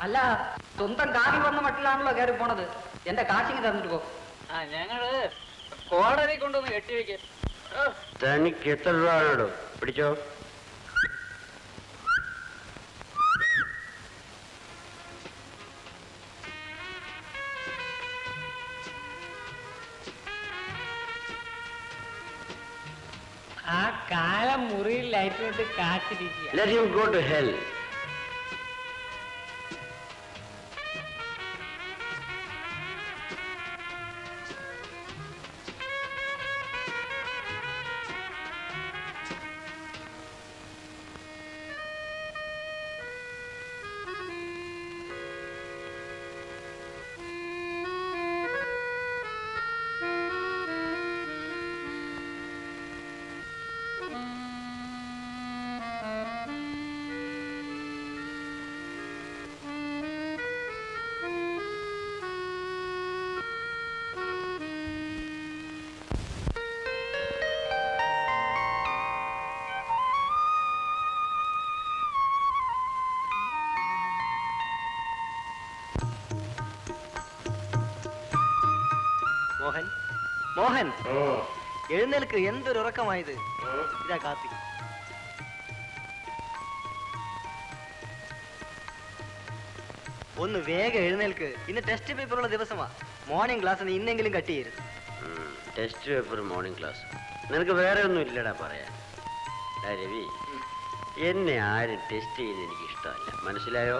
അല്ല സ്വന്തം കാറി വന്ന മട്ടിലാണല്ലോ കയറി പോണത്. എന്റെ കാശിങ് തന്നിട്ട് പോ. ഞങ്ങള് കോടതി കൊണ്ടൊന്ന് കെട്ടിവെക്ക. തനിക്ക് എത്ര രൂപ ആണോ? പിടിച്ചോ. ആ കാലം മുറിയിൽ ലൈറ്റ് ഇട്ട് കാത്തിരിക്കുക. Let him go to hell. Mohan, Mohan, എഴുന്നേൽക്ക്. എന്തൊരു ഉറക്കമായത്. ഇതാ കാപ്പി. ഒന്ന് വേഗം എഴുന്നേൽക്ക്. ഇന്ന് ടെസ്റ്റ് പേപ്പറുള്ള ദിവസമാ. മോർണിംഗ് ക്ലാസ് നീ ഇന്നെങ്കിലും കട്ട് ചെയ്യരുത്. Test paper morning class. നിനക്ക് വേറെ ഒന്നും ഇല്ലടാ പറയാൻ. രവി, എന്നെ ആരും ടെസ്റ്റ് ചെയ്യുന്ന എനിക്ക് ഇഷ്ടമല്ല. മനസ്സിലായോ?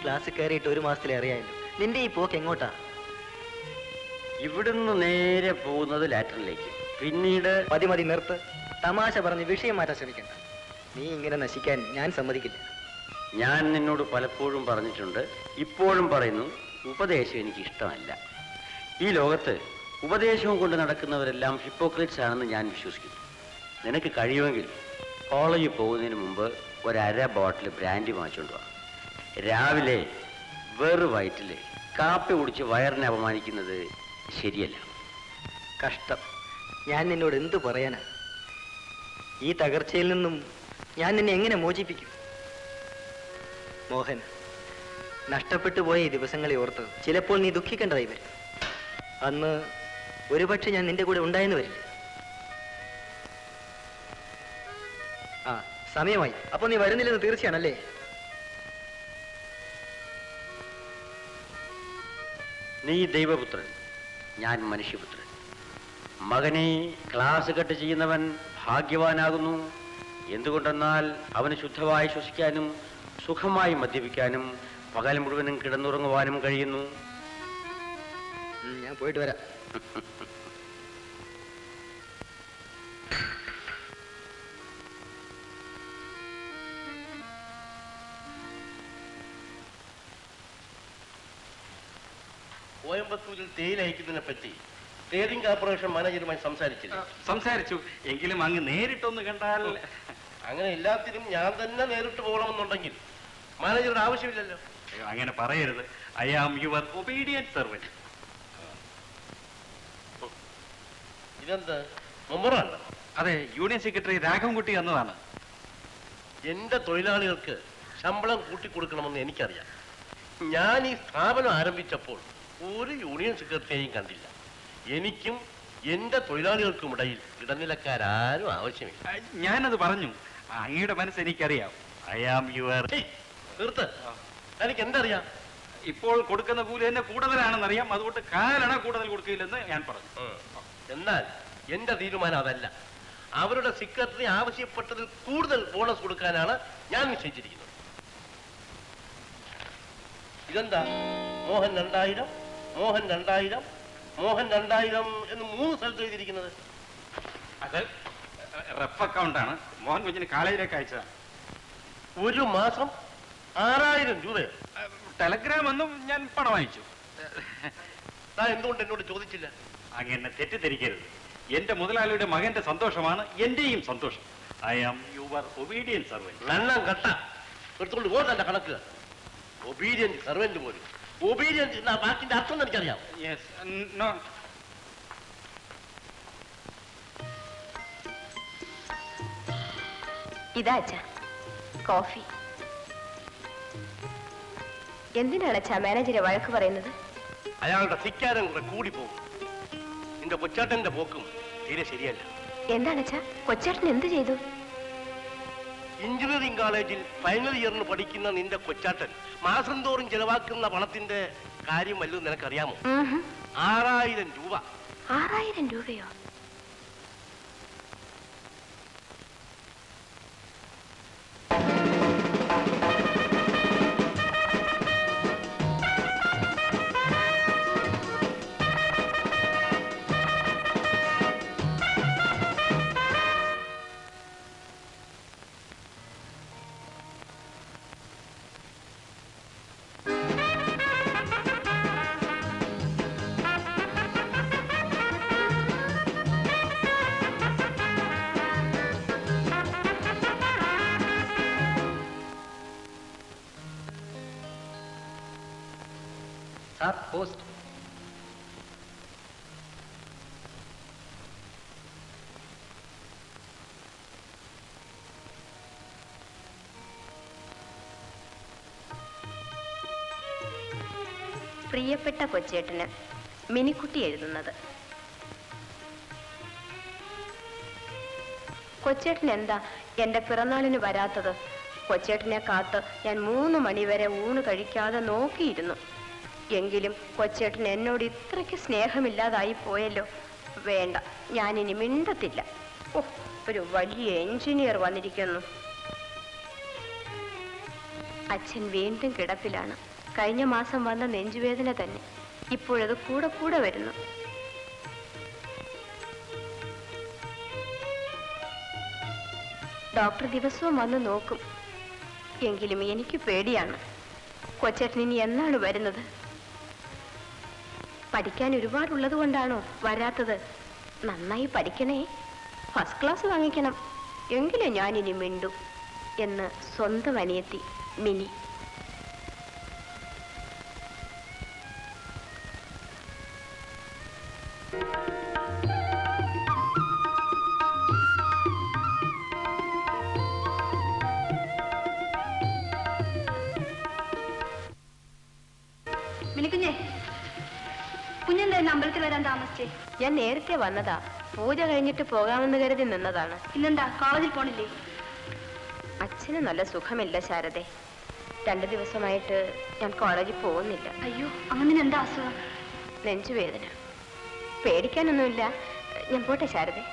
ക്ലാസ് കയറിയിട്ട് ഒരു മാസത്തിലെ അറിയാമല്ലോ. നിന്റെ ഈ പോക്ക് എങ്ങോട്ടാ? ഇവിടുന്ന് നേരെ പോകുന്നത് ലാറ്ററിലേക്ക്. പിന്നീട് മതി മതി, നിർത്ത്. തമാശ പറഞ്ഞ് വിഷയം മാറ്റാൻ ശ്രമിക്കണ്ട. നീ ഇങ്ങനെ നശിക്കാൻ ഞാൻ സമ്മതിക്കില്ല. ഞാൻ നിന്നോട് പലപ്പോഴും പറഞ്ഞിട്ടുണ്ട്, ഇപ്പോഴും പറയുന്നു, ഉപദേശം എനിക്ക് ഇഷ്ടമല്ല. ഈ ലോകത്ത് ഉപദേശവും കൊണ്ട് നടക്കുന്നവരെല്ലാം ഹിപ്പോക്രറ്റ്സ് ആണെന്ന് ഞാൻ വിശ്വസിക്കുന്നു. നിനക്ക് കഴിയുമെങ്കിൽ കോളേജിൽ പോകുന്നതിന് മുമ്പ് ഒരര ബോട്ടിൽ ബ്രാൻഡി വാങ്ങിച്ചുകൊണ്ട് വാ. രാവിലെ വെറു വയറ്റിൽ കാപ്പി കുടിച്ച് വയറിനെ അപമാനിക്കുന്നത് ശരിയല്ല. കഷ്ടം. ഞാൻ നിന്നോട് എന്തു പറയാനാ? ഈ തകർച്ചയിൽ നിന്നും ഞാൻ നിന്നെ എങ്ങനെ മോചിപ്പിക്കും? മോഹൻ, നഷ്ടപ്പെട്ടു പോയ ഈ ദിവസങ്ങളെ ഓർത്ത് ചിലപ്പോൾ നീ ദുഃഖിക്കേണ്ടതായി വരും. അന്ന് ഒരുപക്ഷെ ഞാൻ നിന്റെ കൂടെ ഉണ്ടായെന്ന് വരില്ല. ആ, സമയമായി. അപ്പൊ നീ വരുന്നില്ലെന്ന് തീർച്ചയാണല്ലേ? നീ ദൈവപുത്രൻ, ഞാൻ മനുഷ്യപുത്രൻ. മകനെ ക്ലാസ് കട്ട് ചെയ്യുന്നവൻ ഭാഗ്യവാനാകുന്നു. എന്തുകൊണ്ടെന്നാൽ അവന് ശുദ്ധമായി ശ്വസിക്കാനും സുഖമായി മദ്യപിക്കാനും പകൽ മുഴുവനും കിടന്നുറങ്ങുവാനും കഴിയുന്നു. ഞാൻ പോയിട്ട് വരാം. കോയമ്പത്തൂരിൽ തേയില അയക്കുന്നതിനെ പറ്റി ട്രേഡിംഗ് കോർപ്പറേഷൻ മാനേജറുമായി സംസാരിച്ചില്ല? സംസാരിച്ചു. എങ്കിലും അങ്ങ് നേരിട്ടൊന്ന് കണ്ടാൽ. അങ്ങനെ എല്ലാത്തിനും ഞാൻ തന്നെ നേരിട്ട് പോകണമെന്നുണ്ടെങ്കിൽ മാനേജറുടെ ആവശ്യമില്ലല്ലോ. അങ്ങനെ പറയരുത്. I am your obedient servant. ഇതെന്താ, മെമ്പറാണ്? അതെ, യൂണിയൻ സെക്രട്ടറി രാഘവൻകുട്ടി എന്നതാണ്. എന്റെ തൊഴിലാളികൾക്ക് ശമ്പളം കൂട്ടിക്കൊടുക്കണമെന്ന് എനിക്കറിയാം. ഞാൻ ഈ സ്ഥാപനം ആരംഭിച്ചപ്പോൾ ഒരു യൂണിയൻ സെക്രട്ടറിയെയും കണ്ടില്ല. എനിക്കും എന്റെ തൊഴിലാളികൾക്കും ഇടയിൽ ഇടനിലക്കാരും ആവശ്യമില്ല. ഞാനത് പറഞ്ഞു. അങ്ങയുടെ മനസ്സ് എനിക്കറിയാം. I am your. തീർത്ത് എനിക്ക് എന്തറിയാം? ഇപ്പോൾ കൊടുക്കുന്ന കൂലി തന്നെ കൂടുതലാണെന്നറിയാം. അതുകൊണ്ട് കാലണ കൂടുതൽ കൊടുക്കില്ലെന്ന് ഞാൻ പറഞ്ഞു. എന്നാൽ എന്റെ തീരുമാനം അതല്ല. അവരുടെ സെക്രട്ടറി ആവശ്യപ്പെട്ടതിൽ കൂടുതൽ ബോണസ് കൊടുക്കാനാണ് ഞാൻ നിശ്ചയിച്ചിരിക്കുന്നത്. ഇതെന്താ, മോഹൻ 2000, മോഹൻ 2000, മോഹൻ 2000 എന്ന് 3 സ്ഥലത്ത് എഴുതിയിരിക്കുന്നത്? അത് റഫ് അക്കൗണ്ടാണ്. മോഹൻ കുഞ്ഞിന് കോളേജിലേക്ക് അയച്ചതാണ്. ഒരു മാസം 6000 രൂപയോ? ടെലഗ്രാം എന്നും ഞാൻ പണം അയച്ചു. താൻ എന്തുകൊണ്ട് എന്നോട് ചോദിച്ചില്ല? അങ്ങനെ തെറ്റിദ്ധരിക്കരുത്. എന്റെ മുതലാളിയുടെ മകന്റെ സന്തോഷമാണ് എന്റെയും സന്തോഷം. I am your obedient servant. നന്നാം കട്ട എടുത്തുകൊണ്ട് പോ തന്റെ കണക്ക്. ഒബീഡിയന്റ് സെർവന്റ് പോലും. ഒബീഡിയന്റ് എന്ന വാക്കിന്റെ അർത്ഥം എനിക്കറിയാം. Yes, no. ഇതാ അച്ഛാ കോഫി. എന്തിനാണ് അച്ഛാ മാനേജരെ വഴക്ക് പറയുന്നത്? അയാളുടെ ധിക്കാരം കൂടെ കൂടി പോകും. നിന്റെ കൊച്ചാട്ടന്റെ പോക്കും തീരെ ശരിയല്ല. എന്താണ് അച്ഛാ? കൊച്ചേട്ടൻ എന്ത് ചെയ്തു? എഞ്ചിനീയറിംഗ് കോളേജിൽ ഫൈനൽ ഇയറിന് പഠിക്കുന്ന നിന്റെ കൊച്ചാട്ടൻ മാസം തോറും ചെലവാക്കുന്ന പണത്തിന്റെ കാര്യം വല്ലതും നിനക്കറിയാമോ? 6000 രൂപ. 6000 രൂപയോ? Sir post. പ്രിയപ്പെട്ട കൊച്ചേട്ടന് മിനിക്കുട്ടി എഴുതുന്നത്. കൊച്ചേട്ടൻ എന്താ എന്റെ പിറന്നാളിന് വരാത്തത്? കൊച്ചേട്ടനെ കാത്ത് ഞാൻ 3 മണിവരെ ഊണ് കഴിക്കാതെ നോക്കിയിരുന്നു. എങ്കിലും കൊച്ചേട്ടൻ എന്നോട് ഇത്രയ്ക്ക് സ്നേഹമില്ലാതായി പോയല്ലോ. വേണ്ട, ഞാനിനി മിണ്ടത്തില്ല. ഓ, ഒരു വലിയ എഞ്ചിനീയർ വന്നിരിക്കുന്നു. അച്ഛൻ വീണ്ടും കിടപ്പിലാണ്. കഴിഞ്ഞ മാസം വന്ന നെഞ്ചുവേദന തന്നെ ഇപ്പോഴത് കൂടെ കൂടെ വരുന്നു. ഡോക്ടർ ദിവസവും വന്ന് നോക്കും. എങ്കിലും എനിക്ക് പേടിയാണ്. കൊച്ചേട്ടൻ ഇനി എന്നാണ് വരുന്നത്? പഠിക്കാൻ ഒരുപാടുള്ളത് കൊണ്ടാണോ വരാത്തത്? നന്നായി പഠിക്കണേ, ഫസ്റ്റ് ക്ലാസ് വാങ്ങിക്കണം, എങ്കിലും ഞാനിനി മിണ്ടു എന്ന് സ്വന്തം അനിയത്തി മിനി. മിനിക്കുഞ്ഞേ, കുഞ്ഞെന്താ അമ്പലത്തിൽ വരാൻ താമസിച്ചേ? ഞാൻ നേരത്തെ വന്നതാ. പൂജ കഴിഞ്ഞിട്ട് പോകാമെന്ന് കരുതി നിന്നതാണ്. ഇന്നെന്താ കോളേജിൽ പോണില്ലേ? അച്ഛന് നല്ല സുഖമില്ല ശാരദേ. 2 ദിവസമായിട്ട് ഞാൻ കോളേജിൽ പോകുന്നില്ല. അയ്യോ, അങ്ങനെ എന്താ അസുഖം? നെഞ്ചുവേദന. പേടിക്കാനൊന്നുമില്ല, ഞാൻ പോട്ടെ ശാരദേ.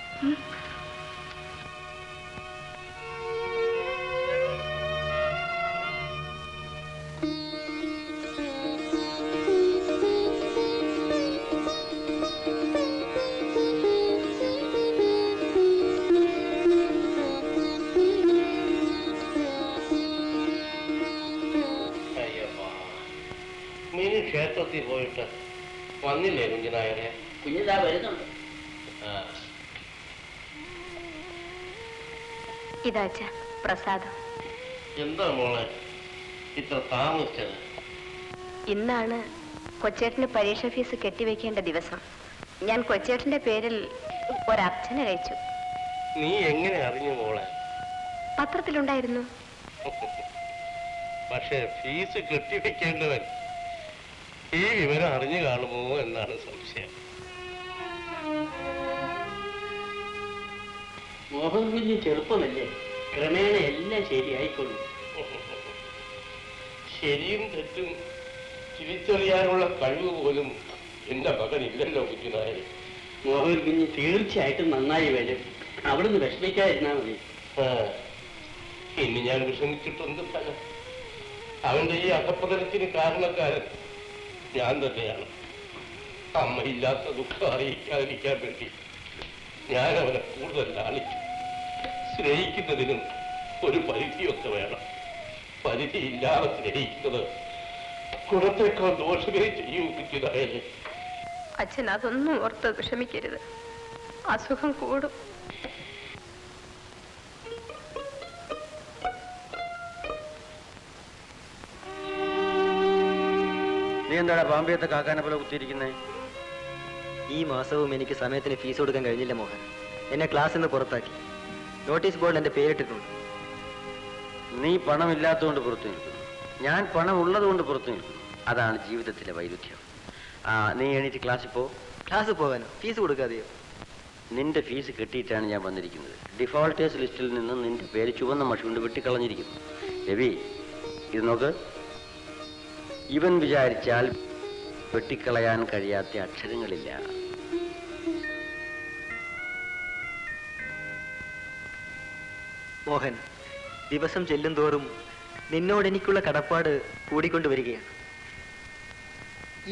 മിനി ക്ഷേത്രത്തിൽ പോയിട്ട് വന്നില്ലേ കുഞ്ഞിനായരെ? കുഞ്ഞിതാ വരുന്നുണ്ട്. ഇതാ അച്ഛാ പ്രസാദം. എന്താ മോളെ ഇത്ര താമസിച്ചത്? ഇന്നാണ് കൊച്ചേട്ടന് പരീക്ഷ ഫീസ് കെട്ടിവെക്കേണ്ട ദിവസം. ഞാൻ കൊച്ചേട്ടന്റെ പേരിൽ ഒരർച്ചന കഴിച്ചു. നീ എങ്ങനെ അറിഞ്ഞു മോളെ? പത്രത്തിലുണ്ടായിരുന്നു. പക്ഷെ ഫീസ് കെട്ടിവെക്കേണ്ടവൻ ഈ വിവരം അറിഞ്ഞു കാണുമോ എന്നാണ് സംശയം. മോഹൻ കുഞ്ഞ് ചെറുപ്പമല്ലേ, ക്രമേണ എല്ലാം ശരിയായിക്കൊള്ളു. ശരിയും തെറ്റും തിരിച്ചറിയാനുള്ള കഴിവ് പോലും എന്റെ മകനില്ലല്ലോ കുഞ്ഞിനായ. മോഹൻ കുഞ്ഞ് തീർച്ചയായിട്ടും നന്നായി വരും. അവിടുന്ന് വിഷമിക്കാതിരുന്നാ മതി. ഇനി ഞാൻ വിഷമിച്ചിട്ടുണ്ട് ഫലം. അവന്റെ ഈ അധപ്പതനത്തിന് കാരണക്കാരൻ ഞാൻ തന്നെയാണ്. അമ്മയില്ലാത്ത ദുഃഖം അറിയിക്കാതിരിക്കാൻ വേണ്ടി ഞാൻ അവനെ കൂടുതൽ ലാളിക്കും. സ്നേഹിക്കുന്നതിനും ഒരു പരിധിയൊക്കെ വേണം. പരിധിയില്ലാതെ സ്നേഹിക്കുന്നത് ഗുണത്തേക്കാൾ ദോഷമേ ചെയ്യിപ്പിക്കുന്നതായാലേ. അച്ഛൻ അതൊന്നും ഓർത്ത് വിഷമിക്കരുത്, അസുഖം കൂടും. നീ എന്താടാ ബാമ്പയത്തെ കാക്കാനെ പോലെ കുത്തിയിരിക്കുന്നേ? ഈ മാസവും എനിക്ക് സമയത്തിന് ഫീസ് കൊടുക്കാൻ കഴിഞ്ഞില്ല മോഹൻ. എന്നെ ക്ലാസ്സിൽ നിന്ന് പുറത്താക്കി. നോട്ടീസ് ബോർഡിൽ എൻ്റെ പേരിട്ടിട്ടുണ്ട്. നീ പണമില്ലാത്തതുകൊണ്ട് പുറത്തു നിൽക്കുന്നു, ഞാൻ പണം ഉള്ളതുകൊണ്ട് പുറത്തു നിൽക്കുന്നു. അതാണ് ജീവിതത്തിലെ വൈരുദ്ധ്യം. നീ എണീറ്റ് ക്ലാസ്സിൽ പോ. ക്ലാസ് പോകാനോ? ഫീസ് കൊടുക്കാതെയോ? നിന്റെ ഫീസ് കെട്ടിയിട്ടാണ് ഞാൻ വന്നിരിക്കുന്നത്. ഡിഫോൾട്ടേഴ്സ് ലിസ്റ്റിൽ നിന്ന് നിന്റെ പേര് ചുവന്ന മഷി കൊണ്ട് വെട്ടിക്കളഞ്ഞിരിക്കുന്നു. രവി, ഇത് നോക്ക്. ഇവൻ വിചാരിച്ചാൽ വെട്ടിക്കളയാൻ കഴിയാത്ത അക്ഷരങ്ങളില്ല. മോഹൻ, ദിവസം ചെല്ലും തോറും നിന്നോട് എനിക്കുള്ള കടപ്പാട് കൂടിക്കൊണ്ടുവരികയാണ്.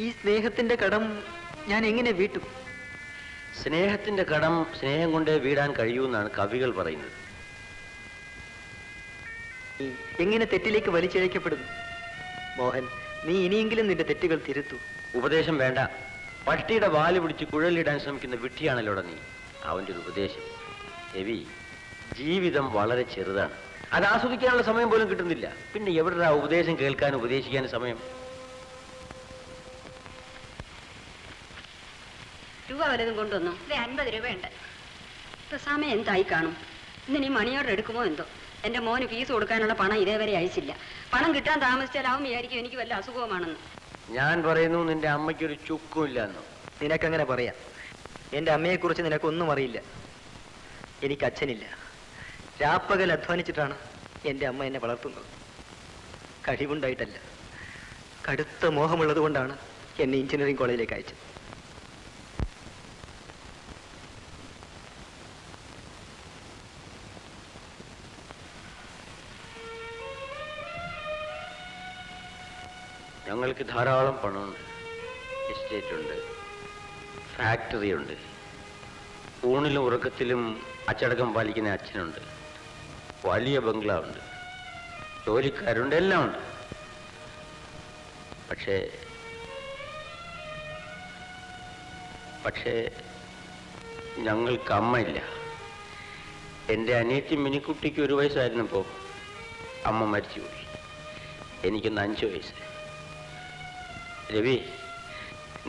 ഈ സ്നേഹത്തിന്റെ കടം ഞാൻ എങ്ങനെ വീട്ടും? സ്നേഹത്തിന്റെ കടം സ്നേഹം കൊണ്ടേ വീടാൻ കഴിയൂന്നാണ് കവികൾ പറയുന്നത്. നീ എങ്ങനെ തെറ്റിലേക്ക് വലിച്ചിഴക്കപ്പെടുന്നു? മോഹൻ, നീ ഇനിയെങ്കിലും നിന്റെ തെറ്റുകൾ തിരുത്തൂ. ഉപദേശം വേണ്ട. പട്ടിയുടെ വാല് പിടിച്ച് കുഴലിടാൻ ശ്രമിക്കുന്ന വിഡ്ഢിയാണല്ലോടെ നീ. അവന്റെ ഒരു ഉപദേശം. രവി, ജീവിതം വളരെ ചെറുതാണ്. അത് ആസ്വദിക്കാനുള്ള സമയം പോലും കിട്ടുന്നില്ല. പിന്നെ എവിടെ ഉപദേശം കേൾക്കാനും ഉപദേശിക്കാനും സമയം? രൂപ വല്ലതും കൊണ്ടുവന്നു. 50 രൂപയുണ്ട്. ഇപ്പൊ സമയം എന്തായി കാണും? ഇന്നിനി മണി ഓർഡർ എടുക്കുമോ എന്തോ. എന്റെ മോന് ഫീസ് കൊടുക്കാനുള്ള പണം ഇതേവരെ അയച്ചില്ല. പണം കിട്ടാൻ താമസിച്ചാൽ അവൻ വിചാരിക്കും എനിക്ക് വല്ല അസുഖമാണെന്ന്. ഞാൻ പറയുന്നു, നിന്റെ അമ്മയ്ക്കൊരു ചുക്കും ഇല്ലെന്നോ? നിനക്കങ്ങനെ പറയാം. എൻ്റെ അമ്മയെക്കുറിച്ച് നിനക്കൊന്നും അറിയില്ല. എനിക്ക് അച്ഛനില്ല. രാപ്പകൽ അധ്വാനിച്ചിട്ടാണ് എൻ്റെ അമ്മ എന്നെ വളർത്തുന്നത്. കഴിവുണ്ടായിട്ടല്ല, കടുത്ത മോഹമുള്ളത് കൊണ്ടാണ് എന്നെ എഞ്ചിനീയറിംഗ് കോളേജിലേക്ക് അയച്ചത്. ഞങ്ങൾക്ക് ധാരാളം പണമുണ്ട്. എസ്റ്റേറ്റ് ഉണ്ട്, ഫാക്ടറി ഉണ്ട്, ഊണിലും ഉറക്കത്തിലും അച്ചടക്കം പാലിക്കുന്ന അച്ഛനുണ്ട്, വലിയ ബംഗ്ലാവുണ്ട്, ജോലിക്കാരുണ്ട്, എല്ലാം ഉണ്ട്. പക്ഷേ ഞങ്ങൾക്ക് അമ്മയില്ല. എൻ്റെ അനിയത്തി മിനിക്കുട്ടിക്ക് 1 വയസ്സായിരുന്നപ്പോൾ അമ്മ മരിച്ചുപോയി. എനിക്കൊന്ന് 5 വയസ്സ്. രവി,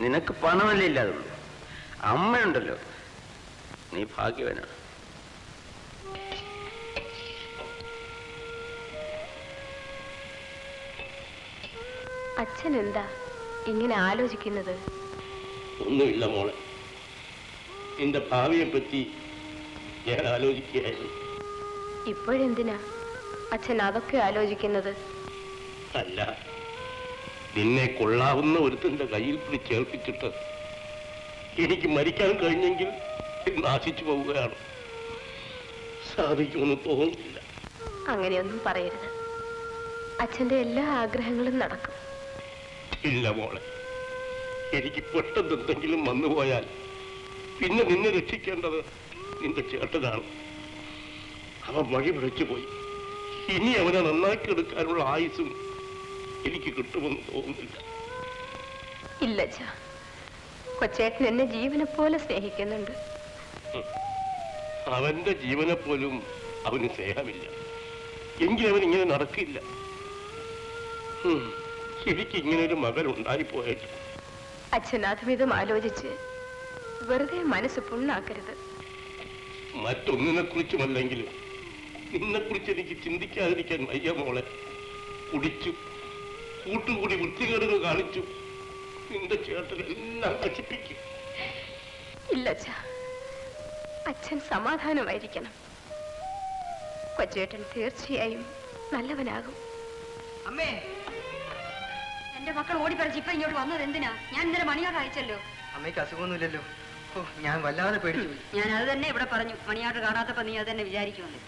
നിനക്ക് പണമല്ലേ ഇല്ലാതുള്ളൂ, അമ്മയുണ്ടല്ലോ. നീ ഭാഗ്യവനാണ്. അച്ഛൻ എന്താ ഇങ്ങനെ ആലോചിക്കുന്നത്? ഒന്നുമില്ല മോളെ, നിന്റെ ഭാവിയെ പറ്റി ഞാൻ ആലോചിക്കുകയായിരുന്നു. ഇപ്പോഴെന്തിനാ അച്ഛൻ അതൊക്കെ ആലോചിക്കുന്നത്? അല്ല, നിന്നെ കൊള്ളാവുന്ന ഒരുത്തന്റെ കയ്യിൽ പിടിച്ചേൽപ്പിച്ചിട്ട് എനിക്ക് മരിക്കാൻ കഴിഞ്ഞെങ്കിൽ നാശിച്ചു പോവുകയാണ്. സാധിക്കുമെന്ന് തോന്നുന്നില്ല. അങ്ങനെയൊന്നും പറയരുത്. അച്ഛന്റെ എല്ലാ ആഗ്രഹങ്ങളും നടക്കും. ഇല്ല മോളെ, എനിക്ക് പെട്ടെന്ന് എന്തെങ്കിലും വന്നുപോയാൽ പിന്നെ നിന്നെ രക്ഷിക്കേണ്ടത് നിന്റെ ചേട്ടനാണ്. അവൻ വഴി പിഴച്ചു പോയി. ഇനി അവനെ നന്നാക്കി എടുക്കാനുള്ള ആയുസും എനിക്ക് കിട്ടുമെന്ന് തോന്നുന്നില്ല. ഇല്ല അച്ഛാ, കൊച്ചേട്ടൻ എന്നെ ജീവനെ പോലെ സ്നേഹിക്കുന്നുണ്ട്. അവന്റെ ജീവനെ പോലും അവന് സ്നേഹമില്ല. എങ്കിൽ അവൻ ഇങ്ങനെ നടക്കില്ല. എനിക്ക് ഇങ്ങനെ ഒരു മകൻ ഉണ്ടായിപ്പോയിട്ട്. അച്ഛൻ അതുമിതും ആലോചിച്ച് വെറുതെ മനസ്സ് പുണ്ണാക്കരുത്. മറ്റൊന്നിനെ കുറിച്ചുമല്ലെങ്കിലും നിന്നെ കുറിച്ച് എനിക്ക് ചിന്തിക്കാതിരിക്കാൻ വയ്യ മോളെ. കുടിച്ചു, കൂട്ടുകൂടി വൃത്തികേടുകൾ കാണിച്ചു, നിന്റെ ചേട്ടനെല്ലാം നശിപ്പിക്കും. ഇല്ല അച്ഛാ, അച്ഛൻ സമാധാനമായിരിക്കണം. കൊച്ചേട്ടൻ തീർച്ചയായും നല്ലവനാകും. അമ്മേ, എന്റെ മക്കൾ ഓടിപ്പറിച്ച് ഇപ്പൊ ഇങ്ങോട്ട് വന്നത് എന്തിനാ? ഞാൻ ഇന്നലെ മണി ഓർഡർ അയച്ചല്ലോ. അമ്മയ്ക്ക് അസുഖമൊന്നുമില്ലല്ലോ? ഓ, ഞാൻ വല്ലാതെ പേടിച്ചു പോയി. ഞാൻ അത് തന്നെ ഇവിടെ പറഞ്ഞു. മണി ഓർഡർ കാണാത്തപ്പോ നീ അത് തന്നെ വിചാരിക്കുമെന്ന്.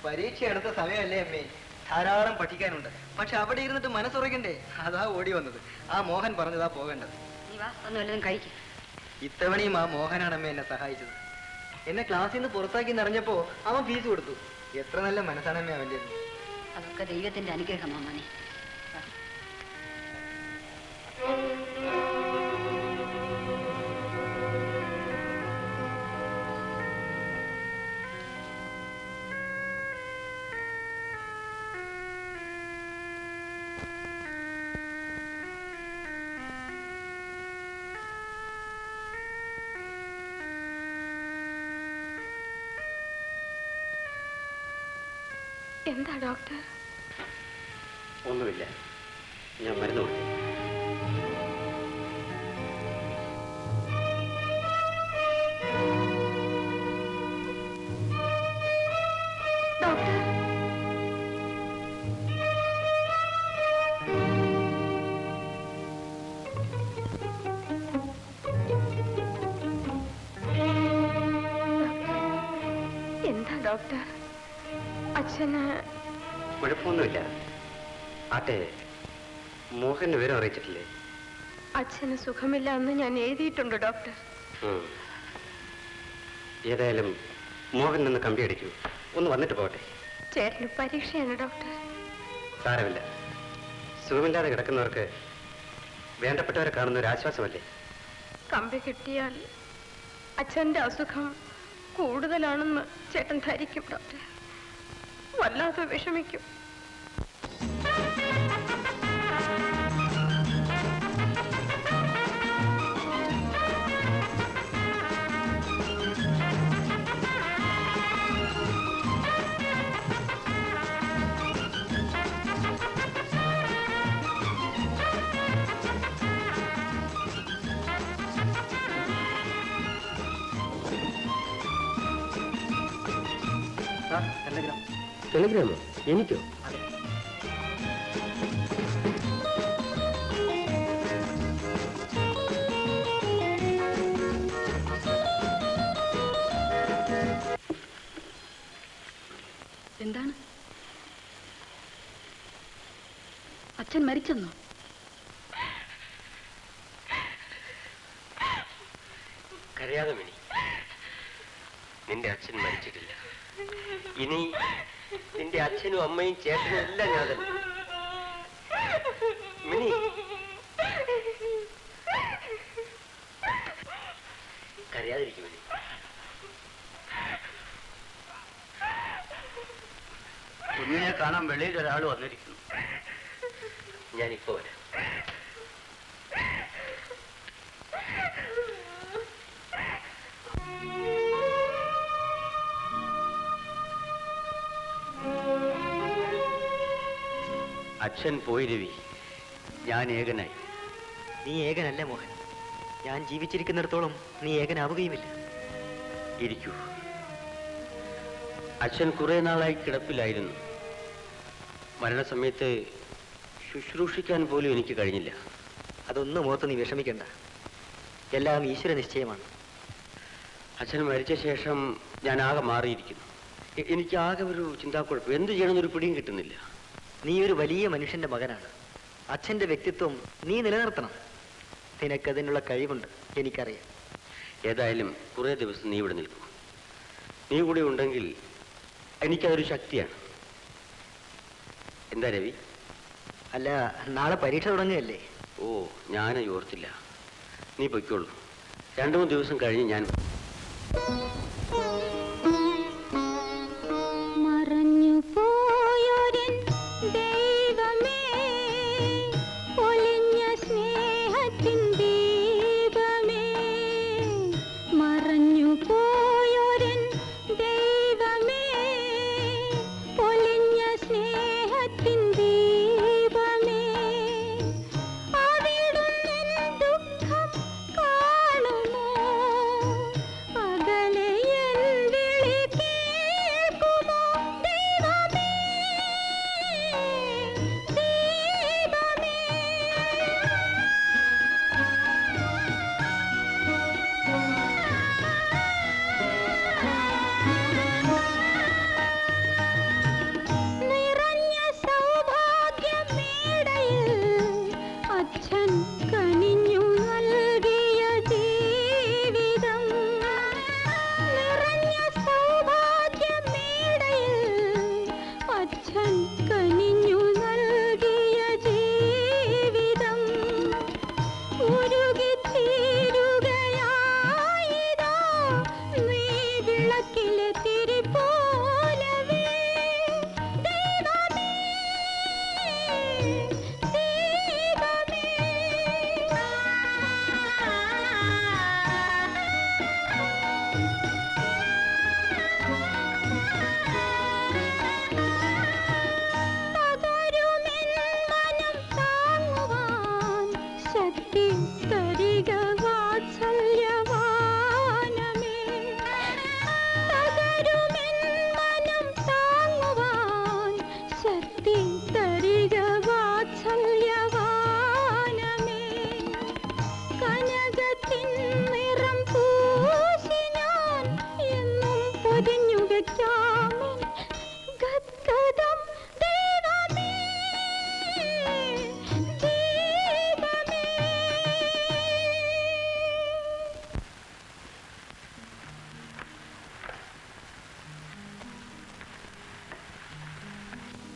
പരീക്ഷ അടുത്ത സമയമല്ലേ അമ്മേ? ധാരാളം പഠിക്കാനുണ്ട്. പക്ഷെ അവിടെ ഇരുന്നിട്ട് മനസ്സുറയ്ക്കണ്ടേ? അതാ ഓടി വന്നത്. ആ മോഹൻ പറഞ്ഞതാ പോകേണ്ടത്. നീ വാ, ഒന്ന് വല്ലതും കഴിക്കും. ഇത്തവണയും ആ മോഹനാണ് അമ്മ എന്നെ സഹായിച്ചത്. എന്നെ ക്ലാസ്സിൽ നിന്ന് പുറത്താക്കി നിറഞ്ഞപ്പോ അവൻ ഫീസ് കൊടുത്തു. എത്ര നല്ല മനസ്സാണമ്മേ അവൻ്റെ. അതൊക്കെ ദൈവത്തിന്റെ അനുഗ്രഹമാണ് മോനെ. എന്താ ഡോക്ടർ? ഒന്നുമില്ല, ഞാൻ മരുന്ന് കൊടുത്തു. ഡോക്ടർ, എന്താ ഡോക്ടർ? അച്ഛന് കുഴപ്പമൊന്നുമില്ല. ആട്ടെ, മോഹന് വിവരം അറിയിച്ചിട്ടില്ലേ? അച്ഛന് സുഖമില്ല എന്ന് ഞാൻ എഴുതിയിട്ടുണ്ട് ഡോക്ടർ. ഏതായാലും മോഹൻ നിന്ന് കമ്പി അടിക്കൂ, ഒന്ന് വന്നിട്ട് പോകട്ടെ. ചേട്ടന് പരീക്ഷയാണ് ഡോക്ടർ. സാരമില്ല, സുഖമില്ലാതെ കിടക്കുന്നവർക്ക് വേണ്ടപ്പെട്ടവരെ കാണുന്ന ഒരു ആശ്വാസമല്ലേ. കമ്പി കിട്ടിയാൽ അച്ഛന്റെ അസുഖം കൂടുതലാണെന്ന് ചേട്ടൻ ധരിക്കും ഡോക്ടർ. വല്ലാതെ വിഷമിക്കും. ടെലിഗ്രാമോ? എനിക്കോ? എന്താണ്? അച്ഛൻ മരിച്ചെന്നോ? കരയാതെ മിനി, നിന്റെ അച്ഛൻ മരിച്ചിട്ടില്ല. ഇനി നിന്റെ അച്ഛനും അമ്മയും ചേട്ടനും എല്ലാം ഞാൻ തന്നെ. മിനി, കരയാതിരിക്കും മിനി. കുഞ്ഞിനെ കാണാൻ വെളിയിൽ ഒരാൾ വന്നിരിക്കുന്നു. ഞാനിപ്പോ വരാം. അച്ഛൻ പോയി രവി, ഞാൻ ഏകനായി. നീ ഏകനല്ല മോഹൻ. ഞാൻ ജീവിച്ചിരിക്കുന്നിടത്തോളം നീ ഏകനാവുകയുമില്ല. ഇരിക്കൂ. അച്ഛൻ കുറെ നാളായി കിടപ്പിലായിരുന്നു. മരണസമയത്ത് ശുശ്രൂഷിക്കാൻ പോലും എനിക്ക് കഴിഞ്ഞില്ല. അതൊന്നും ഓർത്ത് നീ വിഷമിക്കണ്ട. എല്ലാം ഈശ്വര നിശ്ചയമാണ്. അച്ഛൻ മരിച്ച ശേഷം ഞാൻ ആകെ മാറിയിരിക്കുന്നു. എനിക്ക് ആകെ ഒരു ചിന്താക്കുഴപ്പം. എന്ത് ചെയ്യണമെന്നൊരു പിടിയും കിട്ടുന്നില്ല. നീ ഒരു വലിയ മനുഷ്യന്റെ മകനാണ്. അച്ഛന്റെ വ്യക്തിത്വം നീ നിലനിർത്തണം. നിനക്കതിനുള്ള കഴിവുണ്ട്, എനിക്കറിയാം. ഏതായാലും കുറേ ദിവസം നീ ഇവിടെ നിൽക്കൂ. നീ കൂടെ ഉണ്ടെങ്കിൽ എനിക്കതൊരു ശക്തിയാണ്. എന്താ രവി? അല്ല, നാളെ പരീക്ഷ തുടങ്ങുകയല്ലേ? ഓ, ഞാൻ ഓർത്തില്ല. നീ പൊയ്ക്കോളൂ. 2-3 ദിവസം കഴിഞ്ഞ് ഞാൻ അകലെ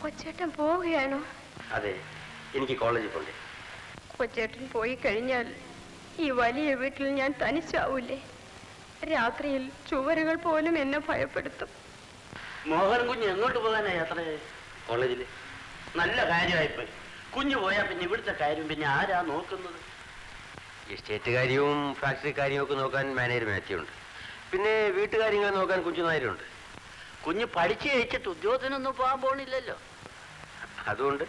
കൊച്ചേട്ടൻ പോവുകയാണോ? അതെ, എനിക്ക് കോളേജിൽ പോണ്ടേ. കൊച്ചേട്ടൻ പോയി കഴിഞ്ഞാൽ ഈ വലിയ വീട്ടിൽ ഞാൻ തനിച്ചാവൂലേ? രാത്രിയിൽ ചുവരുകൾ പോലും എന്നെ ഭയപ്പെടുത്തും. മോഹൻ കുഞ്ഞ് എങ്ങോട്ട് പോകാനാ യാത്ര? കോളേജിൽ. നല്ല കാര്യമായിപ്പോയി. കുഞ്ഞു പോയാ പിന്നെ ഇവിടുത്തെ കാര്യം പിന്നെ ആരാ നോക്കുന്നത്? എസ്റ്റേറ്റ് കാര്യവും ഫാക്ടറി കാര്യവും ഒക്കെ നോക്കാൻ മാനേജർ മാറ്റിയുണ്ട്. പിന്നെ വീട്ടുകാര്യങ്ങൾ നോക്കാൻ കുഞ്ഞുനായരുണ്ട്. കുഞ്ഞ് പഠിച്ചു ജയിച്ചിട്ട് ഉദ്യോഗത്തിനൊന്നും പോകാൻ പോണില്ലല്ലോ. അതുകൊണ്ട്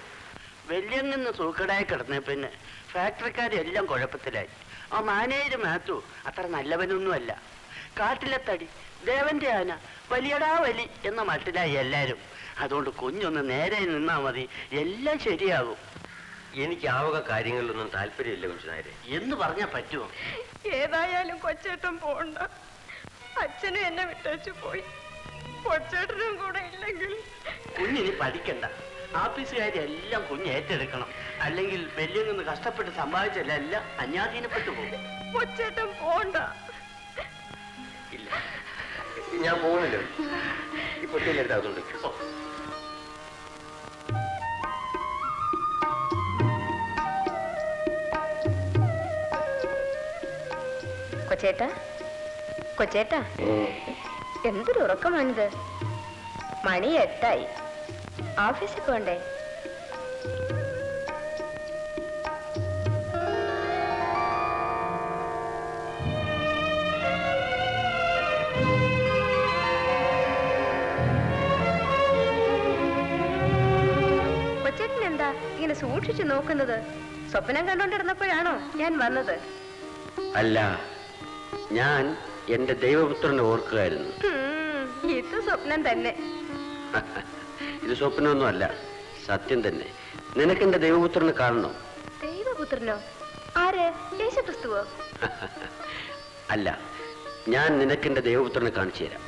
വലിയങ്ങന്ന് സൂക്കടായി കിടന്നേ പിന്നെ ഫാക്ടറിക്കാരെല്ലാം കുഴപ്പത്തിലായി. ആ മാനേജർ മാത്യു അത്ര നല്ലവനൊന്നുമല്ല. കാട്ടിലെ തടി, ദേവന്റെ ആന, വലിയടാ വലി എന്ന മട്ടിലായി എല്ലാരും. അതുകൊണ്ട് കുഞ്ഞൊന്ന് നേരെ നിന്നാ മതി, എല്ലാം ശരിയാകും. എനിക്ക് ആവക കാര്യങ്ങളിലൊന്നും താല്പര്യമില്ല കുഞ്ചുനായരെ. എന്ന് പറഞ്ഞാൽ പറ്റുമോ? ഏതായാലും കൊച്ചേട്ടൻ പോണ്ട. അച്ഛനും എന്നെ വിട്ടേച്ചു പോയി. കൊച്ചേട്ടനും കൂടെ ഇല്ലെങ്കിൽ കുഞ്ഞിനി പഠിക്കണ്ട. ആഫീസുകാരെല്ലാം കുഞ്ഞ് ഏറ്റെടുക്കണം. അല്ലെങ്കിൽ വലിയ കഷ്ടപ്പെട്ട് സമ്പാദിച്ചല്ല എല്ലാം അന്യാധീനപ്പെട്ടു പോകും. കൊച്ചേട്ടൻ പോണ്ട. ഇല്ല, ഞാൻ പോകുന്നില്ല. ഈ പൊട്ടിയിലെടുത്താകുന്നുണ്ട്. കൊച്ചേട്ടാ, കൊച്ചേട്ടാ, എന്തൊരു ഉറക്കമാണിത്? മണി 8 ഓഫീസിൽ പോണ്ടേ? കൊച്ചേട്ടൻ എന്താ ഇങ്ങനെ സൂക്ഷിച്ചു നോക്കുന്നത്? സ്വപ്നം കണ്ടോണ്ടിരുന്നപ്പോഴാണോ ഞാൻ വന്നത്? അല്ല, ഞാൻ എന്റെ ദൈവപുത്രനെ ഓർക്കുകയായിരുന്നു. ഇത് സ്വപ്നം തന്നെ. ഇത് സ്വപ്നമൊന്നും അല്ല, സത്യം തന്നെ. നിനക്ക് എന്റെ ദൈവപുത്രനെ കാണണോ? ദൈവപുത്രനോ? ആര്? യേശുക്രിസ്തുവോ? അല്ല, ഞാൻ നിനക്ക് എന്റെ ദൈവപുത്രനെ കാണിച്ചു തരാം.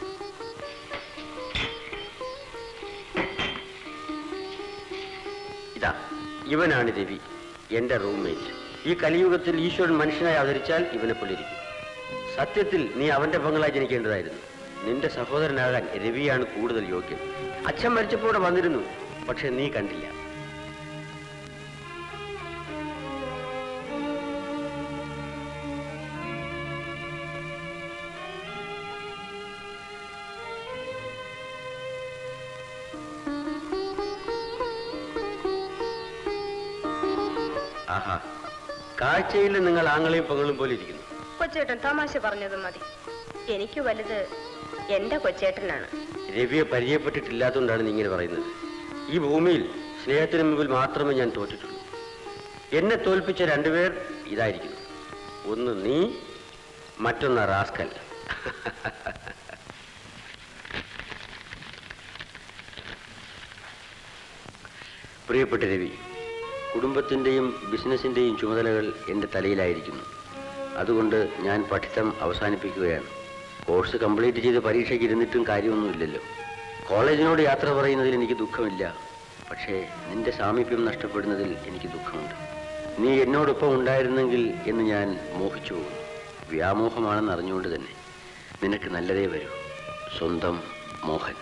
ഇതാ, ഇവനാണ് രവി, എന്റെ റൂംമേറ്റ്. ഈ കലിയുഗത്തിൽ ഈശ്വരൻ മനുഷ്യനായി അവതരിച്ചാൽ ഇവനെ പോലിരിക്കും. സത്യത്തിൽ നീ അവന്റെ പങ്കളായി ജനിക്കേണ്ടതായിരുന്നു. നിന്റെ സഹോദരനാകാൻ രവിയാണ് കൂടുതൽ യോഗ്യൻ. അച്ഛൻ മരിച്ചപ്പോൾ ഇവിടെ വന്നിരുന്നു, പക്ഷെ നീ കണ്ടില്ല. ആഹാ, കാഴ്ചയിൽ നിങ്ങൾ ആങ്ങളെയും പങ്ങളും പോലെ ഇരിക്കുന്നു. കൊച്ചേട്ടൻ തമാശ പറഞ്ഞത് മതി. എനിക്ക് വലുത് എന്റെ കൊച്ചേട്ടനാണ്. രവിയെ പരിചയപ്പെട്ടിട്ടില്ലാത്തതുകൊണ്ടാണ് നീ ഇങ്ങനെ പറയുന്നത്. ഈ ഭൂമിയിൽ സ്നേഹത്തിന് മുമ്പിൽ മാത്രമേ ഞാൻ തോറ്റിട്ടുള്ളൂ. എന്നെ തോൽപ്പിച്ച 2 പേർ ഇതായിരിക്കുന്നു. ഒന്ന് നീ, മറ്റൊന്ന് റാസ്കൽ. പ്രിയപ്പെട്ട രവി, കുടുംബത്തിൻ്റെയും ബിസിനസിൻ്റെയും ചുമതലകൾ എൻ്റെ തലയിലായിരിക്കുന്നു. അതുകൊണ്ട് ഞാൻ പഠിത്തം അവസാനിപ്പിക്കുകയാണ്. കോഴ്സ് കംപ്ലീറ്റ് ചെയ്ത് പരീക്ഷയ്ക്ക് ഇരുന്നിട്ടും കാര്യമൊന്നുമില്ലല്ലോ. കോളേജിനോട് യാത്ര പറയുന്നതിൽ എനിക്ക് ദുഃഖമില്ല. പക്ഷേ നിന്റെ സാമീപ്യം നഷ്ടപ്പെടുന്നതിൽ എനിക്ക് ദുഃഖമുണ്ട്. നീ എന്നോടൊപ്പം ഉണ്ടായിരുന്നെങ്കിൽ എന്ന് ഞാൻ മോഹിച്ചു പോകുന്നു. വ്യാമോഹമാണെന്ന് അറിഞ്ഞുകൊണ്ട് തന്നെ. നിനക്ക് നല്ലതേ വരൂ. സ്വന്തം മോഹൻ.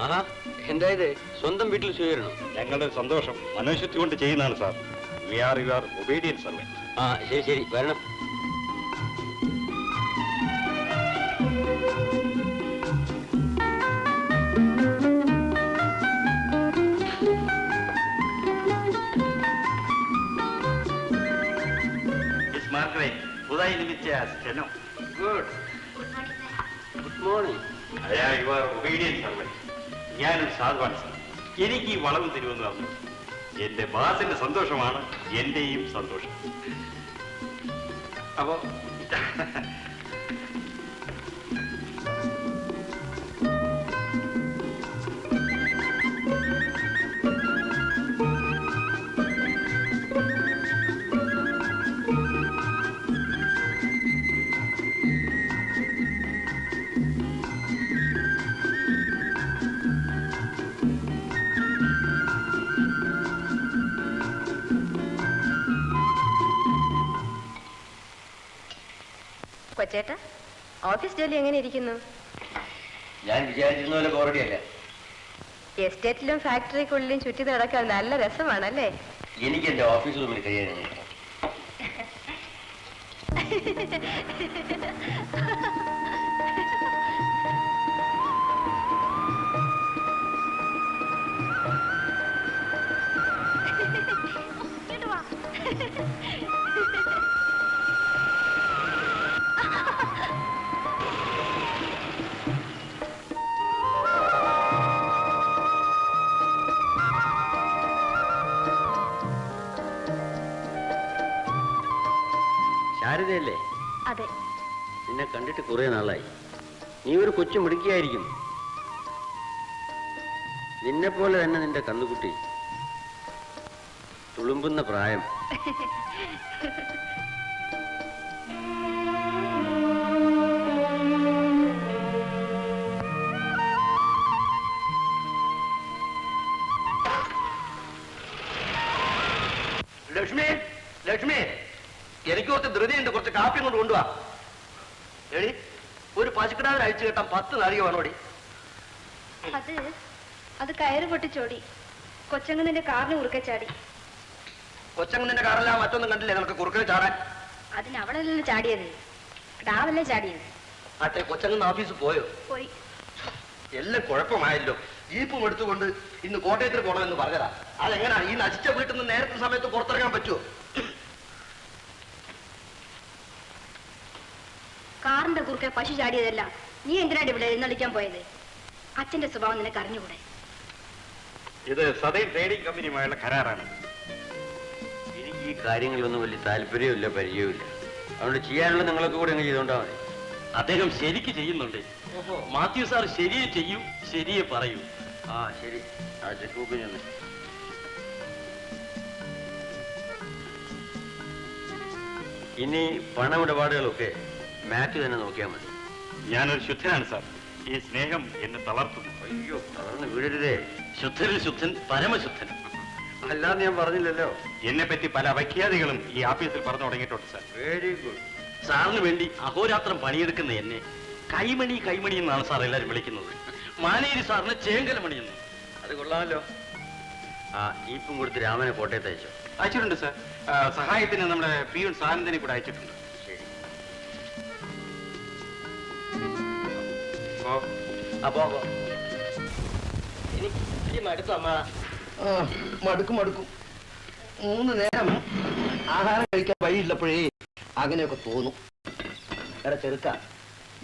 ആഹാ, എന്തായത്? സ്വന്തം വീട്ടിൽ സ്വീകരണം? ഞങ്ങളുടെ സന്തോഷം മനോശുദ്ധി കൊണ്ട് ചെയ്യുന്നതാണ് sir. We are your obedient servant. ആ, ശരി ശരി, വരണം. മിസ് മാർഗരറ്റ്, പുതായി നിമിച്ച സ്റ്റെനോ. Good morning. അയാ യുവർ ഒബീഡിയൻറ്റ് സർവൻറ്റ്. ഞാനൊരു സാധുവാണ് സാർ. എനിക്ക് ഈ വളവും തരുമെന്ന് പറഞ്ഞു. എന്റെ ബാസിന്റെ സന്തോഷമാണ് എന്റെയും സന്തോഷം. അപ്പോ കൊച്ചേട്ടാ, ഓഫീസ് ജോലി എങ്ങനെ ഇരിക്കുന്നു? ഞാൻ വിചാരിച്ചിരുന്ന പോലെ ബോറടിയല്ല. എസ്റ്റേറ്റിലും ഫാക്ടറിക്കുള്ളിലും ചുറ്റി നടക്കാൻ നല്ല രസമാണല്ലേ? എനിക്ക് എന്റെ ഓഫീസ് റൂമിൽ കഴിയാൻ ശാരദയല്ലേ? അതെ. നിന്നെ കണ്ടിട്ട് കുറെ നാളായി. നീ ഒരു കൊച്ചു മിടുക്കിയായിരിക്കും. നിന്നെ പോലെ തന്നെ നിന്റെ കന്നുകുട്ടി. തുളുമ്പുന്ന പ്രായം. ലക്ഷ്മി, ലക്ഷ്മി, എനിക്ക് കുറച്ച് ധൃതിയുണ്ട്. കുറച്ച് കാപ്പി കൊണ്ട് കൊണ്ടുവാ. എടി, ഒരു പശുക്കിടാവിൽ അഴിച്ചു കെട്ടാൻ 10 നാഴിക വേണോടി. അത് കയറ് പൊട്ടിച്ചോടി. കൊച്ചങ്ങന്റെ കാറിന് കുറുക്കെ ചാടി. കൊച്ചങ്ങന്റെ കാറെല്ലാം മറ്റൊന്നും കണ്ടില്ലേ നമുക്ക് കുറുക്കനെ ചാടാൻ? അതിന് അവളല്ലല്ലോ ചാടിയത്, കിടാവല്ലേ ചാടിയത്. ആട്ടെ, കൊച്ചങ്ങന്ന് ഓഫീസിൽ പോയോ? പോയി. എല്ലാം കുഴപ്പമായല്ലോ. ജീപ്പും എടുത്തുകൊണ്ട് ഇന്ന് കോട്ടയത്തിൽ പോകണമെന്ന് പറഞ്ഞതാ. അതെങ്ങനാ ഈ നശിച്ച വീട്ടിൽ നിന്ന് നേരത്തെ സമയത്ത് പുറത്തിറങ്ങാൻ പറ്റുമോ? കാറിന്റെ കുറുക്കെ പശു ചാടിയതല്ല. നീ എന്തിനാണ് ഇവിടെ എഴുന്നള്ളിക്കാൻ പോയത്? അച്ഛന്റെ സ്വഭാവം നിനക്ക് അറിഞ്ഞുകൂടെ? ഇത് സദൈൻ ട്രേഡിംഗ് കമ്പനിയുമായുള്ള കരാറാണ്. എനിക്ക് ഈ കാര്യങ്ങളൊന്നും വലിയ താല്പര്യമില്ല, പരിചയമില്ല. അതുകൊണ്ട് ചെയ്യാനുള്ള നിങ്ങളൊക്കെ കൂടെ അങ്ങ് ചെയ്തോണ്ടാ മതി. അദ്ദേഹം ശരിക്ക് ചെയ്യുന്നുണ്ട്. മാത്യു സാർ ശരിയെ ചെയ്യൂ, ശരിയെ പറയൂ. ആ ശരി, ആ ചെക്ക് ബുക്ക് ചെന്ന്. ഇനി പണമിടപാടുകളൊക്കെ മാത്യു തന്നെ നോക്കിയാൽ മതി. ഞാനൊരു ശുദ്ധനാണ് സാർ. ഈ സ്നേഹം എന്നെ തളർത്തുന്നു. അയ്യോ, തളർന്ന് വീഴരുതേ. ശുദ്ധരിൽ ശുദ്ധൻ, പരമശുദ്ധൻ. അല്ലാതെ ഞാൻ പറഞ്ഞില്ലല്ലോ. എന്നെ പറ്റി പല അപഖ്യാതികളും ഈ ആഫീസിൽ പറഞ്ഞു തുടങ്ങിയിട്ടുണ്ട് സാർ. Very good. സാറിന് വേണ്ടി അഹോരാത്രം പണിയെടുക്കുന്ന എന്നെ കൈമണി കൈമണി എന്നാണ് സാർ എല്ലാവരും വിളിക്കുന്നത്. മാനേരി സാറിന് ചേങ്കലമണി എന്ന്. അത് കൊള്ളാമല്ലോ. ആ ജീപ്പും കൊടുത്ത് രാമനെ കോട്ടയത്ത് അയച്ചോ? അയച്ചിട്ടുണ്ട് സാർ. സഹായത്തിന് നമ്മുടെ പിയൂൺ സാനന്ദനെ കൂടെ അയച്ചിട്ടുണ്ട്. ശരി. അപ്പോ എനിക്ക് മടുക്കും അമ്മ. മടുക്കും. 3 നേരം ആഹാരം കഴിക്കാൻ വഴിയില്ലപ്പോഴേ അങ്ങനെയൊക്കെ തോന്നും. എടാ ചെറുക്ക,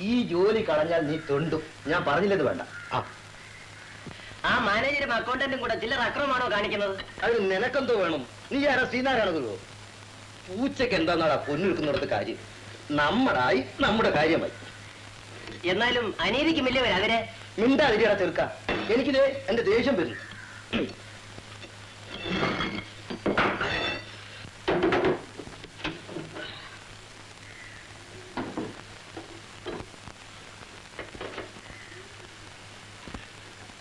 ഈ ജോലി കളഞ്ഞാൽ നീ തൊണ്ടും. ഞാൻ പറഞ്ഞില്ലത് വേണ്ട. ആ മാനേജരും അക്കൗണ്ടന്റും കൂടെ ചില്ലറ അക്രമമാണോ കാണിക്കുന്നത്? അതിന് നിനക്കെന്തോ വേണം? നീ ആരാ ശ്രീനാരായണതോ? പൂച്ചക്ക് എന്താന്നാടാ പൊന്നുവെക്കുന്നിടത്ത് കാര്യം. നമ്മളായി നമ്മുടെ കാര്യമായി. എന്നാലും അനീതിക്കുമില്ലേ അവരെ? മിണ്ടാതിരിയാ ചെറുക്ക, എനിക്കിത് എന്റെ ദേഷ്യം വരുന്നു.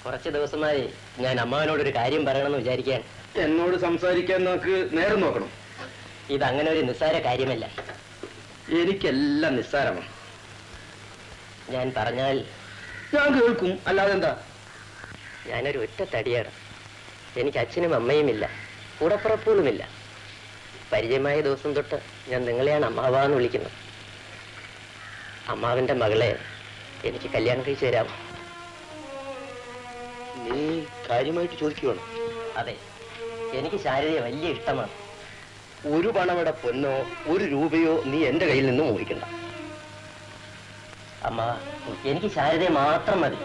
കുറച്ച് ദിവസമായി ഞാൻ അമ്മാവനോടൊരു കാര്യം പറയണമെന്ന് വിചാരിക്കാൻ. എന്നോട് സംസാരിക്കാൻ നമുക്ക് നേരം നോക്കണം. ഇതങ്ങനെ ഒരു നിസ്സാര കാര്യമല്ല. എനിക്കെല്ലാം നിസ്സാരമാണ്. ഞാൻ പറഞ്ഞാൽ ഞാൻ കേൾക്കും, അല്ലാതെ എന്താ? ഞാനൊരു ഒറ്റ തടിയാണ്. എനിക്ക് അച്ഛനും അമ്മയുമില്ല, കൂടപ്പുറപ്പുകളുമില്ല. പരിചയമായ ദിവസം തൊട്ട് ഞാൻ നിങ്ങളെയാണ് അമ്മാവാന്ന് വിളിക്കുന്നത്. അമ്മാവന്റെ മകളെ എനിക്ക് കല്യാണം കഴിച്ചു തരാമോ? നീ കാര്യമായിട്ട് ചോദിക്കുവാണ്? അതെ, എനിക്ക് ശാരദയെ വലിയ ഇഷ്ടമാണ്. ഒരു പണവിടെ പൊന്നോ 1 രൂപയോ നീ എന്റെ കയ്യിൽ നിന്ന് മോഹിക്കണ്ട. അമ്മ, എനിക്ക് ശാരദയെ മാത്രം മതി.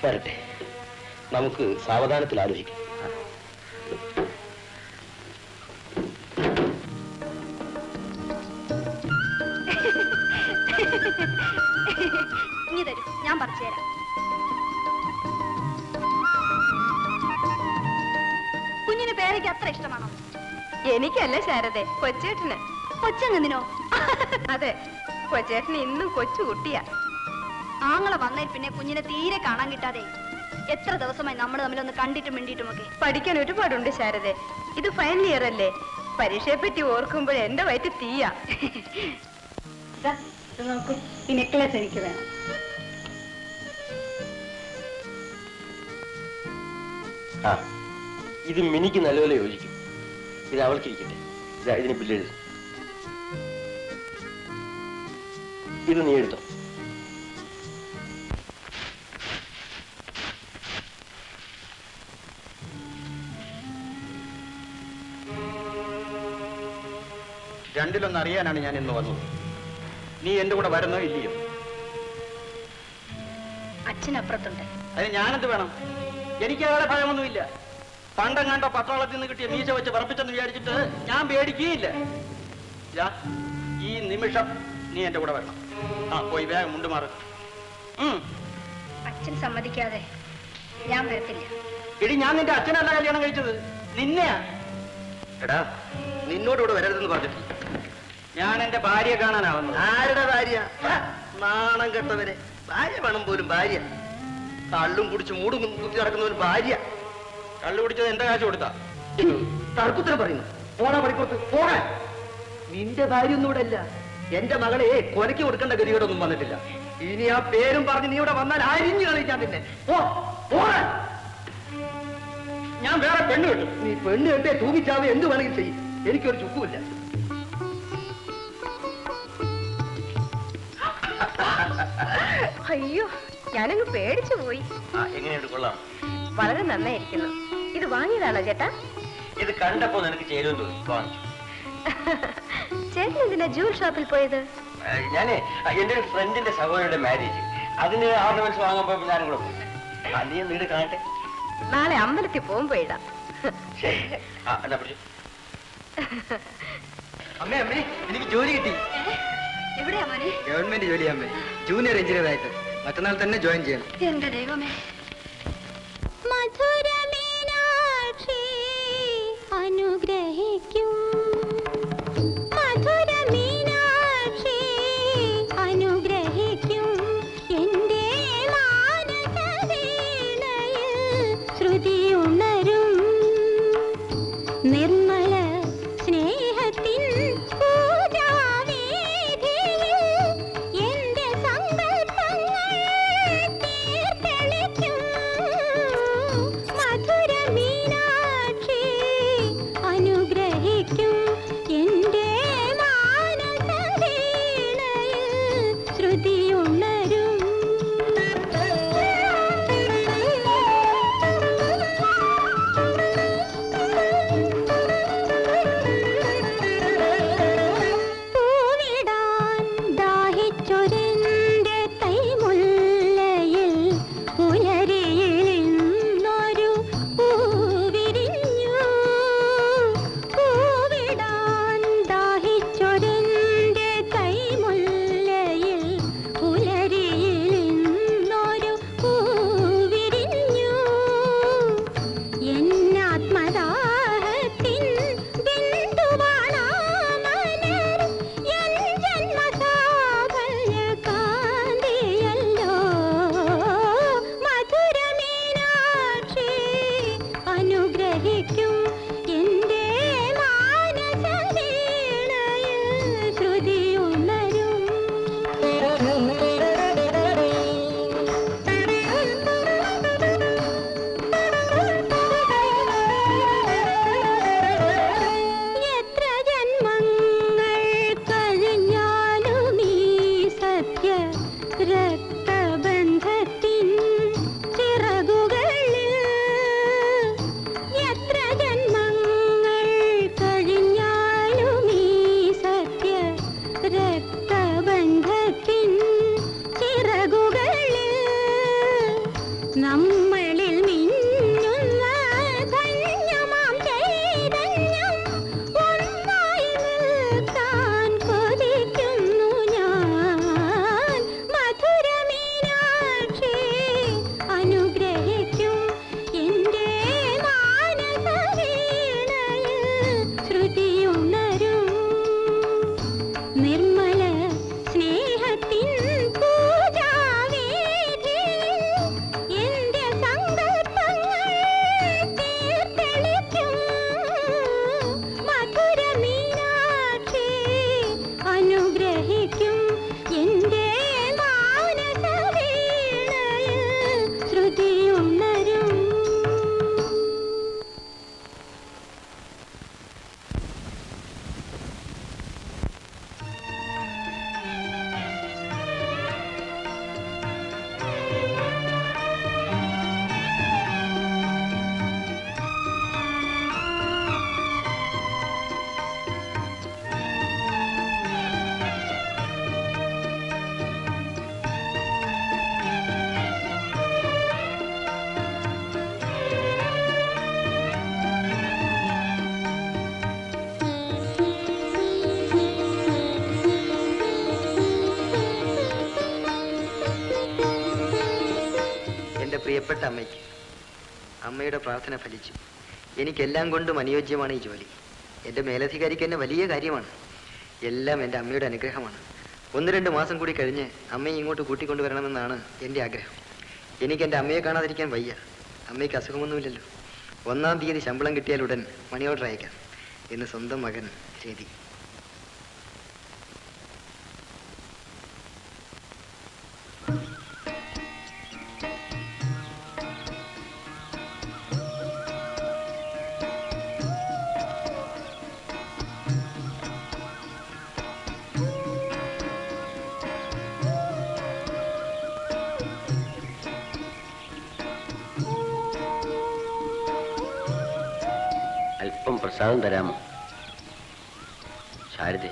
വരട്ടെ, നമുക്ക് സാവധാനത്തിൽ ആലോചിക്കാം. ഇനി തരൂ, ഞാൻ പറിച്ചു തരാം. കുഞ്ഞിന് പേരയ്ക്ക് അത്ര ഇഷ്ടമാണോ? എനിക്കല്ല ശാരദേ, കൊച്ചേട്ടന്. കൊച്ചെങ്ങനെയോ? അതെ, കൊച്ചേട്ടന് ഇന്നും കൊച്ചു കുട്ടിയാ. ആങ്ങളെ വന്നതിൽ പിന്നെ കുഞ്ഞിനെ തീരെ കാണാൻ കിട്ടാതെ എത്ര ദിവസമായി നമ്മൾ തമ്മിലൊന്ന് കണ്ടിട്ടും മിണ്ടിയിട്ടുമൊക്കെ. പഠിക്കാൻ ഒരുപാടുണ്ട് ശാരദേ. ഇത് ഫൈനൽ ഇയർ അല്ലേ? പരീക്ഷയെ പറ്റി ഓർക്കുമ്പോൾ എന്റെ വയറ്റ് തീയാ. നോക്കൂ, ഈ നെക്ലേസ് എനിക്ക് വേണം. ആ, ഇത് മിനിക്ക് നല്ലപോലെ യോജിക്കും. ഇത് അവൾക്കിരിക്കട്ടെ. ഇതാ ഇതിന് ബില്ലെഴുതും. ഇത് നീ എടുത്തോ. രണ്ടിലൊന്ന് അറിയാനാണ് ഞാൻ ഇന്ന് വന്നത്. നീ എന്റെ കൂടെ വരുന്നോ ഇല്ലയോ? അച്ഛനപ്പുറത്തുണ്ട്. അതിന് ഞാനെന്ത് വേണം? എനിക്ക് അയാളെ ഭയമൊന്നുമില്ല. പണ്ടെങ്ങാണ്ടോ പട്ടാളത്തിൽ നിന്ന് കിട്ടിയ മീശ വെച്ച് പറപ്പിച്ചെന്ന് വിചാരിച്ചിട്ട് ഞാൻ പേടിക്കുകയില്ല. ഈ നിമിഷം നീ എന്റെ കൂടെ വരണം. ആ, പോയി വേഗം മുണ്ടുമാറ്. അച്ഛൻ സമ്മതിക്കാതെ ഞാൻ വരത്തില്ല. എടി, ഞാൻ നിന്റെ അച്ഛനല്ല കല്യാണം കഴിച്ചത്, നിന്നെയാ. എടാ, നിന്നോട് വരരുതെന്ന് പറഞ്ഞിട്ടില്ല. ഞാൻ എന്റെ ഭാര്യയെ കാണാനാവുന്നു. ആരുടെ ഭാര്യ? നാണം കെട്ടവരെ. ഭാര്യ വേണം പോലും ഭാര്യ. കള്ളും കുടിച്ച് മൂടും കുത്തി നടക്കുന്നവന് ഭാര്യ. കള്ളു കുടിച്ചത് എന്റെ കാശ് കൊടുത്താ? തർക്കുത്തരം പറയുന്നു. പോടാ പണിക്കോട്ട്, പോകാൻ. നിന്റെ ഭാര്യ ഒന്നും ഇവിടെ അല്ല. എന്റെ മകളെ കൊലയ്ക്ക് കൊടുക്കേണ്ട ഗതികേടൊന്നും വന്നിട്ടില്ല. ഇനി ആ പേരും പറഞ്ഞ് നീ ഇവിടെ വന്നാൽ അരിഞ്ഞു കളിക്കാൻ പിന്നെ. പോകാൻ. ഞാൻ വേറെ പെണ്ണ് കിട്ടും. നീ പെണ്ണ് കെട്ടേ തൂങ്ങിച്ചാവേ എന്ത് വേണമെങ്കിലും ചെയ്യും. എനിക്കൊരു ചുക്കുമില്ല. അയ്യോ, ഞാനങ്ങ് പേടിച്ചു പോയി. എങ്ങനെയുണ്ട്? കൊള്ളാം. വളരെ നന്നായിരിക്കുന്നു. ഇത് വാങ്ങിയതാണോ ചേട്ടാ? ഇത് കണ്ടപ്പോ നിനക്ക് ചേരുമെന്ന് തോന്നി, വാങ്ങിച്ചു. ചേട്ടൻ എന്തിനാ ജൂവൽ ഷോപ്പിൽ പോയത്? ഞാനേ എന്റെ ഒരു ഫ്രണ്ടിന്റെ സഹോദരന്റെ മാരേജ്, അതിന് ഓർണമെന്റ്സ് വാങ്ങാൻ പോയപ്പോ ഞാനും കൂടെ പോയി. നീ വീട് കാണട്ടെ. നാളെ അമ്പലത്തിൽ പോകുമ്പോ ഇടാം. ശരി. എന്നാ പിടിച്ചു. അമ്മേ അമ്മേ, എനിക്ക് ജോലി കിട്ടി. എവിടെയാ മോനെ? ഗവൺമെന്റ് ജോലി അമ്മേ, ജൂനിയർ എഞ്ചിനീയർ ആയിട്ട്. മറ്റന്നാൾ തന്നെ ജോയിൻ ചെയ്യണം. എന്റെ ദൈവമേ. മധുരമീനാക്ഷി അനുഗ്രഹിക്കും, മധുരമീനാക്ഷി അനുഗ്രഹിക്കും. എന്റെ മാനസവീണയിൽ ശ്രുതി ഉണരും. നിർമ്മല സ്നേഹത്തിൻ പൂജാവേദിയിൽ എന്റെ സങ്കൽപ്പങ്ങൾ തീർത്തെളിക്കും. മധുരമീനാക്ഷി അനുഗ്രഹിക്കും. എന്റെ മാനസവീണയിൽ ശ്രുതി ഉണരും. പൂവിടാൻ ദാഹിച്ചൊരെന്റെ കൈമുല്ലയിൽ പുലരിയിലിന്നൊരു പൂവിരിഞ്ഞു. പൂവിടാൻ ദാഹിച്ചൊരെന്റെ കൈമുല്ലയിൽ പുലരിയിലിന്നൊരു പൂവിരിഞ്ഞു. എന്നാത്മദാഹത്തിൻ ബിന്ദുവാണാ മലർ. എൻ ജന്മസാഫല്യ കാന്തിയല്ലോ. മധുരമീനാക്ഷി അനുഗ്രഹിക്കും. എന്റെ മാനസവീണയിൽ ശ്രുതി ഉണരും. എത്ര ജന്മങ്ങൾ കഴിഞ്ഞാലും ഈ സത്യ രക്തബന്ധത്തിൻ ചിറകുകളിൽ. എത്ര ജന്മങ്ങൾ കഴിഞ്ഞാലും ഈ സത്യ രക്തബന്ധത്തിൻ ചിറകുകളിൽ നമ്മളിൽ മിന്നുന്ന ധന്യമാം ചൈതന്യം ഒന്നായി നിൽക്കാൻ കൊതിക്കുന്നു ഞാൻ. മധുരമീനാക്ഷി അനുഗ്രഹിക്കും. എന്റെ മാനസവീണയിൽ ശ്രുതി ഉണരും. നിർമ്മല സ്നേഹത്തിൻ പൂജാവേദിയിൽ എന്റെ എൻ്റെ പ്രിയപ്പെട്ട അമ്മയ്ക്ക്. അമ്മയുടെ പ്രാർത്ഥന ഫലിച്ചു. എനിക്കെല്ലാം കൊണ്ടും അനുയോജ്യമാണ് ഈ ജോലി. എൻ്റെ മേലധികാരിക്ക് എന്നെ വലിയ കാര്യമാണ്. എല്ലാം എൻ്റെ അമ്മയുടെ അനുഗ്രഹമാണ്. 1-2 മാസം കൂടി കഴിഞ്ഞ് അമ്മയെ ഇങ്ങോട്ട് കൂട്ടിക്കൊണ്ടുവരണമെന്നാണ് എൻ്റെ ആഗ്രഹം. എനിക്ക് എൻ്റെ അമ്മയെ കാണാതിരിക്കാൻ വയ്യ. അമ്മയ്ക്ക് അസുഖമൊന്നുമില്ലല്ലോ. 1-ാം തീയതി ശമ്പളം കിട്ടിയാലുടൻ മണി ഓർഡർ അയക്കാം എന്ന് സ്വന്തം മകൻ രതി. അല്പം പ്രസാദം തരാമോ? ശാരദേ,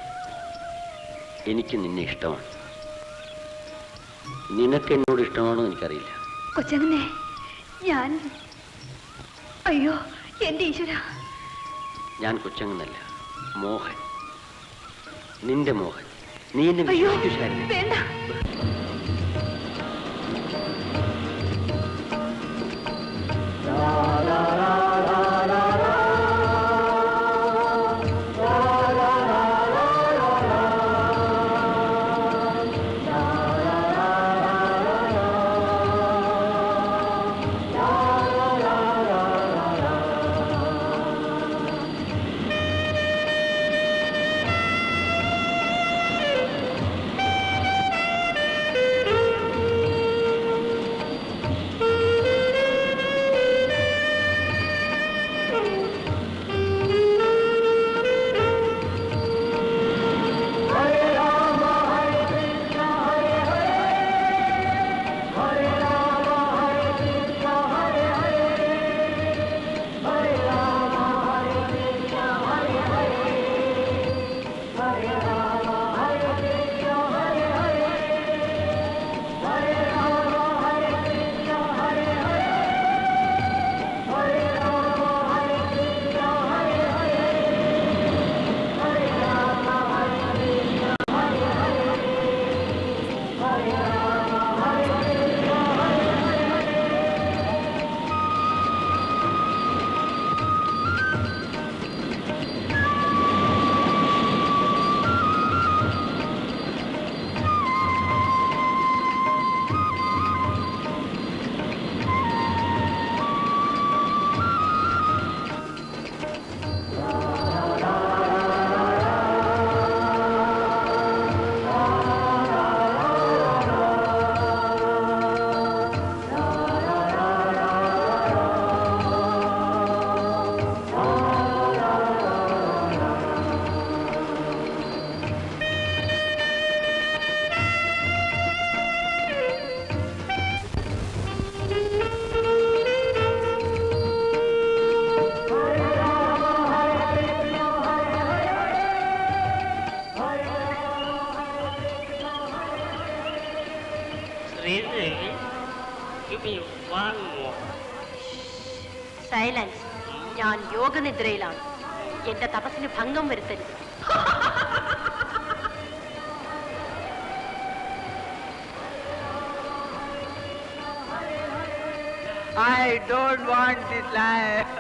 എനിക്ക് നിന്നെ ഇഷ്ടമാണ്. നിനക്ക് എന്നോട് ഇഷ്ടമാണോ എനിക്കറിയില്ല. കൊച്ചങ്ങനെ ഞാൻ അയ്യോ എന്റെ ഈശ്വര. ഞാൻ കൊച്ചങ്ങനല്ല, മോഹൻ. നിന്റെ മോഹൻ. നീ എന്നെ അയ്യോ വിശ്വസിക്കൂ ശാരദേ. വേണ്ട. സൈലൻസ്. ഞാൻ യോഗനിദ്രയിലാണ്. എന്റെ തപസ്സിന് ഭംഗം വരുത്തരുത്. I don't want this life.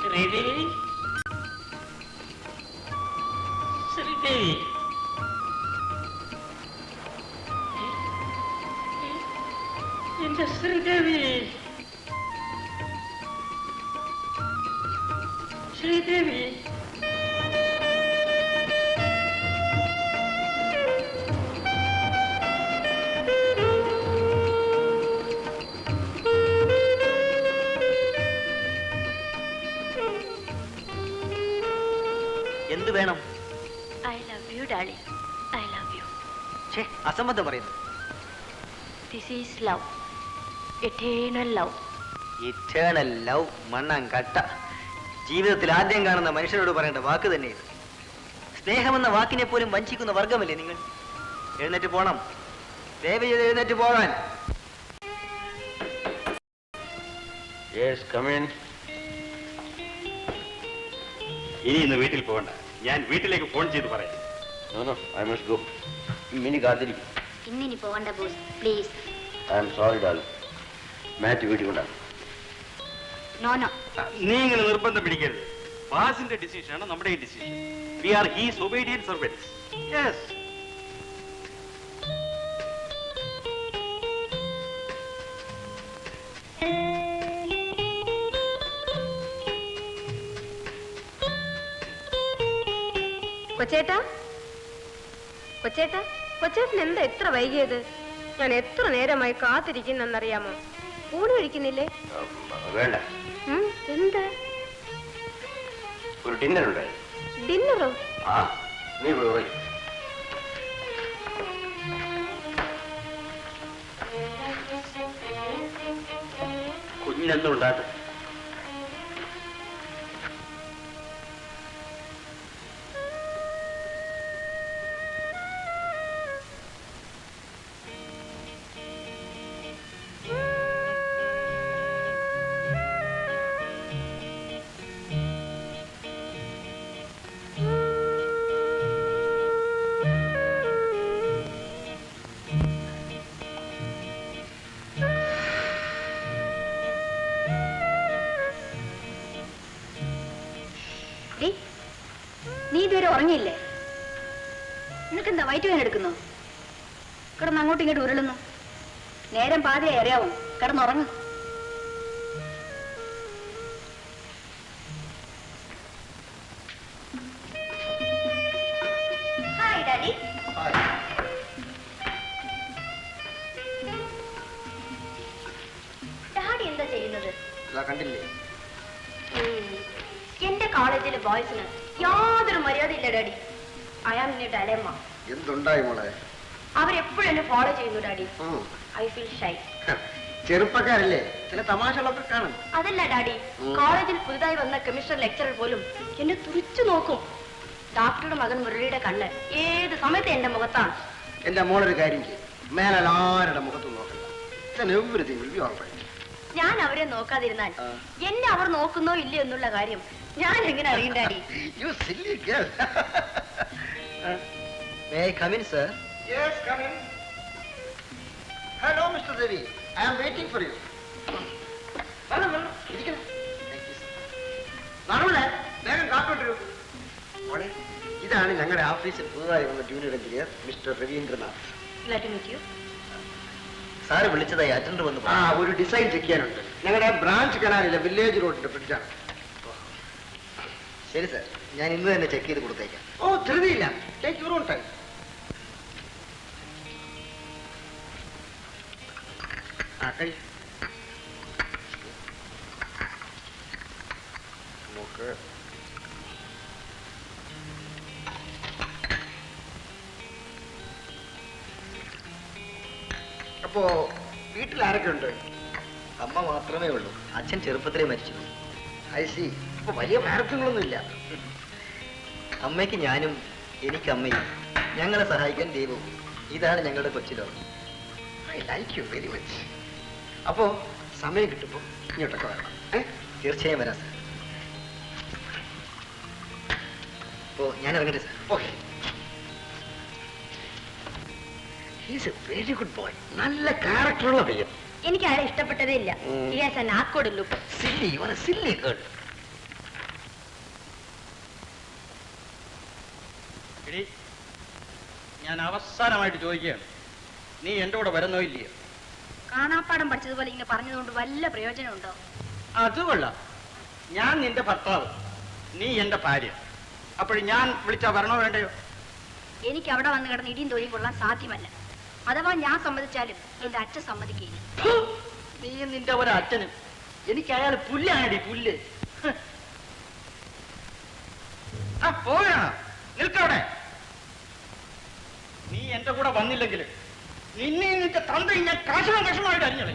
Sridevi? Sridevi? എന്റെ ശ്രീദേവി, ശ്രീദേവി, എന്ത് വേണം? I love you darling. I love you. ഛേ, അസംബന്ധം പറയുന്നു. This is love. Eternal love. Eternal love മണ്ണാൻ കട്ട. ജീവിതത്തിൽ ആദ്യം കാണുന്ന മനുഷ്യരോട് പറയേണ്ട വാക്ക് തന്നെയാണ്. സ്നേഹമെന്ന വാക്കിനെ പോലും വഞ്ചിക്കുന്ന വർഗമല്ലേ നിങ്ങൾ? എഴുന്നേറ്റ് പോണം, ദയവ് ചെയ്ത് എഴുന്നേറ്റ് പോകാൻ. Yes, come in. ഇനി ഇന്ന് വീട്ടിൽ പോകണ്ട, ഞാൻ വീട്ടിലേക്ക് ഫോൺ ചെയ്ത് പറയാം. No no, I must go. Mini കാത്തിരിക്കും. ഇന്നിനി പോകണ്ട boss, please. I am sorry darling. മാറ്റ് വീട്ടിൽ കൊണ്ടാണ്. No no. നീ ഇങ്ങനെ നിർബന്ധം പിടിക്കരുത്. ബാസിന്റെ ഡിസിഷനാണ് നമ്മുടെ ഈ decision. We are his obedient servants. Yes. കൊച്ചേട്ടാ, കൊച്ചേട്ടാ, കൊച്ചേട്ടൻ എന്താ എത്ര വൈകിയത്? ഞാൻ എത്ര നേരമായി കാത്തിരിക്കുന്നെന്നറിയാമോ? ഊണ് കഴിക്കുന്നില്ലേ? വേണ്ട, എന്താ? ഒരു ഡിന്നർ ഉണ്ടായിരുന്നു. ഡിന്നറോ? ആ, നീ പോയി. കുഞ്ഞിനെന്തും ഉണ്ടാകും. നീ ഇതുവരെ ഉറങ്ങിയില്ലേ? നിനക്കെന്താ വയറ്റ് വേദന എടുക്കുന്നു? കിടന്ന് അങ്ങോട്ടും ഇങ്ങോട്ട് ഉരുളുന്നു. നേരം പാതിയെ അറിയാവും. കിടന്നുറങ്ങ്. Hi daddy. ഡാഡി എന്താ ചെയ്യുന്നത്? കണ്ടില്ലേ? എന്റെ കോളേജിലെ ബോയ്സിന് യാതൊരു മര്യാദയില്ല ഡാഡി. അയാൾ നിന്നെ ഡയലമ്മ. എന്തുണ്ടായി മോളെ? അവരെപ്പോഴും എന്നെ ഫോളോ ചെയ്യുന്നു ഡാഡി. I feel shy. ചെറുപ്പക്കാരല്ലേ, ചില തമാശകളൊക്കെ കാണും. അതല്ല ഡാഡി, കോളേജിൽ പുതുതായി വന്ന കെമിസ്ട്രി ലെക്ചറർ പോലും എന്നെ തുറിച്ചു നോക്കും. ഡോക്ടറുടെ മകൻ മുരളിയുടെ കണ്ണ് ഏത് സമയത്ത് എന്റെ മുഖത്താണ്. എന്റെ മോളൊരു കാര്യം ചെയ്യും, മേലാൽ ആരുടെ മുഖത്തും നോക്കണ്ട. ഞാൻ അവരെ നോക്കാതിരുന്നാൽ എന്നെ അവർ നോക്കുന്നോ ഇല്ലയോ എന്നുള്ള കാര്യം ഞാൻ എങ്ങനെ അറിയും daddy? You silly girl. May I come in, sir? Yes, come in. Hello, Mr. Devi. I am waiting for you. ഇരിക്കണം. Thank you, sir. നടൂലേ, വേഗം കാത്തോട്ടു. മോളെ, ഇതാണ് ഞങ്ങളുടെ ഓഫീസിൽ പുതുതായി വന്ന junior engineer mister Ravindranath. Glad to meet you. Sir വിളിച്ചതായി അറ്റൻഡർ വന്നു. ആ, ഒരു ഡിസൈൻ ചെക്ക് ചെയ്യാനുണ്ട്. ഞങ്ങളുടെ ബ്രാഞ്ച് കനാലിലെ വില്ലേജ് റോഡിന്റെ ഫ്രിഡ്ജാണ്. ശരി സാർ, ഞാൻ ഇന്ന് തന്നെ ചെക്ക് ചെയ്ത് കൊടുത്തേക്കാം. ഓ, ധൃതിയില്ല. Take your own time. ആ, കഴി. നമുക്ക് അപ്പോ വീട്ടിൽ ആരൊക്കെ ഉണ്ട്? അമ്മ മാത്രമേ ഉള്ളൂ. അച്ഛൻ ചെറുപ്പത്തിലേ മരിച്ചു. I C. അപ്പൊ വലിയ മാരത്തങ്ങളൊന്നും ഇല്ല. അമ്മയ്ക്ക് ഞാനും എനിക്ക് അമ്മയും, ഞങ്ങളെ സഹായിക്കാൻ ദൈവവും. ഇതാണ് ഞങ്ങളുടെ കൊച്ചു ലോകം. I like you very much. അപ്പോ സമയം കിട്ടുമ്പോ ഇങ്ങോട്ടൊക്കെ വരണം. തീർച്ചയായും വരാം സാർ. അപ്പോ ഞാൻ ഇറങ്ങട്ടെ sir. Okay. He's A very good boy. നല്ല ക്യാരക്ടറുള്ള പയ്യൻ. എനിക്ക് ആരെ ഇഷ്ടപ്പെട്ടതേ ഇല്ല. He has an awkward look. Silly, you are A silly girl. ഞാൻ അവസാനമായിട്ട് ചോദിക്കുകയാണ്, നീ എന്റെ കൂടെ വരുന്നോ ഇല്ലയോ? കാണാപ്പാടം പഠിച്ചതുപോലെ ഇങ്ങനെ പറഞ്ഞതുകൊണ്ട് വല്ല പ്രയോജനമുണ്ടോ? അത് കൊള്ളാം. ഞാൻ നിന്റെ ഭർത്താവ്, നീ എന്റെ ഭാര്യ. അപ്പോഴും ഞാൻ വിളിച്ചാ വരണോ വേണ്ടയോ? എനിക്ക് അവിടെ വന്ന് കിടന്ന് ഇടിയും തൊഴിയും കൊള്ളാൻ സാധ്യമല്ല. അഥവാ ഞാൻ സമ്മതിച്ചാലും എന്റെ അച്ഛൻ സമ്മതിക്കില്ല. നീ നിന്റെ ഒരച്ഛനും. എനിക്ക് അയാൾ പുല്ലാണടി, പുല്ല്. ആ പോയാ നിൽക്കവിടെ. നീ എന്റെ കൂടെ വന്നില്ലെങ്കിൽ നിന്നെ നിന്റെ തന്ത ഞാൻ കഷണം കഷണമായിട്ട് അറിഞ്ഞോളെ.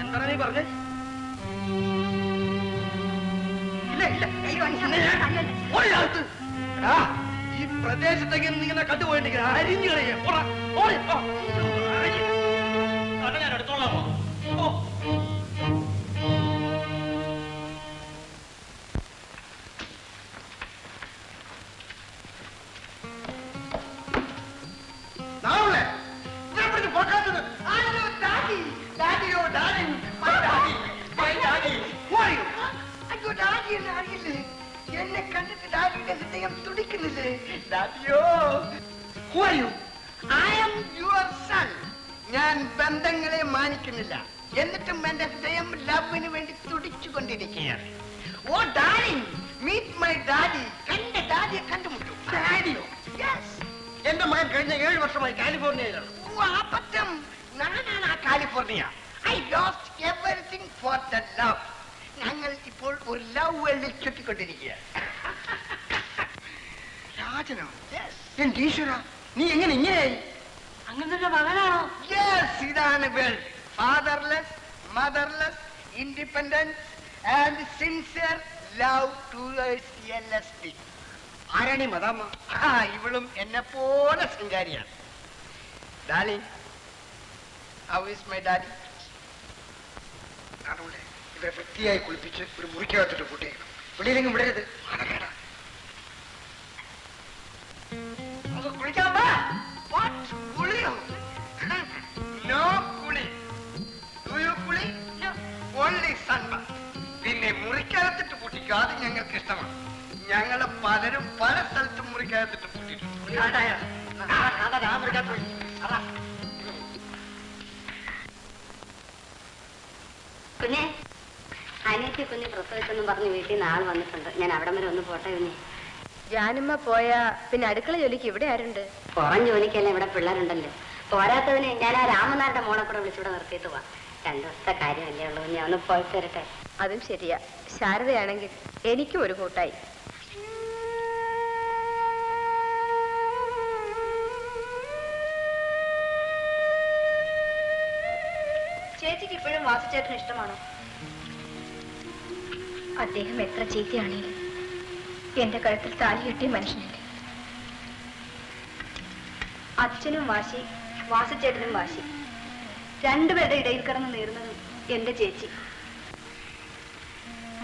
എന്താണ് നീ പറഞ്ഞേ? ഈ പ്രദേശത്തേക്ക് ഇങ്ങനെ കണ്ടുപോയിട്ട് അരിഞ്ഞു കളയാ ഞാൻ എടുത്തോളാമോ? ഓ എന്നെ കണ്ടിട്ട് ഡാഡിയുടെ ഹൃദയം തുടിക്കുന്നില്ലേ? ഞാൻ ബന്ധങ്ങളെ മാനിക്കുന്നില്ല, എന്നിട്ടും എന്റെ ഹൃദയം ലവിന് വേണ്ടി തുടിച്ചുകൊണ്ടിരിക്കുകയാണ്. ഓ ഡാഡിങ്, മീറ്റ് മൈ ഡാഡി. എന്റെ ഡാഡിയെ കണ്ടുമുട്ടു. ഡാഡിയോ? എന്റെ മകൻ കഴിഞ്ഞ 7 വർഷമായി കാലിഫോർണിയയിലാണ്. അബദ്ധം, ഞാനാണ് ആ California. I lost everything for the love. ഞങ്ങൾ ഇപ്പോൾ ഒരു ലവ് വേൾഡിൽ ചുറ്റിക്കൊണ്ടിരിക്കുക. രാജനോ? എന്റെ ഈശ്വര, നീ എങ്ങനെ ഇങ്ങനെയായി? അങ്ങനെ മകനാണോ? യെസ്, ഇതാണ് world. Fatherless, motherless, independence and sincere love towards LSD. ആരാണി മദാമ്മ? ഇവളും എന്നെ പോലെ ശൃംഗാരിയാണ്. Darling, how is my daddy? അതുകൊണ്ട് ഇവരെ വൃത്തിയായി കുളിപ്പിച്ച് ഒരു മുറിക്കകത്തിട്ട് കൂട്ടിയേക്കണം. വെളിയിലെങ്കിലും വിടരുത്. കുളിക്കാൻ കുളിയോ? നോ കുളി. ഡു യു കുളി? Only sunbath. പിന്നെ മുറിക്കകത്തിട്ട് കൂട്ടിക്കോ, അത് ഞങ്ങൾക്ക് ഇഷ്ടമാണ്. ഞങ്ങള് പലരും പല സ്ഥലത്തും മുറിക്കകത്തിട്ട് കൂട്ടിയിട്ടുണ്ട്. കുഞ്ഞെ, അനിയത്തി കുഞ്ഞ് പ്രസവിച്ചെന്നും പറഞ്ഞ് വീട്ടിൽ നിന്ന് ആൾ വന്നിട്ടുണ്ട്. ഞാൻ അവിടം വരെ ഒന്ന് പോട്ടെ കുഞ്ഞെ. ജാനുമ്മ പോയാ പിന്നെ അടുക്കള ജോലിക്ക് ഇവിടെ ആരുണ്ട്? പുറം ജോലിക്കെല്ലാം ഇവിടെ പിള്ളേരുണ്ടല്ലോ. പോരാത്തതിന് ഞാൻ ആ രാമനാരുടെ മോളെ കൂടെ വിളിച്ചിവിടെ നിർത്തിയിട്ട് പോവാം. 2 ദിവസത്തെ കാര്യമല്ലേ ഉള്ളൂ. ഞാൻ ഒന്ന് പോയി തരട്ടെ. അതും ശരിയാ. ശാരദയാണെങ്കിൽ എനിക്കും ഒരു കൂട്ടായി. ചേച്ചിക്ക് ഇപ്പോഴും വാസുചേട്ടന് ഇഷ്ടമാണോ? അദ്ദേഹം എത്ര ചീത്തയാണെങ്കിലും എന്റെ കഴുത്തിൽ താലി കെട്ടിയ മനുഷ്യനല്ലേ. അച്ഛനും വാശി, വാസുചേട്ടനും വാശി. രണ്ടുപേരുടെ ഇടയിൽ കിടന്ന് നേരുന്നതും എന്റെ ചേച്ചി.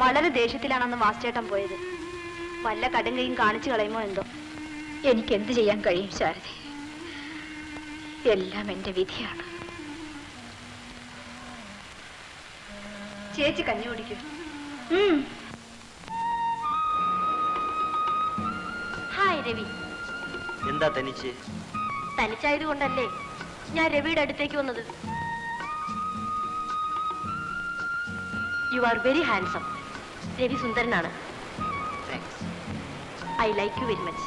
വളരെ ദേഷ്യത്തിലാണെന്ന് വാസുചേട്ടൻ പോയത്. വല്ല കടുങ്കയും കാണിച്ചു കളയുമോ എന്തോ. എനിക്ക് എന്ത് ചെയ്യാൻ കഴിയും ശാരദ? എല്ലാം എന്റെ വിധിയാണ്. ചേച്ചി കഞ്ഞി കുടിക്കൂ. ഹായ് രവി. എന്താ തനിച്ച്? തനിച്ചായതുകൊണ്ടല്ലേ ഞാൻ രവിയുടെ അടുത്തേക്ക് വന്നത്. You are very handsome. Ravi സുന്ദരനാണ്. I like you very much.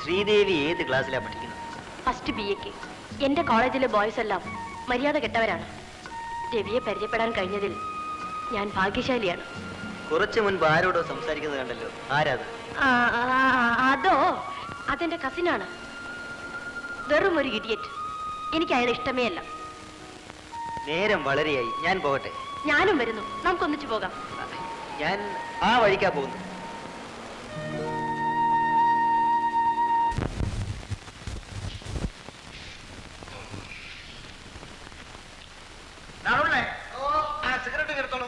Sridevi ഏത് ക്ലാസ്സിലാണ് പഠിക്കുന്നത്? ഫസ്റ്റ് BA-ക്ക്. എന്റെ കോളേജിലെ ബോയ്സ് എല്ലാം മര്യാദ കെട്ടവരാണ്. രവിയെ പരിചയപ്പെടാൻ കഴിഞ്ഞതിൽ ഞാൻ ഭാഗ്യശാലിയാണ്. കുറച്ചു മുൻപ് ആരോടോ സംസാരിക്കുന്നത് കണ്ടല്ലോ, ആരാത്? അതോ, അതെന്റെ കസിനാണ്. വെറും ഒരു ഇഡിയറ്റ്. എനിക്ക് അയാളെ ഇഷ്ടമേ അല്ല. നേരം വളരെയായി, ഞാൻ പോകട്ടെ. ഞാനും വരുന്നു, നമുക്കൊന്നിച്ചു പോകാം. ഞാൻ ആ വഴിക്കാ പോകുന്നു. സിഗരറ്റ് നിർത്തോളൂ.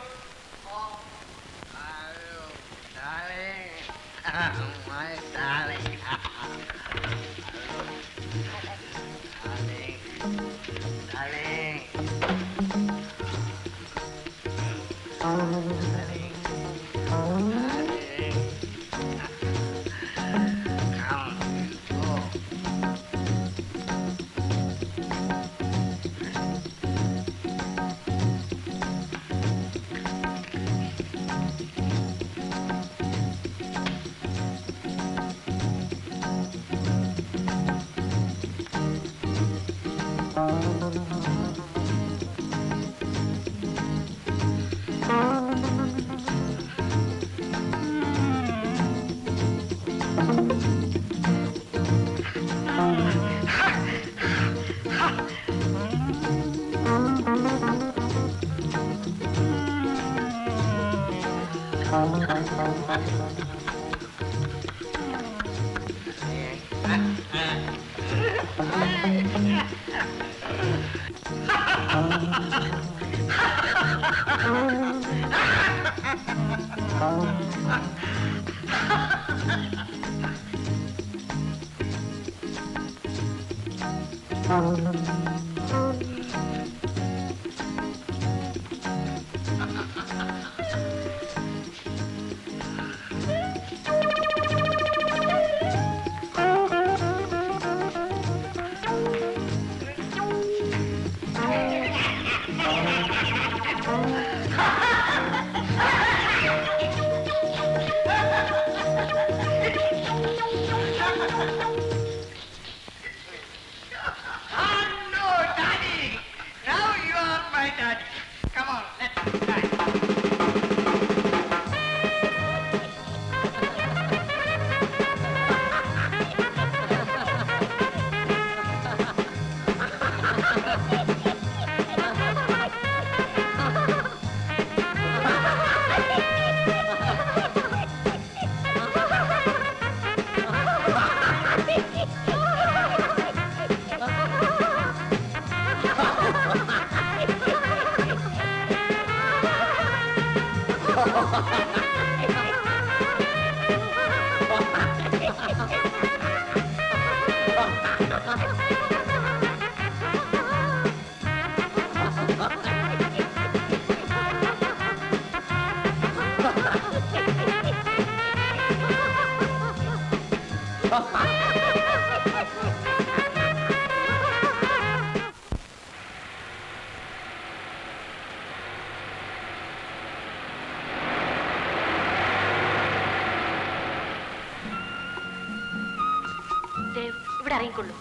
ഇവിടെ ഇറങ്ങിക്കൊള്ളൂ.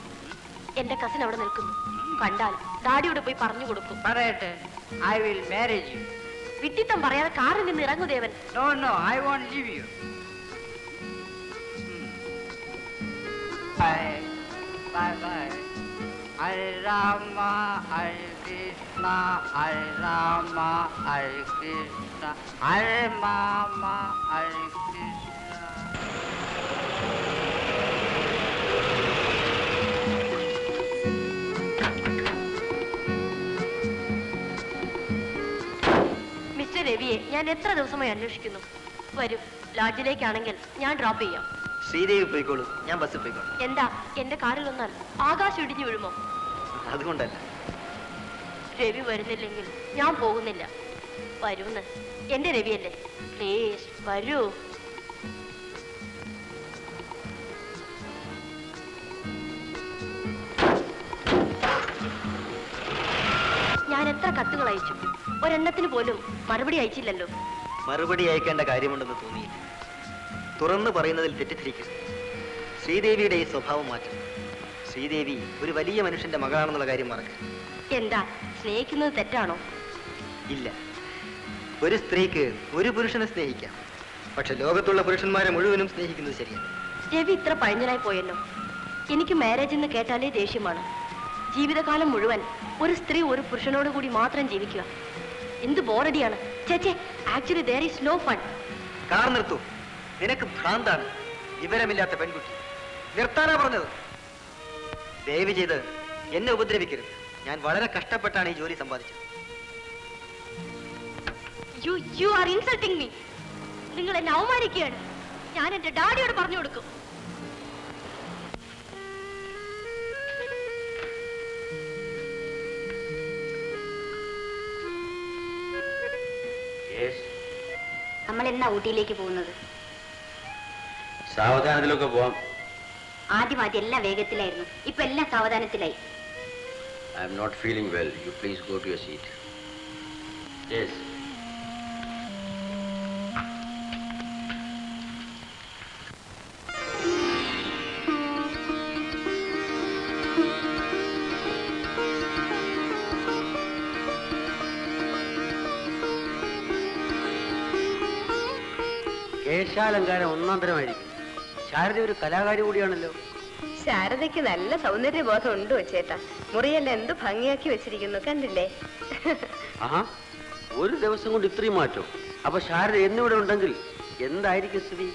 എന്റെ കസിൻ അവിടെ നിൽക്കുന്നു. കണ്ടാൽ ഡാഡിയോട് പോയി പറഞ്ഞു കൊടുക്കും. പറയട്ടെ, ഐ വിൽ മാരേജ് യു. വിട്ടിത്തം പറയാതെ കാറിൽ നിന്ന് ഇറങ്ങൂ Devan. No no, I won't leave you. Bye bye bye. Hare Rama Hare Krishna Hare Rama Hare Krishna Hare മാമ ഹരേ കൃഷ്ണ. മിസ്റ്റർ രവിയെ ഞാൻ എത്ര ദിവസമായി അന്വേഷിക്കുന്നു. വരൂ, ലോഡ്ജിലേക്കാണെങ്കിൽ ഞാൻ ഡ്രോപ്പ് ചെയ്യാം. ശ്രീദേവി പോയിക്കോളൂ, ഞാൻ ബസ്സിൽ പോയിക്കോളൂ. എന്താ, എന്റെ കാറിൽ വന്നാൽ ആകാശം ഇടിഞ്ഞു വീഴുമോ? അതുകൊണ്ടല്ല. രവി വരുന്നില്ലെങ്കിൽ ഞാൻ പോകുന്നില്ല. വരൂന്ന്, എന്റെ രവിയല്ലേ, പ്ലീസ് വരൂ. ഞാൻ എത്ര കത്തുകൾ അയച്ചു, ഒരെണ്ണത്തിന് പോലും മറുപടി അയച്ചില്ലല്ലോ. മറുപടി അയക്കേണ്ട കാര്യമുണ്ടെന്ന് തോന്നിയില്ല. തുറന്നു പറയുന്നതിൽ തെറ്റിദ്ധരിക്കരുത്. ശ്രീദേവിയുടെ ഈ സ്വഭാവം മാറ്റണം. ശ്രീദേവി ഒരു വലിയ മനുഷ്യന്റെ മകളാണെന്നുള്ള കാര്യം മറക്കുക. എന്താ, സ്നേഹിക്കുന്നത് തെറ്റാണോ? ഇല്ല, ഒരു സ്ത്രീക്ക് ഒരു പുരുഷനെ സ്നേഹിക്കാം, പക്ഷെ ലോകത്തുള്ള പുരുഷന്മാരെ മുഴുവനും സ്നേഹിക്കുന്നത് ശരിയാണ്. രവി ഇത്ര പഴഞ്ഞനായി പോയല്ലോ. എനിക്ക് മാരേജ് എന്ന് കേട്ടാലേ ദേഷ്യമാണ്. ജീവിതകാലം മുഴുവൻ ഒരു സ്ത്രീ ഒരു പുരുഷനോട് കൂടി മാത്രം ജീവിക്കുക എന്ത് ബോറടിയാണ്. ചേച്ചേ, actually there is no fun. Car നിർത്തൂ, നിനക്ക് ഭ്രാന്താണ്. വിവരമില്ലാത്ത പെൺകുട്ടി. നിർത്താനാ പറഞ്ഞത്. ദയവ് ചെയ്ത് എന്നെ ഉപദ്രവിക്കരുത്. ഞാൻ വളരെ കഷ്ടപ്പെട്ടാണ് ഈ ജോലി സമ്പാദിച്ചത്. You are insulting me. നിങ്ങൾ എന്നെ അവമാനിക്കുകയാണ്. ഞാൻ എന്റെ ഡാഡിയോട് പറഞ്ഞു കൊടുക്കും. നമ്മൾ എന്നാ ഊട്ടിയിലേക്ക് പോകുന്നത്? സാവധാനത്തിലൊക്കെ പോവാം. ആദ്യം എല്ലാം വേഗത്തിലായിരുന്നു, ഇപ്പൊ എല്ലാം സാവധാനത്തിലായി. I am not feeling well. You please go to your seat. Yes. കേശാലങ്കാരം ഒന്നാം തരമായിരിക്കും. ശാരദ ഒരു കലാകാരി കൂടിയാണല്ലോ. ശാരദയ്ക്ക് നല്ല സൗന്ദര്യബോധം ഉണ്ട് വെച്ചേട്ടാ. മുറിയെല്ലാം എന്ത് ഭംഗിയാക്കി വെച്ചിരിക്കുന്നു, കണ്ടില്ലേ? ആഹാ, ഒരു ദിവസം കൊണ്ട് ഇത്രയും മാറ്റം. അപ്പൊ ശാരദ എന്നിവിടെ ഉണ്ടെങ്കിൽ എന്തായിരിക്കും സ്ഥിതി?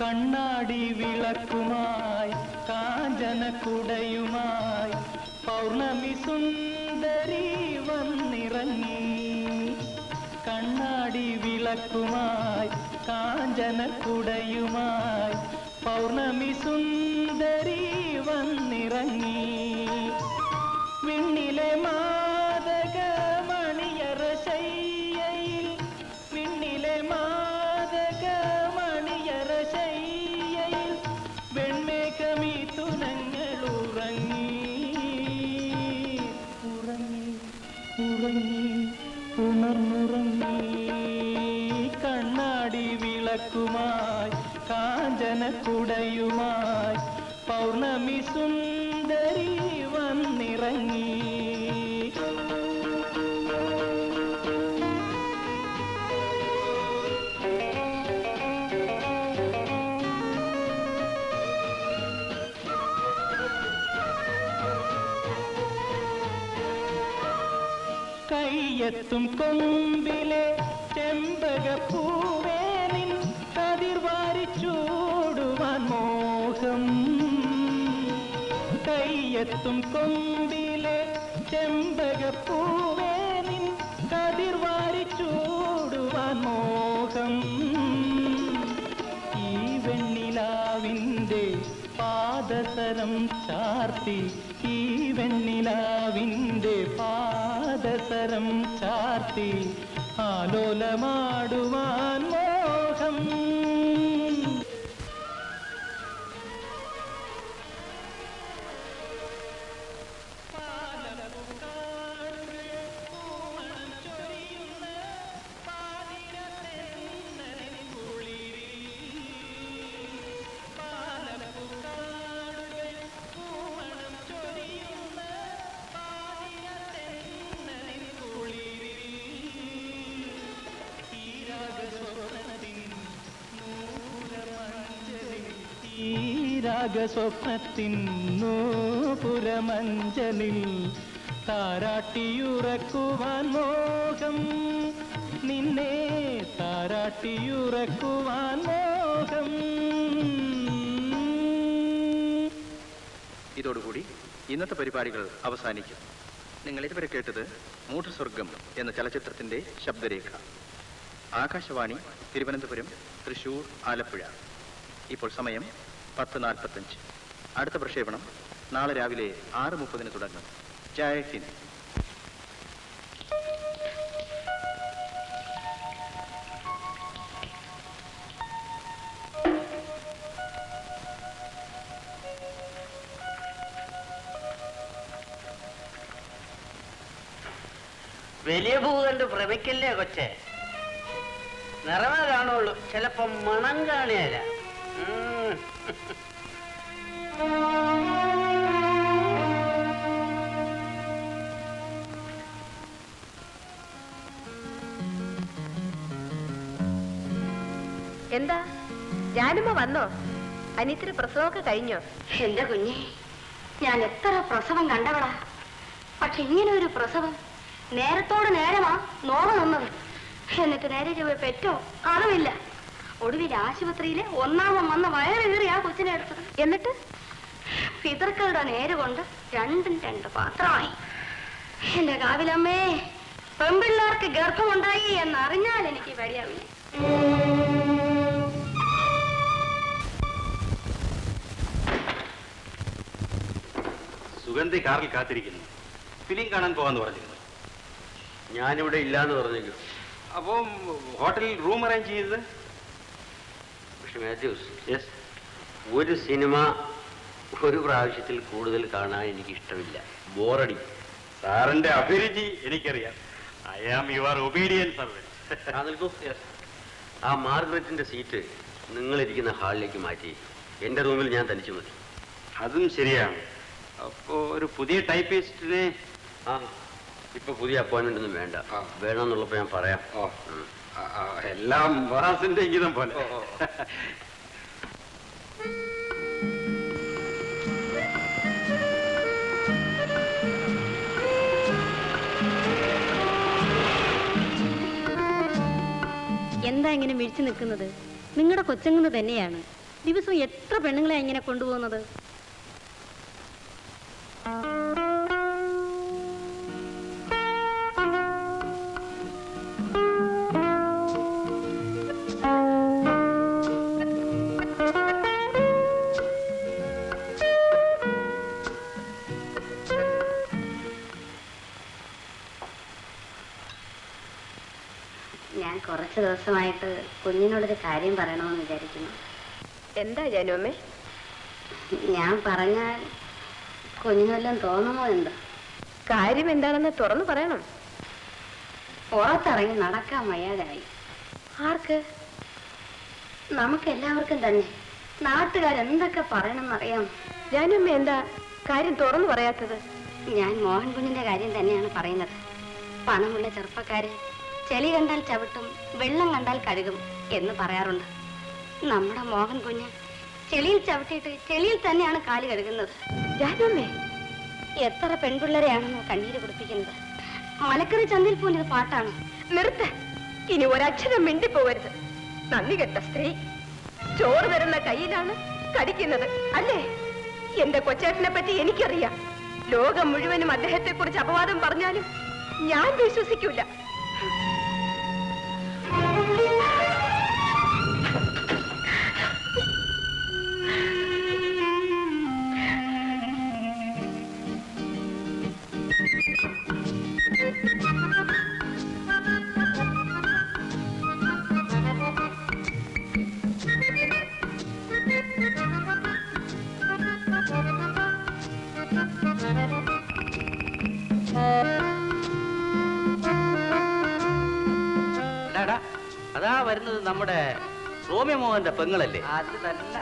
കണ്ണാടി വിളക്കുമായി കാഞ്ചന കുടയുമായി പൗർണമി സുന്ദരി വന്നിറങ്ങി. കണ്ണാടി വിളക്കുമായി കാഞ്ചന കുടയുമായി പൗർണമി സുന്ദരി വന്നിറങ്ങി. വിണ്ണിലെ മാതക മണിയറ ശയ്യയിൽ വിണ്ണിലെ മാതക മണിയറ ശയ്യയിൽ വെൺമേഘമീ തുനങ്ങൾ ഉറങ്ങി ഉറങ്ങി ഉറങ്ങി ഉണർന്നുറങ്ങി. കണ്ണാടി വിളക്കുമായി കാഞ്ചന കുടയുമായി പൗർണമി സുന്ദരി വന്നിറങ്ങി. കയ്യെത്തും കൊമ്പിലെ ചെമ്പകപ്പൂവേ നിൻ കതിർവാരിച്ചൂടുവാൻ മോഹം. കയ്യെത്തും കൊമ്പിലെ ചെമ്പകപ്പൂവേ നിൻ കതിർവാരിച്ചൂടുവാൻ മോഹം. ഈ വെണ്ണിലാവിൻ്റെ പാദസരം ചാർത്തി ഈ വെണ്ണിലാവിൻ്റെ പാദസരം ചാർത്തി ആലോലമാടുവാൻ മോഹം. രാഗസ്വപ്നത്തിൻ നൂപുരമഞ്ചലിൽ താരാട്ടിയുറക്കുവാൻ മോഹം. നിന്നെ താരാട്ടിയുറക്കുവാൻ മോഹം. ഇതോടുകൂടി ഇന്നത്തെ പരിപാടികൾ അവസാനിക്കും. നിങ്ങൾ ഇതുവരെ കേട്ടത് മൂഢസ്വർഗം എന്ന ചലച്ചിത്രത്തിന്റെ ശബ്ദരേഖ. ആകാശവാണി തിരുവനന്തപുരം, തൃശൂർ, ആലപ്പുഴ. ഇപ്പോൾ സമയം 10:45. അടുത്ത പ്രക്ഷേപണം നാളെ രാവിലെ 6:30 തുടങ്ങും. ജയ് ഹിന്ദ്. വലിയ പൂ കണ്ട് ഭ്രമിക്കല്ലേ കൊച്ചെ. നിറമേ കാണുള്ളൂ, ചിലപ്പോ മണം കാണിയല്ല. എന്താ ജാനുമ്മ വന്നോ? അനിയത്തിന് പ്രസവമൊക്കെ കഴിഞ്ഞോ? എന്റെ കുഞ്ഞെ, ഞാൻ എത്ര പ്രസവം കണ്ടവളാ. പക്ഷെ ഇങ്ങനെ ഒരു പ്രസവം നേരത്തോട് നേരമാ നോറ് വന്നത്. എന്നിട്ട് നേരെ ചൊവ്വേ പെറ്റോ അറിവില്ല. ഒടുവിൽ ആശുപത്രിയിലെ ഒന്നാമൻ വന്ന വയറേറി ആ കൊച്ചിനെ എടുത്തത്. എന്നിട്ട് പിതൃക്കളുടെ നേര് കൊണ്ട് 2 പാത്രമായി. എന്റെ കാവിലമ്മേ, പെൺപിള്ളേർക്ക് ഗർഭമുണ്ടായി എന്നറിഞ്ഞാൽ എനിക്ക് വഴിയാവില്ല. സുഗന്ധി കാറിൽ കാത്തിരിക്കുന്നു. ഫിലിം കാണാൻ പോകാന്ന് പറഞ്ഞിരുന്നു. ഞാനിവിടെ ഇല്ലാന്ന് പറഞ്ഞേക്കും. അപ്പം ഹോട്ടലിൽ റൂം അറേഞ്ച് ചെയ്തത്? പക്ഷെ മാത്യൂസ്, യെസ്, ഒരു സിനിമ ഒരു പ്രാവശ്യത്തിൽ കൂടുതൽ കാണാൻ എനിക്ക് ഇഷ്ടമില്ല, ബോറടി. സാറിന്റെ അഭിരുചി എനിക്കറിയാം. I am your obedient servant. ആ മാർഗരറ്റിന്റെ സീറ്റ് നിങ്ങളിരിക്കുന്ന ഹാളിലേക്ക് മാറ്റി എന്റെ റൂമിൽ ഞാൻ തനിച്ചു മതി. അതും ശരിയാണ്. അപ്പോ ഒരു പുതിയ ടൈപ്പിസ്റ്റിനെ ആ ഇപ്പൊ പുതിയ അപ്പോയിന്റ്മെന്റ് ഒന്നും വേണ്ട, വേണമെന്നുള്ളപ്പോ ഞാൻ പറയാം. എല്ലാം ബോസിന്റെ ഇംഗിതം പോലെ. എന്താ ഇങ്ങനെ മിഴിച്ചു നിൽക്കുന്നത്? നിങ്ങളുടെ കൊച്ചങ്ങന്ന് തന്നെയാണ്. ദിവസവും എത്ര പെണ്ണുങ്ങളെ ഇങ്ങനെ കൊണ്ടുപോകുന്നത്? ഞാൻ കുറച്ച് ദിവസമായിട്ട് കുഞ്ഞിനോടൊരു കാര്യം പറയണമെന്ന് വിചാരിക്കുന്നു. എന്താ ജാനുവമ്മേ? ഞാൻ പറഞ്ഞാൽ കുഞ്ഞിനെല്ലാം തോന്നുമോ എന്തോ? കാര്യം എന്താണെന്ന് തുറന്നു പറയണം. പുറത്തിറങ്ങി നടക്കാൻ വയ്യാതായി. ആർക്ക്? നമുക്കെല്ലാവർക്കും തന്നെ. നാട്ടുകാരെന്തൊക്കെ പറയണമെന്നറിയാം. ജാനുവമ്മ എന്താ കാര്യം തുറന്നു പറയാത്തത്? ഞാൻ മോഹൻ കുഞ്ഞിന്റെ കാര്യം തന്നെയാണ് പറയുന്നത്. പണമുള്ള ചെറുപ്പക്കാര് ചെളി കണ്ടാൽ ചവിട്ടും, വെള്ളം കണ്ടാൽ കഴുകും എന്ന് പറയാറുണ്ട്. നമ്മുടെ മോഹൻ കുഞ്ഞ് ചെളിയിൽ ചവിട്ടിയിട്ട് ചെളിയിൽ തന്നെയാണ് കാല് കഴുകുന്നത്. ജാനുവമ്മേ, എത്ര പെൺപിള്ളേരെയാണെന്ന് കണ്ണീര് കുടിപ്പിക്കുന്നത്. മലക്കറി ചന്തയിൽ പോലും ഇത് പാട്ടാണ്. നിർത്ത. ഇനി ഒരക്ഷരം മിണ്ടിപ്പോവരുത്. നന്ദി കെട്ട സ്ത്രീ. ചോറ് തരുന്ന കയ്യിലാണ് കടിക്കുന്നത് അല്ലേ? എന്റെ കൊച്ചേട്ടനെ പറ്റി എനിക്കറിയാം. ലോകം മുഴുവനും അദ്ദേഹത്തെ കുറിച്ച് അപവാദം പറഞ്ഞാലും ഞാൻ വിശ്വസിക്കൂല. അതാ വരുന്നത് നമ്മുടെ റോമിയോ മോഹന്റെ പെങ്ങളല്ലേ? അത് തന്നെ.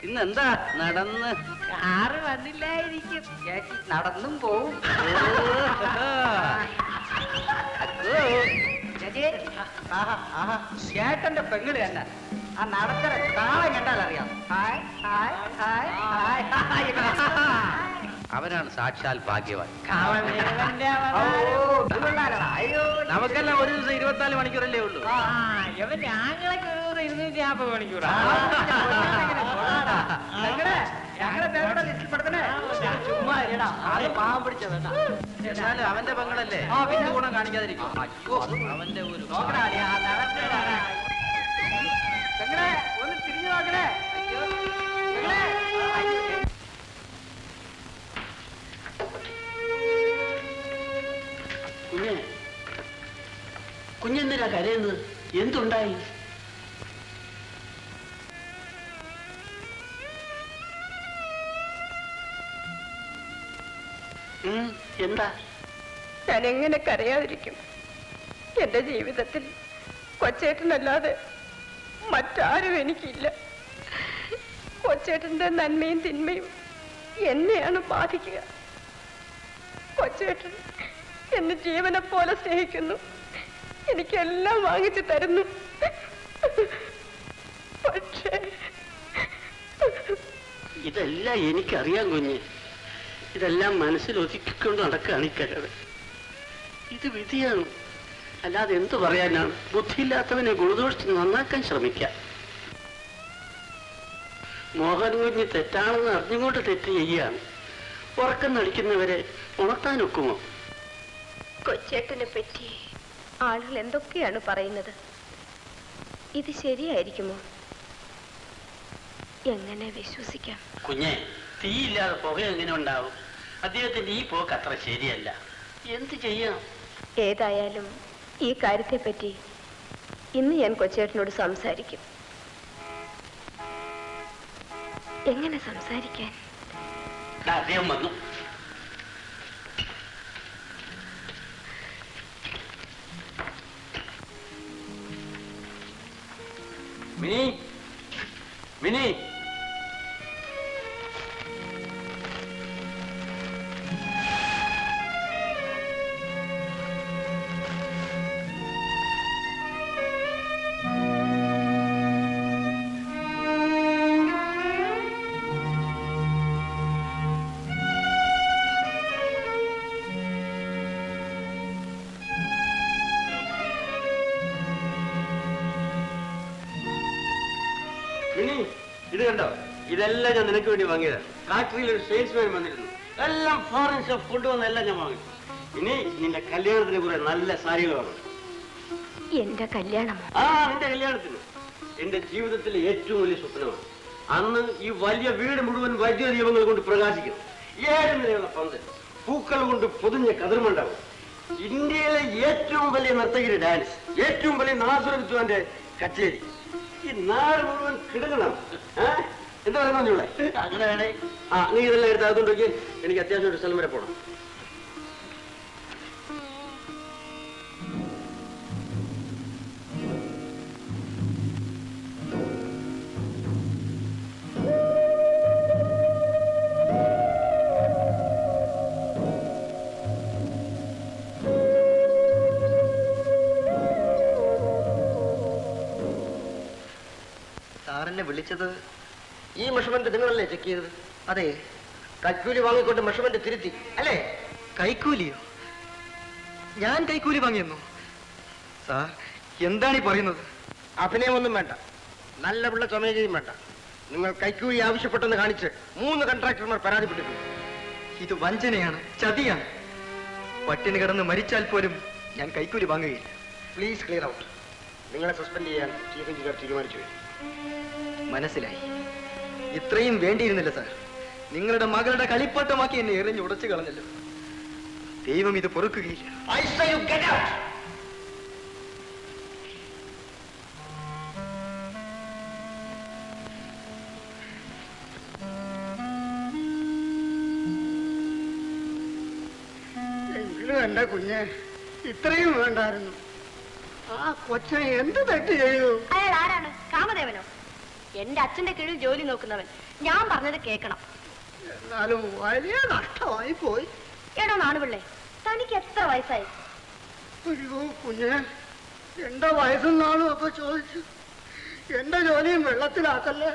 ഇന്ന് എന്താ നടന്ന്? കാറ് വന്നില്ലായിരിക്കും. ചേച്ചി നടന്നും പോവും. ചേച്ചി, ചേട്ടന്റെ പെങ്ങള് തന്നെ. ആ നടത്തറ താളം കണ്ടാൽ അറിയാം. Hi hi hi hi hi. അവനാണ് സാക്ഷാൽ ഭാഗ്യവാൻ. നമുക്കെല്ലാം ഒരു ദിവസം 24 മണിക്കൂറല്ലേ ഉള്ളൂ. എന്നാലും അവന്റെ പെങ്ങളല്ലേ, ഗുണം കാണിക്കാതിരിക്കും. അയ്യോ, അവന്റെ ഒരു ഒന്ന് തിരിഞ്ഞു നോക്കണേ. കുഞ്ഞെന്തിനാ കരയുന്നത്? എന്തുണ്ടായി? എന്താ? ഞാൻ എങ്ങനെ കരയാതിരിക്കും? എന്റെ ജീവിതത്തിൽ കൊച്ചേട്ടനല്ലാതെ മറ്റാരും എനിക്കില്ല. കൊച്ചേട്ടന്റെ നന്മയും തിന്മയും എന്നെയാണ് ബാധിക്കുക. കൊച്ചേട്ടൻ എന്നെ ജീവനെ പോലെ സ്നേഹിക്കുന്നു, എനിക്കെല്ലാം വാങ്ങിച്ചു തരുന്നു. പക്ഷേ ഇതെല്ലാം എനിക്കറിയാം കുഞ്ഞ്. ഇതെല്ലാം മനസ്സിൽ ഒതുക്കിക്കൊണ്ട് നടക്കുകയാണ് ഈ കരട്. ഇത് വിധിയാണ്, അല്ലാതെ എന്തു പറയാനാണ്? ബുദ്ധിയില്ലാത്തവനെ ഗുണദോഷിച്ച് നന്നാക്കാൻ ശ്രമിക്കാം. മോഹൻ കുഞ്ഞ് തെറ്റാണെന്ന് അറിഞ്ഞുകൊണ്ട് തെറ്റ് ചെയ്യുകയാണ്. ഉറക്കം നടിക്കുന്നവരെ ഉണർത്താനൊക്കുമോ? കൊച്ചേട്ടനെ പറ്റി ആളുകൾ എന്തൊക്കെയാണ് പറയുന്നത്? ഇത് ശരിയായിരിക്കുമോ? എങ്ങനെ വിശ്വസിക്കാം? കുഞ്ഞെ, തീയില്ലാതെ പുക എങ്ങനെ ഉണ്ടാവും? അദ്ദേഹത്തിന്റെ ഈ പോക്ക് അത്ര ശരിയല്ല. എന്ത് ചെയ്യാം? ഏതായാലും ഈ കാര്യത്തെപ്പറ്റി ഇന്ന് ഞാൻ കൊച്ചേട്ടനോട് സംസാരിക്കും. എങ്ങനെ സംസാരിക്കാൻ? അദ്ദേഹം വന്നു. മിനി, മിനി, മിനി, ഇത് കണ്ടോ? ഇതെല്ലാം ഞാൻ നിനക്ക് വേണ്ടി വാങ്ങിയതാണ്. ഫാക്ടറിയിൽ ഒരു സെയിൽസ്മാൻ വന്നിരുന്നു. എല്ലാം ഫോറിൻ ഷെഫ് കൊണ്ടുവന്നെല്ലാം ഞാൻ വാങ്ങി. ഇനി നിന്റെ കല്യാണത്തിന് കുറെ നല്ല സാരികൾ വാങ്ങും. എന്റെ കല്യാണമോ? ആ, നിന്റെ കല്യാണത്തിന്. എന്റെ ജീവിതത്തിലെ ഏറ്റവും വലിയ സ്വപ്നമാണ്. അന്ന് ഈ വലിയ വീട് മുഴുവൻ വൈദ്യുത ദീപങ്ങൾ കൊണ്ട് പ്രകാശിക്കും. 7 നിലയുള്ള പന്തൽ, പൂക്കൾ കൊണ്ട് പൊതിഞ്ഞ കതിർമണ്ടാവും, ഇന്ത്യയിലെ ഏറ്റവും വലിയ നർത്തകിയുടെ ഡാൻസ്, ഏറ്റവും വലിയ നാസുര വിദ്വാന്റെ കച്ചേരി. ഈ നാട് മുഴുവൻ കിടക്കണം. എന്താ പറയുന്ന അങ്ങനെ വേണേ. ആ, നീ ഇതെല്ലാം എടുത്ത് അതുകൊണ്ടൊക്കെ എനിക്ക് അത്യാവശ്യം ഒരു സ്ഥലം വരെ പോകണം. സാറിനെ വിളിച്ചത്? ഈ മെഷർമെന്റ് നിങ്ങളല്ലേ ചെക്ക് ചെയ്തത്? അതെ. കൈക്കൂലി വാങ്ങിക്കൊണ്ട് മെഷർമെന്റ് തിരുത്തി അല്ലേ? കൈക്കൂലിയോ? ഞാൻ കൈക്കൂലി വാങ്ങിയെന്നു? സാർ, എന്താണ് ഈ പറയുന്നത്? അഭിനയമൊന്നും വേണ്ട, നല്ല പിള്ള ചുമയുകയും വേണ്ട. നിങ്ങൾ കൈക്കൂലി ആവശ്യപ്പെട്ടെന്ന് കാണിച്ച് 3 കോൺട്രാക്ടർമാർ പരാതിപ്പെട്ടിട്ടുണ്ട്. ഇത് വഞ്ചനയാണ്, ചതിയാണ്. പട്ടിണി കിടന്ന് മരിച്ചാൽ പോലും ഞാൻ കൈക്കൂലി വാങ്ങുകയില്ല. Please clear out. നിങ്ങളെ സസ്പെൻഡ് ചെയ്യാൻ ചീഫ് എഞ്ചിനീയർ തീരുമാനിച്ചു. മനസ്സിലായി. ഇത്രയും വേണ്ടിയിരുന്നില്ല സാർ. നിങ്ങളുടെ മകളുടെ കളിപ്പാട്ടമാക്കി എന്നെ എറിഞ്ഞ് ഉടച്ചു കളഞ്ഞല്ലോ. ദൈവം ഇത് പൊറുക്കുകയില്ല. I say you get out. എങ്കിലും എന്റെ കുഞ്ഞെ ഇത്രയും വേണ്ടായിരുന്നു. ആ കൊച്ചനെ എന്ത് തെറ്റ് ചെയ്തു? അയാൾ ആരാണ്? കാമദേവനോ? എന്റെ അച്ഛന്റെ കീഴിൽ ജോലി നോക്കുന്നവൻ. ഞാൻ പറഞ്ഞത് കേൾക്കണം. എന്നാലും വലിയ നഷ്ടമായി പോയി. എടോ നാണുപിള്ളേ, തനിക്ക് എത്ര വയസ്സായി? അയ്യോ കുഞ്ഞെ, എന്റെ വയസ്സെന്നാണോ അപ്പൊ ചോദിച്ചു? എന്റെ ജോലിയും വെള്ളത്തിലാക്കല്ലേ.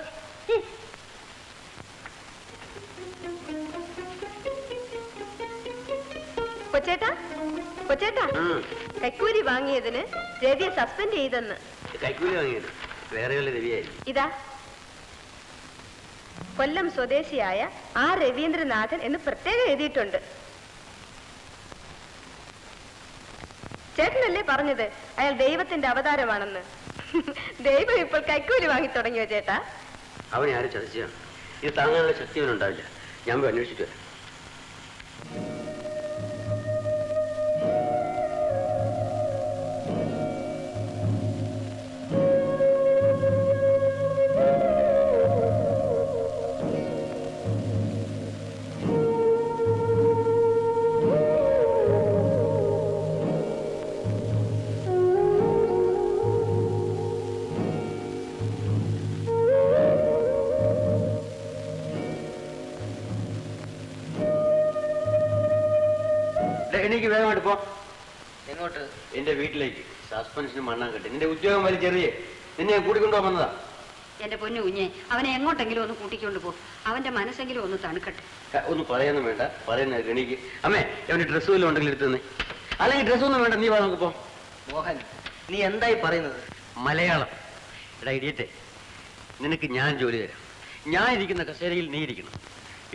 കൊച്ചേട്ടാ, കൊച്ചേട്ടാ, കൈക്കൂലി വാങ്ങിയതിന് രവിയെ സസ്പെൻഡ് ചെയ്തെന്ന്. കൈക്കൂലി വാങ്ങിയത് വേറെ വല്ല രവിയായി? ഇതാ, കൊല്ലം സ്വദേശിയായ ആ രവീന്ദ്രനാഥൻ എന്ന് പ്രത്യേകം എഴുതിയിട്ടുണ്ട്. ചേട്ടനല്ലേ പറഞ്ഞത് അയാൾ ദൈവത്തിന്റെ അവതാരമാണെന്ന്? ദൈവം ഇപ്പോൾ കൈക്കൂലി വാങ്ങി തുടങ്ങിയോ ചേട്ടാ? അവനെ ആരും ചതിച്ചാണ്. ഇത് താങ്ങാനുള്ള ശക്തി അവനുണ്ടാവില്ല. ഞാൻ പോയി അന്വേഷിച്ചിട്ട് വരാം. എനിക്ക് വേഗമായിട്ട് പോ. എങ്ങോട്ട്? എന്റെ വീട്ടിലേക്ക്. സസ്പെൻഷന് മണ്ണാൻ കെട്ടി. നിന്റെ ഉദ്യോഗം വലിച്ചെറിയേ. നിന്നെ ഞാൻ കൂട്ടിക്കൊണ്ടുപോകാൻ വന്നതാ. എന്റെ പൊന്നു കുഞ്ഞെ, അവനെ എങ്ങോട്ടെങ്കിലും ഒന്ന് കൂട്ടിക്കൊണ്ട് പോ. അവന്റെ മനസ്സെങ്കിലും ഒന്ന് തണുക്കട്ടെ. ഒന്ന് പറയാനൊന്നും വേണ്ട, പറയുന്ന എനിക്ക്. അമ്മേ, അവന്റെ ഡ്രസ്സ് വല്ലതും ഉണ്ടെങ്കിൽ എടുത്തു തന്നെ. അല്ലെങ്കിൽ ഡ്രസ്സൊന്നും വേണ്ട, നീ വാ നമുക്ക് പോ. മോഹൻ, നീ എന്തായി പറയുന്നത്? മലയാളം. എടാ ഇടിയട്ടെ, നിനക്ക് ഞാൻ ജോലി തരാം. ഞാൻ ഇരിക്കുന്ന കസേരയിൽ നീ ഇരിക്കണം.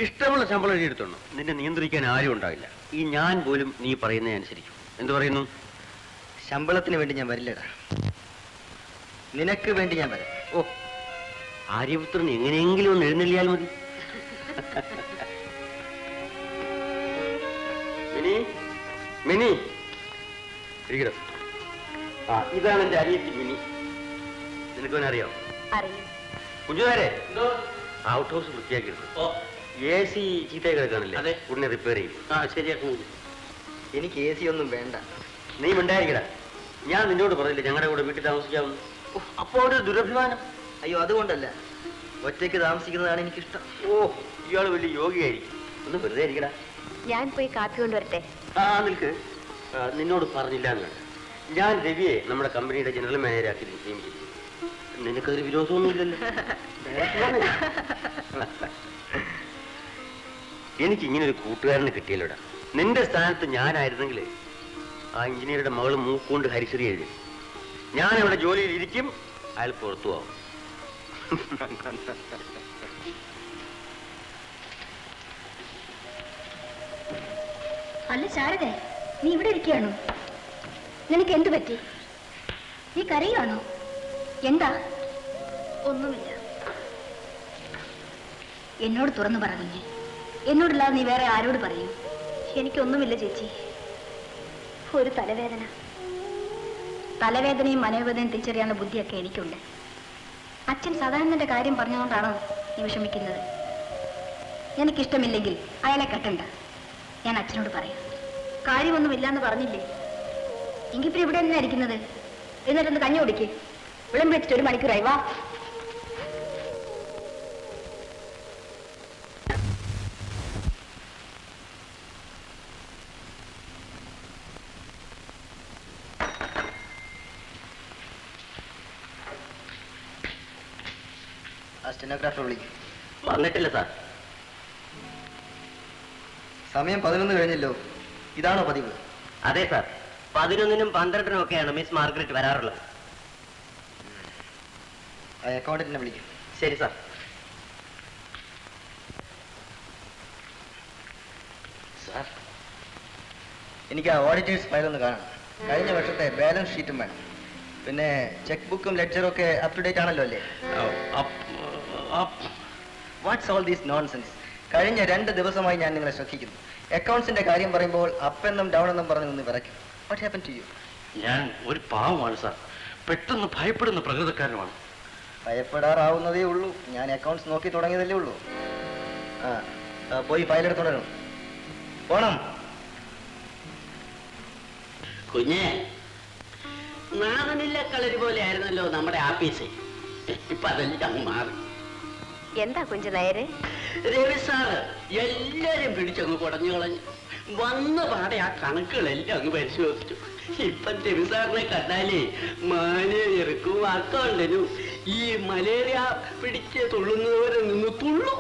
ഇഷ്ടമുള്ള ശമ്പളം എഴുതിയെടുത്തോണം. നിന്നെ നിയന്ത്രിക്കാൻ ആരും ഉണ്ടാവില്ല. ഈ ഞാൻ പോലും നീ പറയുന്നത് അനുസരിക്കും. എന്ത് പറയുന്നു? ശമ്പളത്തിന് വേണ്ടി ഞാൻ വരില്ലടാ. നിനക്ക് വേണ്ടി ഞാൻ വരാം. ഓ, ആര്യപുത്രൻ എങ്ങനെയെങ്കിലും ഒന്ന് എഴുന്നള്ളിയാൽ മതി. മിനി, മിനി, ഇരിക്കണം. ആ, ഇതാണ് എന്റെ അനിയത്തി മിനി. നിനക്കൊന്നറിയാം? അറിയും. കുഞ്ഞുകാരെ, ഔട്ട് ഹൗസ് വൃത്തിയാക്കിയിരുന്നു. AC ചീത്തയായി കിടക്കാണില്ലേ? അതെ. ഉടനെ റിപ്പയർ ചെയ്യും. ശരിയാക്കും. എനിക്ക് AC ഒന്നും വേണ്ട. നീ മിണ്ടായിരിക്കടാ. ഞാൻ നിന്നോട് പറഞ്ഞില്ലേ ഞങ്ങളുടെ കൂടെ വീട്ടിൽ താമസിക്കാമെന്ന്. അപ്പോ ഒരു ദുരഭിമാനം. അയ്യോ, അതുകൊണ്ടല്ല, ഒറ്റയ്ക്ക് താമസിക്കുന്നതാണ് എനിക്കിഷ്ടം. ഇയാള് വലിയ യോഗിയായിരിക്കും. ഒന്ന് വെറുതെ ഇരിക്കടാ. ഞാൻ പോയി കാപ്പി കൊണ്ടുവരട്ടെ. നിൽക്ക്. നിന്നോട് പറഞ്ഞില്ല എന്ന് വേണ്ട. ഞാൻ രവിയെ നമ്മുടെ കമ്പനിയുടെ ജനറൽ മാനേജറാക്കി നിയമിച്ചിരിക്കുന്നു. നിനക്കതൊരു വിരോധമൊന്നുമില്ലല്ലോ? എനിക്ക് ഇങ്ങനെ ഒരു കൂട്ടുകാരന് കിട്ടിയല്ലോടാ. നിന്റെ സ്ഥാനത്ത് ഞാനായിരുന്നെങ്കിൽ ആ എഞ്ചിനീയറുടെ മകള് മൂക്കൊണ്ട് ഹരിശ്രീ എഴുതി. ഞാൻ അവിടെ ജോലിയിൽ ഇരിക്കും, അയാൾ പുറത്തു പോവും. അല്ല ശാരദ, നീ ഇവിടെ ഇരിക്കുകയാണോ? നിനക്ക് എന്തു പറ്റി? നീ കരയുവാണോ? എന്താ? ഒന്നുമില്ല. എന്നോട് തുറന്നു പറ കുഞ്ഞെ. എന്നോടില്ലാതെ നീ വേറെ ആരോട് പറയും? എനിക്കൊന്നുമില്ല ചേച്ചി, ഒരു തലവേദന. തലവേദനയും മനോവേദനയും തിരിച്ചറിയാനുള്ള ബുദ്ധിയൊക്കെ എനിക്കുണ്ട്. അച്ഛൻ സാധാരണന്റെ കാര്യം പറഞ്ഞുകൊണ്ടാണോ നീ വിഷമിക്കുന്നത്? എനിക്കിഷ്ടമില്ലെങ്കിൽ അയാളെ കെട്ടണ്ട. ഞാൻ അച്ഛനോട് പറയാം. കാര്യമൊന്നുമില്ലാന്ന് പറഞ്ഞില്ലേ? എങ്കിപ്പോ ഇവിടെ തന്നെ ഇരിക്കുന്നത്. എന്നിട്ടൊന്ന് കഞ്ഞി കുടിക്ക്. വിളമ്പ് വെച്ചിട്ട് 1 മണിക്കൂറായി. വാ. സ്റ്റെനോഗ്രാഫർ വിളിക്കും. വന്നിട്ടില്ല സാർ. സമയം 11 കഴിഞ്ഞല്ലോ. ഇതാണോ പതിവ്? അതെ സാർ. 11-നും 12-നും ഒക്കെയാണ് മിസ് മാർഗരറ്റ് വരാറുള്ളത്. ആ അക്കൗണ്ടന്റിനെ വിളിക്കും. ശരി സാർ. സാർ, എനിക്ക് ആ ഓഡിറ്റേഴ്സ് ഫയൽ ഒന്ന് കാണണം. കഴിഞ്ഞ വർഷത്തെ ബാലൻസ് ഷീറ്റും വേണം. പിന്നെ ചെക്ക് ബുക്കും ലെഡ്ജറും ഒക്കെ അപ് ടു ഡേറ്റ് ആണല്ലോ അല്ലേ? What's all these nonsense? കഴിഞ്ഞ 2 ദിവസമായി ഞാൻ നിങ്ങളെ ശ്രദ്ധിക്കുന്നു. അക്കൗണ്ട്സിന്റെ കാര്യം പറയുമ്പോൾ അപ്പ് എന്നും ഡൗൺ എന്നും പറഞ്ഞ് ഒന്ന് വിറയ്ക്കും. What happen to you? ഞാൻ ഒരു പാവമാണ് സാർ. പെട്ടെന്ന് ഭയപ്പെടുന്ന പ്രകൃതക്കാരനുമാണ്. ഭയപ്പെടാറാവുന്നതേ ഉള്ളൂ. ഞാൻ അക്കൗണ്ട്സ് നോക്കി തുടങ്ങിയതല്ലേ ഉള്ളൂ. പോയി ഫയൽ എടുത്തോളൂ. പോണം. കുഞ്ഞെ, നാദനില്ല കളരി പോലെ ആയിരുന്നല്ലോ നമ്മുടെ ആഫീസ്. ഇപ്പൊ അതെല്ലാം മാറി. എന്താ കുഞ്ചു നായരെ? രവി സാറ് എല്ലാരും പിടിച്ചങ്ങ് കുടഞ്ഞു കളഞ്ഞു. വന്ന പാടെ ആ കണക്കുകളെല്ലാം അങ്ങ് പരിശോധിച്ചു. ഇപ്പം രവി സാറിനെ കണ്ടാലേ മാനേജർക്കും അക്കൗണ്ടനും ഈ മലേറിയ പിടിച്ച് തുള്ളുന്നവരെ നിന്ന് തുള്ളു.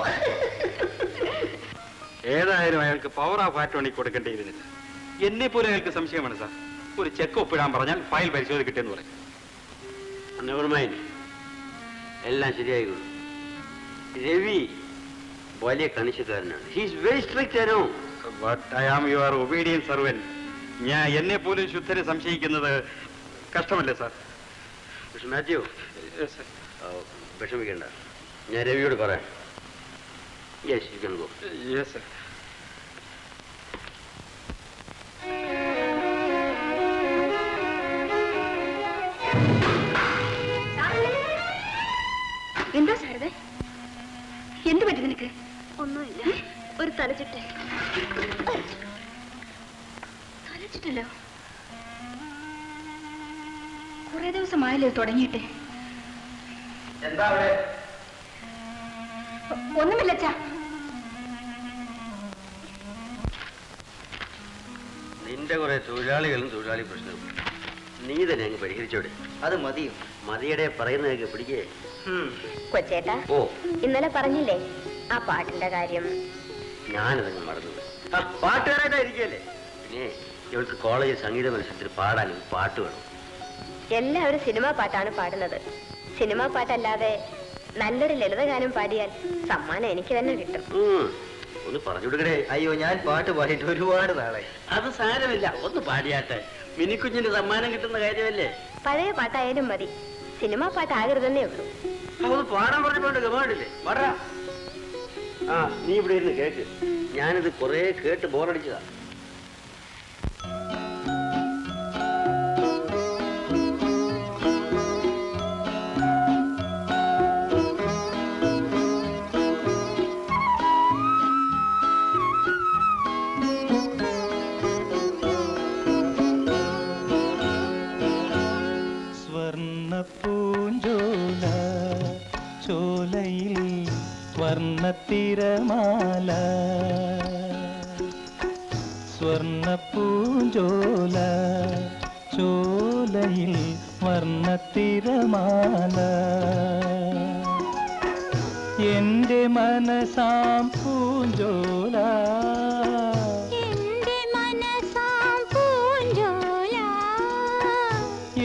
ഏതായാലും അയാൾക്ക് പവർ ഓഫ് അറ്റോർണി കൊടുക്കേണ്ടിയിരുന്നില്ല. എന്നെ പോലെ അയാൾക്ക് സംശയമാണ് സാർ. ഒരു ചെക്ക് ഒപ്പിടാൻ പറഞ്ഞാൽ ഫയൽ പരിശോധിക്കട്ടെ പറയും. എല്ലാം ശരിയായിക്കോളും. രവി വലിയ കണിശക്കാരനാണ്. He's very strict. But I am your obedient servant. ഞാൻ എന്നെ പോലും ശുദ്ധരെ സംശയിക്കുന്നത് കഷ്ടമല്ലേ സാർ? മാത്യു, വിഷമിക്കണ്ട. ഞാൻ രവിയോട് പറയാം. Yes, you can go. Yes sir. എന്താ ശാരദ? എന്ത് പറ്റി നിനക്ക്? ഒന്നുമില്ല, ഒരു തലചുറ്റൽ. തലചുറ്റലോ? കുറെ ദിവസമായല്ലോ തുടങ്ങിയിട്ട്. എന്താ അവിടെ? ഒന്നുമില്ല അച്ഛാ. നിന്റെ കുറെ തൊഴിലാളികളും തൊഴിലാളി പ്രശ്നവും നീ തന്നെ അങ്ങ് പരിഹരിച്ചോടെ. അത് മതിയോ? മതിയുടെ പറയുന്നതൊക്കെ പിടിക്കേ. കൊച്ചേട്ടാ, ഇന്നലെ പറഞ്ഞില്ലേ ആ പാട്ടിന്റെ കാര്യം? ഞാനതങ്ങ് മറന്നു. പാട്ടുകാരായിട്ടായിരിക്കല്ലേ. പിന്നെ ഇവൾക്ക് കോളേജിൽ സംഗീത മത്സരത്തിൽ പാടാനും പാട്ട് വേണം. എല്ലാവരും സിനിമാ പാട്ടാണ് പാടുന്നത്. സിനിമാ പാട്ടല്ലാതെ നല്ലൊരു ലളിതഗാനം പാടിയാൽ സമ്മാനം എനിക്ക് തന്നെ കിട്ടും. ഒന്ന് പറഞ്ഞു കൊടുക്കണേ. അയ്യോ, ഞാൻ പാട്ട് പാടിയിട്ട് ഒരുപാട് നാളായി. അത് സാരമില്ല, ഒന്ന് പാടിയാട്ടെ. മിനിക്കുഞ്ഞിന് സമ്മാനം കിട്ടുന്ന കാര്യമല്ലേ. പഴയ പാട്ടായാലും മതി, സിനിമാ പാട്ടാകരുതെന്നേ ഉള്ളൂ. അത് പാടാൻ പറഞ്ഞപ്പോണ്ട് ഗമാണ്ടില്ലേ? പാടാ. നീ ഇവിടെ ഇരുന്ന് കേക്ക്. ഞാനിത് കുറെ കേട്ട് ബോറടിച്ചതാ. വർണ്ണത്തിരമാല സ്വർണ്ണപ്പൂഞ്ചോല ചോലയിൽ വർണ്ണത്തിരമാല എന്റെ മനസാം പൂഞ്ചോല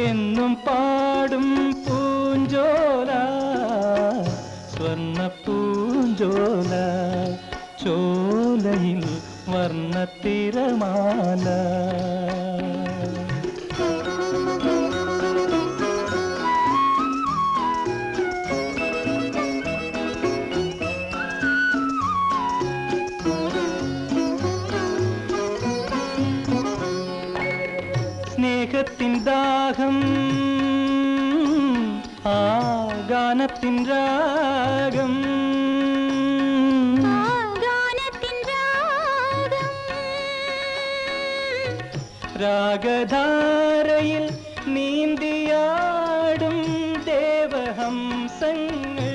എന്നും പാടും പൂഞ്ചോല സ്വർണ്ണപ്പൂഞ്ചോല ചോലയിൽ വർണ്ണത്തിരമാല സ്നേഹത്തിൻ ദാഹം ആ ഗാനത്തിൻ രാഗം രാഗധാരയിൽ നീന്തിയാടും ദേവഹംസങ്ങൾ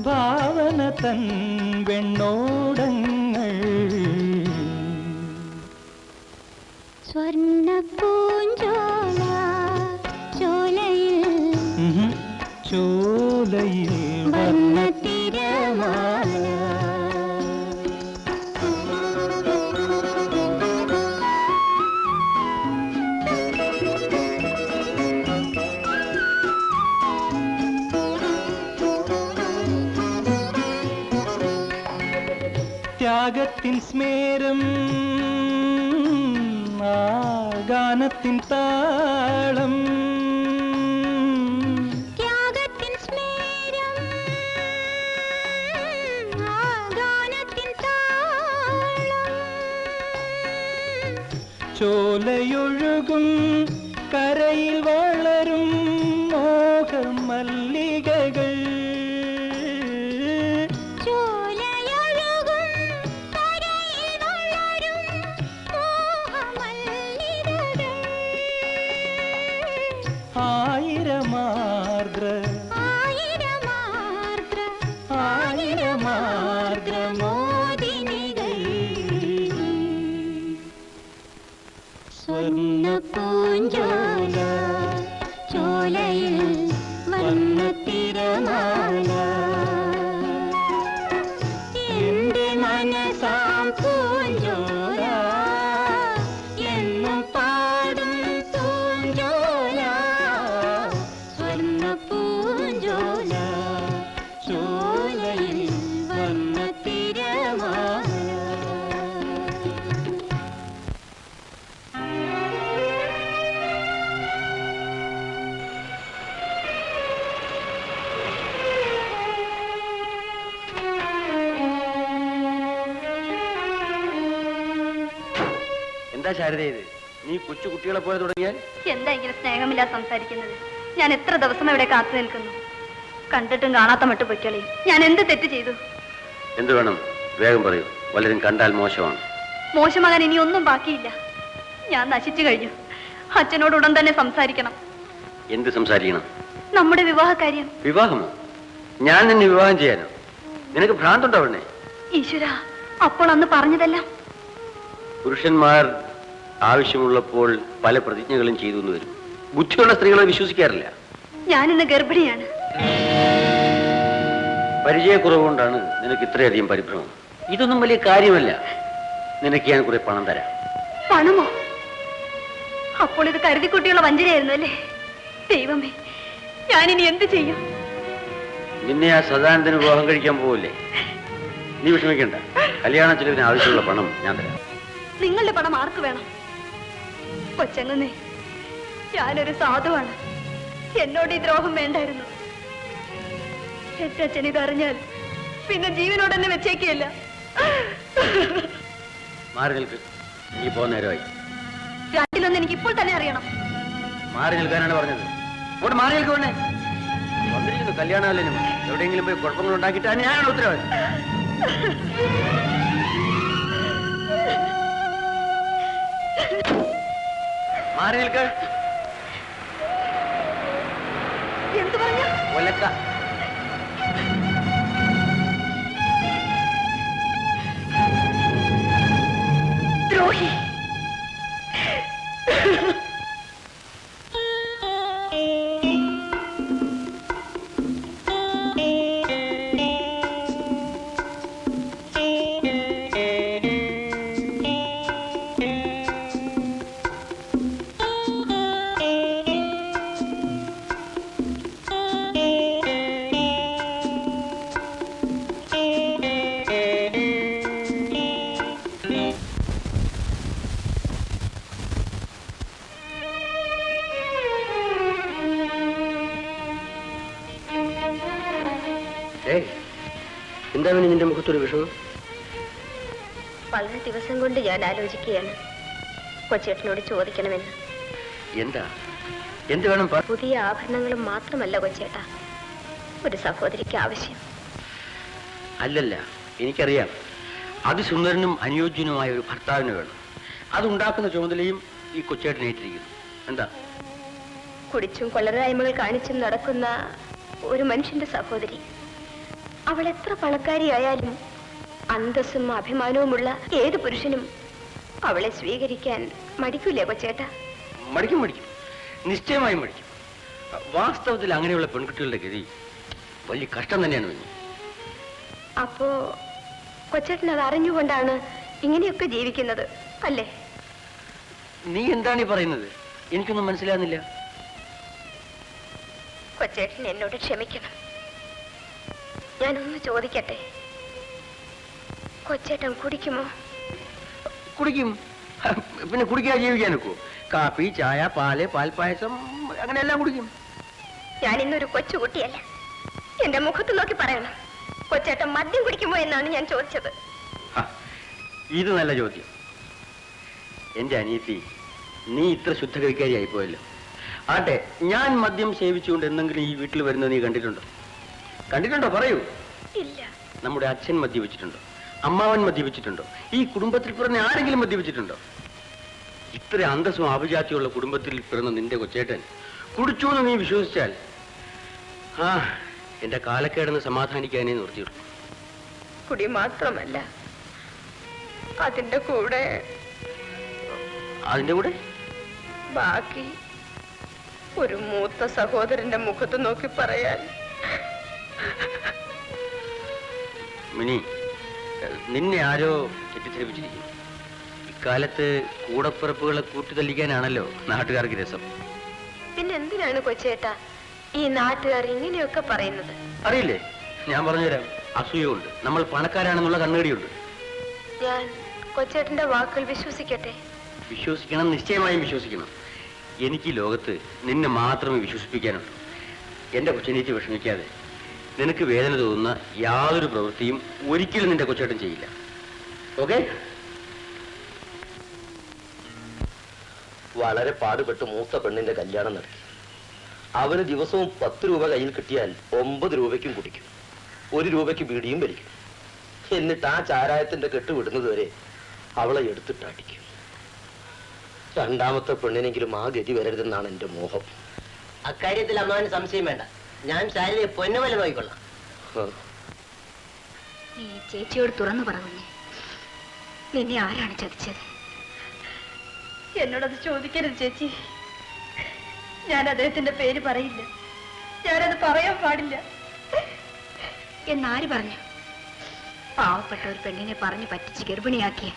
ഭാവനതൻ വെണ്ണോടങ്ങൾ സ്വർണ്ണപ്പൂഞ്ചോല ചോലയിൽ ചോലയിൽ വർണ്ണത്തിരമാല ത്യാഗത്തിൻ സ്മേരം ആ ഗാനത്തിൻ താളം ത്യാഗത്തിൻ സ്മേരം ആ ഗാനത്തിൻ താളം ചോലയൊഴുകും കരയിൽ വളരും മോഹമല്ലികകൾ സ്വർണ്ണപ്പൂഞ്ചോല ചോലയിൽ വർണ്ണത്തിരമാല എന്റെ മനസാം പൂഞ്ചോല എന്നും പാടും പൂഞ്ചോല സ്വർണ്ണപ്പൂഞ്ചോല ചോലയിൽ വർണ്ണത്തിരമാല. എന്താ ശാരദ ഇത്? നീ കൊച്ചു കുട്ടികളെ പോലെ തുടങ്ങിയാൽ? എന്താ ഇങ്ങനെ സ്നേഹമില്ലാതെ സംസാരിക്കുന്നത്? ഞാൻ എത്ര ദിവസം ഇവിടെ കാത്തു നിൽക്കുന്നു. കണ്ടിട്ടും കാണാത്ത മട്ട് പൊയ്ക്കളി. ഞാൻ എന്ത് തെറ്റ് ചെയ്തു? എന്ത് വേണം? വേഗം പറയൂ. വല്ലതും കണ്ടാൽ മോശമാണ്. മോശമാകാൻ ഇനി ഒന്നും ബാക്കിയില്ല. ഞാൻ നശിച്ചു കഴിഞ്ഞു. അച്ഛനോട് ഉടൻ തന്നെ സംസാരിക്കണം. എന്ത് സംസാരിക്കണം? നമ്മുടെ വിവാഹകാര്യം. വിവാഹമോ? ഞാൻ നിന്നെ വിവാഹം ചെയ്യാനോ? നിനക്ക് ഭ്രാന്തുണ്ടോ അവനെ? ഈശ്വര, അപ്പോൾ അന്ന് പറഞ്ഞതെല്ലാം. പുരുഷന്മാർ ആവശ്യമുള്ളപ്പോൾ പല പ്രതിജ്ഞകളും ചെയ്തു എന്ന് വരും. ബുദ്ധിയുള്ള സ്ത്രീകളെ വിശ്വസിക്കാറില്ല. ഞാനിന്ന് ഗർഭിണിയാണ്. പരിചയക്കുറവുകൊണ്ടാണ് നിനക്ക് ഇത്രയധികം പരിഭ്രമം. ഇതൊന്നും വലിയ കാര്യമല്ല. നിനക്ക് ഞാൻ കുറെ പണം തരാം. പണമോ? അപ്പോൾ ഇത് കരുതിക്കുട്ടിയുള്ള വഞ്ചനയായിരുന്നു അല്ലേ? ദൈവമേ, ഞാനിനി എന്ത് ചെയ്യും? നിന്നെ ആ സദാനന്ദന് വിവാഹം കഴിക്കാൻ പോവില്ലേ? നീ വിഷമിക്കണ്ട. കല്യാണ ചെലവിന് ആവശ്യമുള്ള പണം ഞാൻ തരാം. നിങ്ങളുടെ പണം ആർക്ക് വേണം? കൊച്ചങ്ങന്നേ, ഞാനൊരു സാധുവാണ്. എന്നോട് ഈ ദ്രോഹം വേണ്ടായിരുന്നു. എന്റെ ഇതറിഞ്ഞാൽ പിന്നെ ജീവനോട് തന്നെ വെച്ചേക്കില്ല. മാറി നിൽക്ക്. നീ പോ, നേരമായി. രണ്ടിലൊന്ന് എനിക്ക് ഇപ്പോൾ തന്നെ അറിയണം. മാറി നിൽക്കാനാണ് പറഞ്ഞത്. അങ്ങോട്ട് മാറി നിൽക്കുവണ്ണേ. വന്നിരിക്കുന്നു കല്യാണാലനും. എവിടെയെങ്കിലും പോയി കുഴപ്പങ്ങൾ ഉണ്ടാക്കിയിട്ടാണ് ഞാനാണ് ഉത്തരവാദി. മാറി നിൽക്ക. എന്ത് പറഞ്ഞു? ഒലക്ക. ദ്രോഹി. എന്താ വേണ്ടി നിന്റെ മുഖത്തൊരു വിഷമം? വളരെ ദിവസം കൊണ്ട് ഞാൻ ആലോചിക്കുകയാണ് കൊച്ചേട്ടനോട് ചോദിക്കണമെന്ന്. എന്താ? എന്ത് വേണം? പുതിയ ആഭരണങ്ങളും മാത്രമല്ല കൊച്ചേട്ട, ഒരു സഹോദരിക്ക് ആവശ്യം. അല്ലല്ല, എനിക്കറിയാം. അതിസുന്ദരനും അനുയോജ്യനുമായ ഒരു ഭർത്താവിന് വേണം. അതുണ്ടാക്കുന്ന ചുമതലയും ഈ കൊച്ചേട്ടൻ ഏറ്റിരിക്കുന്നു. എന്താ? കുടിച്ചും കൊള്ളരായ്മകൾ കാണിച്ചും നടക്കുന്ന ഒരു മനുഷ്യന്റെ സഹോദരി. അവൾ എത്ര പണക്കാരിയായാലും അന്തസ്സും അഭിമാനവുമുള്ള ഏത് പുരുഷനും അവളെ സ്വീകരിക്കാൻ മടിക്കൂലേ കൊച്ചേട്ട? മടിക്കും, മടിക്കും, നിശ്ചയമായും മടിക്കും. വാസ്തവത്തിൽ അങ്ങനെയുള്ള പെൺകുട്ടികളുടെ ഗതി വലിയ കഷ്ടം തന്നെയാണ് വേണ്ടി. അപ്പോ കൊച്ചേട്ടൻ അത് അറിഞ്ഞുകൊണ്ടാണ് ഇങ്ങനെയൊക്കെ ജീവിക്കുന്നത് അല്ലേ? നീ എന്താണ് ഈ പറയുന്നത്? എനിക്കൊന്നും മനസ്സിലാകുന്നില്ല. കൊച്ചേട്ടൻ എന്നോട് ക്ഷമിക്കണം. ഞാനൊന്ന് ചോദിക്കട്ടെ, കൊച്ചേട്ടൻ കുടിക്കുമോ? കുടിക്കും. പിന്നെ കുടിക്കാതെ ജീവിക്കാനൊക്കോ? കാപ്പി, ചായ, പാല്, പാൽപ്പായസം, അങ്ങനെ എല്ലാം കുടിക്കും. ഞാൻ ഇന്നൊരു കൊച്ചുകുട്ടിയല്ല. എന്റെ മുഖത്ത് നോക്കി പറയണം, കൊച്ചേട്ടൻ മദ്യം കുടിക്കുമോ എന്നാണ് ഞാൻ ചോദിച്ചത്. ഇത് നല്ല ചോദ്യം. എന്റെ അനിയത്തി, നീ ഇത്ര ശുദ്ധകരിക്കാരിയായി പോയല്ലോ. ആട്ടെ, ഞാൻ മദ്യം സേവിച്ചുകൊണ്ട് എന്തെങ്കിലും ഈ വീട്ടിൽ വരുന്നത് നീ കണ്ടിട്ടുണ്ടോ? കണ്ടിട്ടുണ്ടോ? പറയൂ. ഇല്ല. നമ്മുടെ അച്ഛൻ മദ്യപിച്ചിട്ടുണ്ടോ? അമ്മാവൻ മദ്യപിച്ചിട്ടുണ്ടോ? ഈ കുടുംബത്തിൽ പിറന്ന ആരെങ്കിലും മദ്യപിച്ചിട്ടുണ്ടോ? ഇത്ര അന്തസ്സും അഭിജാത്യമുള്ള കുടുംബത്തിൽ പിറന്ന നിന്റെ കൊച്ചേട്ടൻ കുടിച്ചു എന്ന് നീ വിശ്വസിച്ചാൽ എന്റെ കാലക്കേടെന്ന് സമാധാനിക്കാനേ നിർത്തിയുള്ളൂ. കുടി മാത്രമല്ല, അതിന്റെ കൂടെ ബാക്കി ഒരു മൂത്ത സഹോദരന്റെ മുഖത്ത് നോക്കി പറയാൻ. മിനി, നിന്നെ ആരോ തെറ്റിദ്ധരിപ്പിച്ചിരിക്കുന്നു. ഇക്കാലത്ത് കൂടപ്പിറപ്പുകളെ കൂട്ടിത്തല്ലിക്കാനാണല്ലോ നാട്ടുകാർക്ക് രസം. പിന്നെ എന്തിനാണ് കൊച്ചേട്ട ഈ നാട്ടുകാർ ഇങ്ങനെയൊക്കെ പറയുന്നത്? അറിയില്ലേ? ഞാൻ പറഞ്ഞുതരാം. അസൂയുണ്ട്. നമ്മൾ പണക്കാരാണെന്നുള്ള കണ്ണുകടിയുണ്ട്. ഞാൻ കൊച്ചേട്ടന്റെ വാക്കുകൾ വിശ്വസിക്കട്ടെ? വിശ്വസിക്കണം, നിശ്ചയമായും വിശ്വസിക്കണം. എനിക്ക് ഈ ലോകത്ത് നിന്നെ മാത്രമേ വിശ്വസിപ്പിക്കാനുള്ളൂ. എന്റെ കൊച്ചിനേറ്റ് വിഷമിക്കാതെ നിനക്ക് വേദന തോന്നുന്ന യാതൊരു പ്രവൃത്തിയും ഒരിക്കലും നിന്റെ കൊച്ചേട്ടൻ ചെയ്യില്ല. ഓക്കെ? വളരെ പാടുപെട്ട് മൂത്ത പെണ്ണിന്റെ കല്യാണം നടത്തി. അവന് ദിവസവും 10 രൂപ കയ്യിൽ കിട്ടിയാൽ 9 രൂപയ്ക്കും കുടിക്കും, 1 രൂപയ്ക്ക് ബീഡിയും വലിക്കും. എന്നിട്ട് ആ ചാരായത്തിന്റെ കെട്ട് വിടുന്നത് വരെ അവളെ എടുത്തിട്ട് അടിക്കും. രണ്ടാമത്തെ പെണ്ണിനെങ്കിലും ആ ഗതി വരരുതെന്നാണ് എന്റെ മോഹം. അക്കാര്യത്തിൽ അമ്മാവന് സംശയം വേണ്ട. ഞാൻ ശാലിനെ പൊന്നുപോലെ നോക്കിക്കൊള്ളാം. നീ ചേച്ചിയോട് തുറന്നു പറഞ്ഞു, നിന്നെ ആരാണ് ചതിച്ചത്? എന്നോടത് ചോദിക്കരുത് ചേച്ചി. ഞാൻ അദ്ദേഹത്തിന്റെ പേര് പറയില്ല. ഞാനത് പറയാൻ പാടില്ല. എന്നാര് പറഞ്ഞു? പാവപ്പെട്ട ഒരു പെണ്ണിനെ പറഞ്ഞു പറ്റിച്ച് ഗർഭിണിയാക്കിയ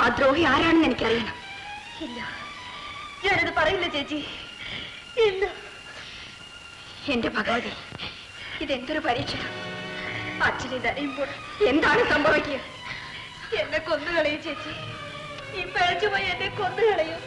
ആ ദ്രോഹി ആരാണെന്ന് എനിക്കറിയണം. ഇല്ല, ഞാനത് പറയില്ല ചേച്ചി. ഇല്ല. എന്റെ ഭഗവതി, ഇതെന്തൊരു പരീക്ഷ! അച്ഛനെ അറിയുമ്പോൾ എന്താണ് സംഭവിക്കുക? എന്നെ കൊന്നുകളയും ചേച്ചി. ഈ പിഴച്ചുപോയി എന്നെ കൊന്നുകളയും.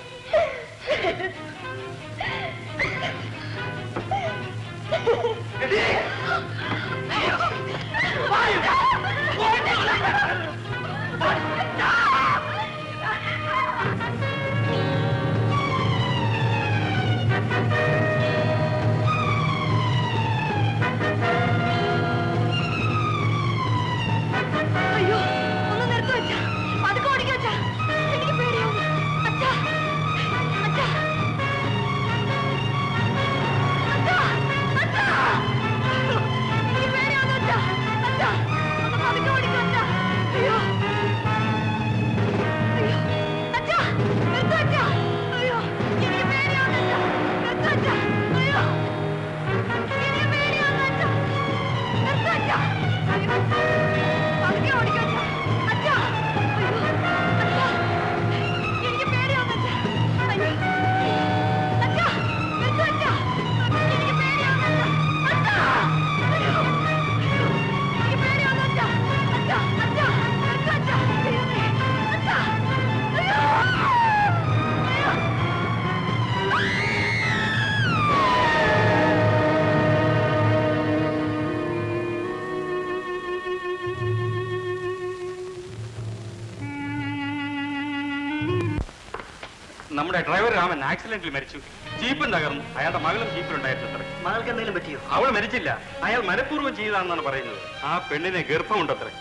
നമ്മുടെ ഡ്രൈവർ രാമൻ ആക്സിഡന്റിൽ മരിച്ചു. ജീപ്പും തകർന്നു. അയാളുടെ മകളും ജീപ്പിലുണ്ടായിരുന്നു അത്ര. മകൾക്ക് എന്തെങ്കിലും പറ്റിയോ? അവൾ മരിച്ചില്ല. അയാൾ മനഃപൂർവ്വം ചെയ്താണെന്നാണ് പറയുന്നത്. ആ പെണ്ണിനെ ഗർഭമുണ്ടത്രേ.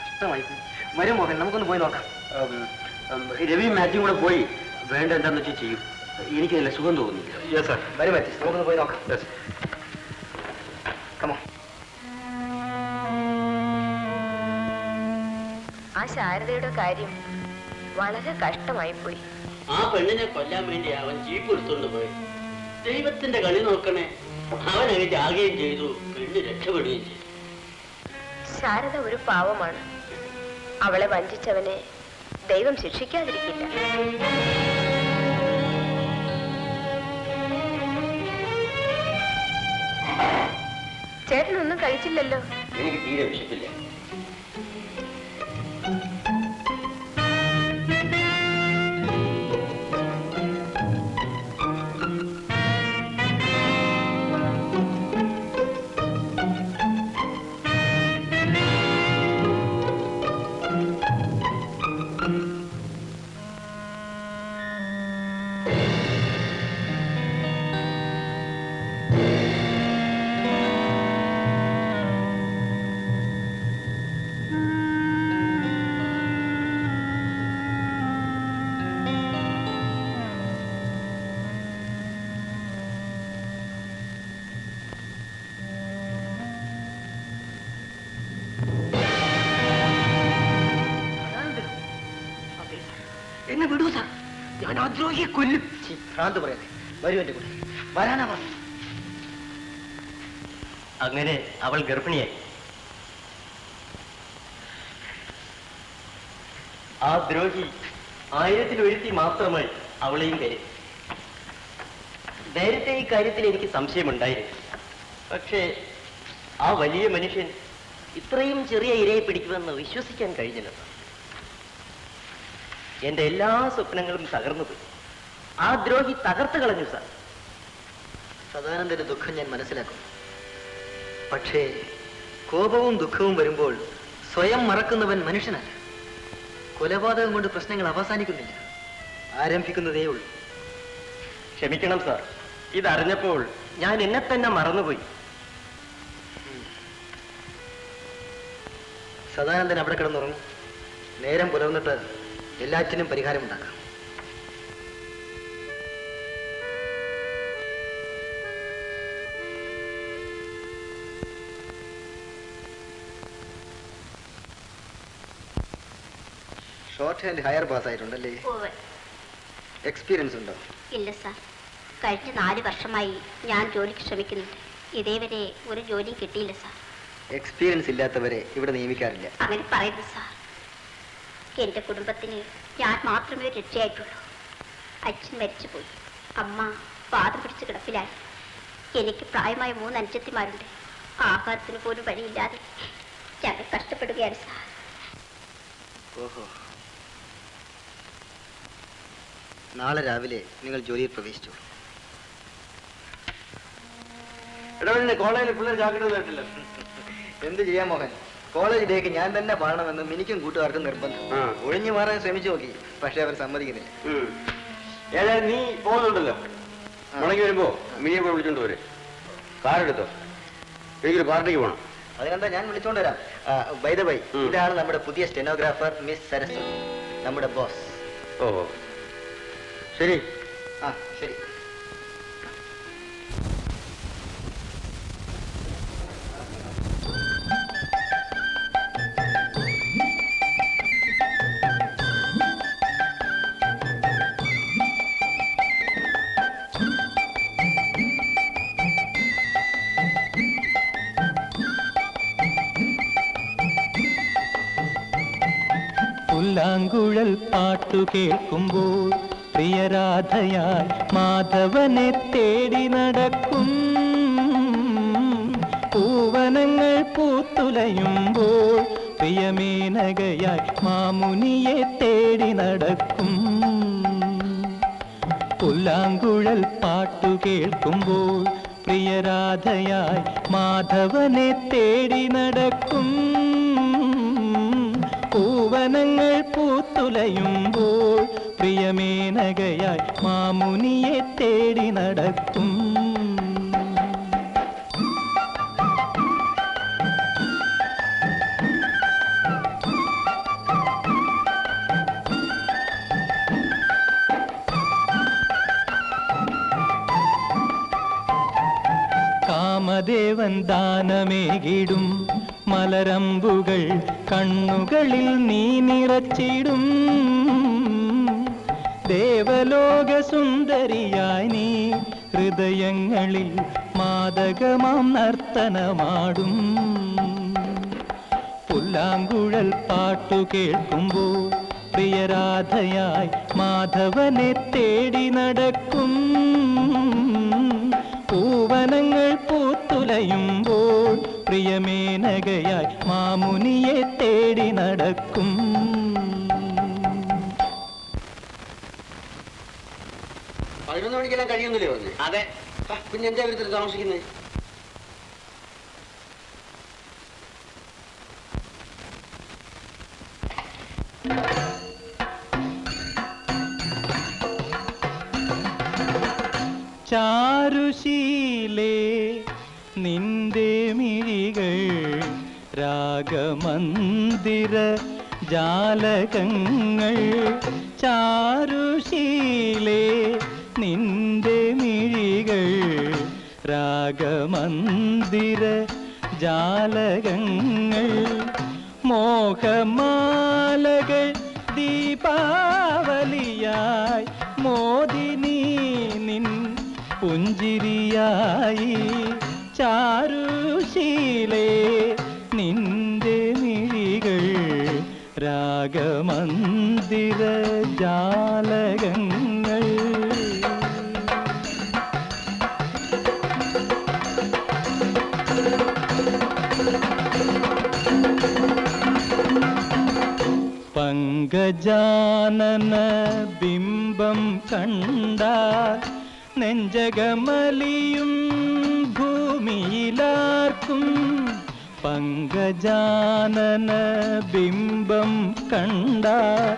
കഷ്ടമായി. വരും മോഹൻ, നമുക്കൊന്ന് പോയി നോക്കാം. രവി മാത്യു കൂടെ പോയി വേണ്ട എന്താന്ന് വെച്ചാൽ ചെയ്യും. എനിക്ക് നല്ല സുഖം തോന്നുന്നില്ല. Yes sir. വരും മാത്യു, നമുക്കൊന്ന് പോയി നോക്കാം. യെസ്. കമോ. ആ ശാരദയുടെ കാര്യം വളരെ കഷ്ടമായി പോയി. ആ പെണ്ണിനെ കൊല്ലാൻ വേണ്ടി അവൻ ജീപ്പ് എടുത്തോണ്ട് പോയി. ദൈവത്തിന്റെ കളി നോക്കണേ, അവൻ അതിന്റെ ആകുകയും ചെയ്തു, പെണ്ണ് രക്ഷപ്പെടുകയും ചെയ്തു. ശാരദ ഒരു പാവമാണ്. അവളെ വഞ്ചിച്ചവനെ ദൈവം ശിക്ഷിക്കാതിരിക്കില്ല. ചേട്ടനൊന്നും കഴിച്ചില്ലല്ലോ. എനിക്ക് തീരെ വിശപ്പില്ല. എന്നെ വിടൂ സാർ, ഞാൻ ആ ദ്രോഹിയെ കൊല്ലും. ഭ്രാന്ത് പറയാതെ വരൂ എന്റെ കൂടെ. വരാനാ പറഞ്ഞു. അങ്ങനെ അവൾ ഗർഭിണിയായി. ആ ദ്രോഹി 1000-ൽ മാത്രമായി അവളെയും കരുതി. നേരത്തെ ഈ കാര്യത്തിൽ എനിക്ക് സംശയമുണ്ടായിരുന്നു. പക്ഷേ ആ വലിയ മനുഷ്യൻ ഇത്രയും ചെറിയ ഇരയെ പിടിക്കുമെന്ന് വിശ്വസിക്കാൻ കഴിഞ്ഞില്ല. എന്റെ എല്ലാ സ്വപ്നങ്ങളും തകർന്നു പോയി. ആ ദ്രോഹി തകർത്ത് കളഞ്ഞു സാർ. സദാനന്ദന്റെ ദുഃഖം ഞാൻ മനസ്സിലാക്കും. പക്ഷേ കോപവും ദുഃഖവും വരുമ്പോൾ സ്വയം മറക്കുന്നവൻ മനുഷ്യനല്ല. കൊലപാതകം കൊണ്ട് പ്രശ്നങ്ങൾ അവസാനിക്കുന്നില്ല, ആരംഭിക്കുന്നതേ ഉള്ളൂ. ക്ഷമിക്കണം സാർ, ഇതറിഞ്ഞപ്പോൾ ഞാൻ എന്നെ തന്നെ മറന്നുപോയി. സദാനന്ദൻ അവിടെ കിടന്നുറങ്ങും. നേരം പുലർന്നിട്ട് എല്ലാറ്റിനും പരിഹാരമുണ്ടാക്കാം. ഷോർട്ട് ഹാൻഡ് ഹയർ പാസ് ആയിട്ടുണ്ടല്ലേ? എക്സ്പീരിയൻസ് ഉണ്ടോ? ഇല്ല സാർ, കഴിഞ്ഞ 4 വർഷമായി ഞാൻ ജോലിക്ക് ശ്രമിക്കുന്നുണ്ട്. ഇതേവരെ ഒരു ജോലിയും കിട്ടിയില്ല സാർ. എക്സ്പീരിയൻസ് ഇല്ലാത്തവരെ ഇവിടെ നിയമിക്കാറില്ല. അങ്ങനെ പറയുന്നു സാർ. എന്റെ കുടുംബത്തിന് ഞാൻ മാത്രമേ രക്ഷയായിട്ടുള്ളൂ. അച്ഛൻ മരിച്ചുപോയി, അമ്മ വാദം പിടിച്ച് കിടപ്പിലായി. എനിക്ക് പ്രായമായ 3 അനുജത്തിമാരുണ്ട്. ആഹാരത്തിന് പോലും വഴിയില്ലാതെ ഞങ്ങൾ കഷ്ടപ്പെടുകയാണ് സാർ. ഓഹോ, നാളെ രാവിലെ നിങ്ങൾ ജോലിയിൽ പ്രവേശിച്ചു. കോളേജിൽ പിള്ളേർ ജാഗ്രത കേട്ടില്ല. എന്ത് ചെയ്യാൻ മോഹൻ, കോളേജ് ഡേക്ക് ഞാൻ തന്നെ പാടണമെന്ന് എനിക്കും കൂട്ടുകാർക്കും നിർബന്ധം. ഒഴിഞ്ഞു മാറാൻ ശ്രമിച്ചു നോക്കി, പക്ഷെ അവർ സമ്മതിക്കുന്നില്ല. ഏതായാലും നീ പോകുന്നുണ്ടല്ലോ, മുടങ്ങി വരുമ്പോ മീനെ പോയി വിളിച്ചോണ്ട് പോരെ. കാറെടുത്തോ, എനിക്കൊരു പാർട്ടിക്ക് പോകണം. അതിനെന്താ, ഞാൻ വിളിച്ചോണ്ട് വരാം. ബൈ ദ ബൈ, ഇതാണ് നമ്മുടെ പുതിയ സ്റ്റെനോഗ്രാഫർ മിസ് സരസ്വതി, നമ്മുടെ ബോസ്. ഓഹോ, ശരി. ആ ശരി. പുല്ലാങ്കുഴൽ പാട്ടു കേൾക്കുമ്പോൾ പ്രിയരാധയായി മാധവനെ തേടി നടക്കും. പൂവനങ്ങൾ പൂത്തുലയുമ്പോൾ പ്രിയമേനകയായി മാമുനിയെ തേടി നടക്കും. പുല്ലാങ്കുഴൽ പാട്ടു കേൾക്കുമ്പോൾ പ്രിയരാധയായി മാധവനെ തേടി നടക്കും. പൂവനങ്ങൾ പൂത്തുലയുമ്പോൾ പ്രിയമേനകയായി മാമുനിയെ തേടി നടക്കും. കാമദേവൻ ദാനമേകിടും മലരമ്പുകൾ കണ്ണുകളിൽ നീ നിറച്ചിടും. ദേവലോക സുന്ദരിയായി നീ ഹൃദയങ്ങളിൽ മാദകമാം നർത്തനമാടും. പുല്ലാങ്കുഴൽ പാട്ടു കേൾക്കുമ്പോൾ പ്രിയരാധയായി മാധവനെ തേടി നടക്കും. പൂവനങ്ങൾ പൂത്തുലയുമ്പോൾ പ്രിയമേനകയായി മാമുനിയെ തേടി നടക്കും. പതിനൊന്ന് മണിക്കെല്ലാം കഴിയുന്നില്ലേ പറഞ്ഞു? അതെ. പിന്നെ എന്താ വീട്ടിൽ താമസിക്കുന്നത്? ചാരുശീലേ നിന്റെ മിഴികൾ രാഗമന്ദിര ജാലകങ്ങൾ. ചാരുശീലേ നിന്റെ മിഴികൾ രാഗമന്ദിര ജാലകങ്ങൾ. മോഹമാലകൾ ദീപാവലിയായി മോദിനി നിൻ പുഞ്ചിരിയായി. ചാരുശീലേ നിന്റെ മിഴികൾ രാഗമന്ദിര ജാലകങ്ങൾ. പങ്കജാനന ബിംബം കണ്ടാൽ നെഞ്ചകമലിയും ഭൂമിയിലാർക്കും. പങ്കജാനന ബിംബം കണ്ടാൽ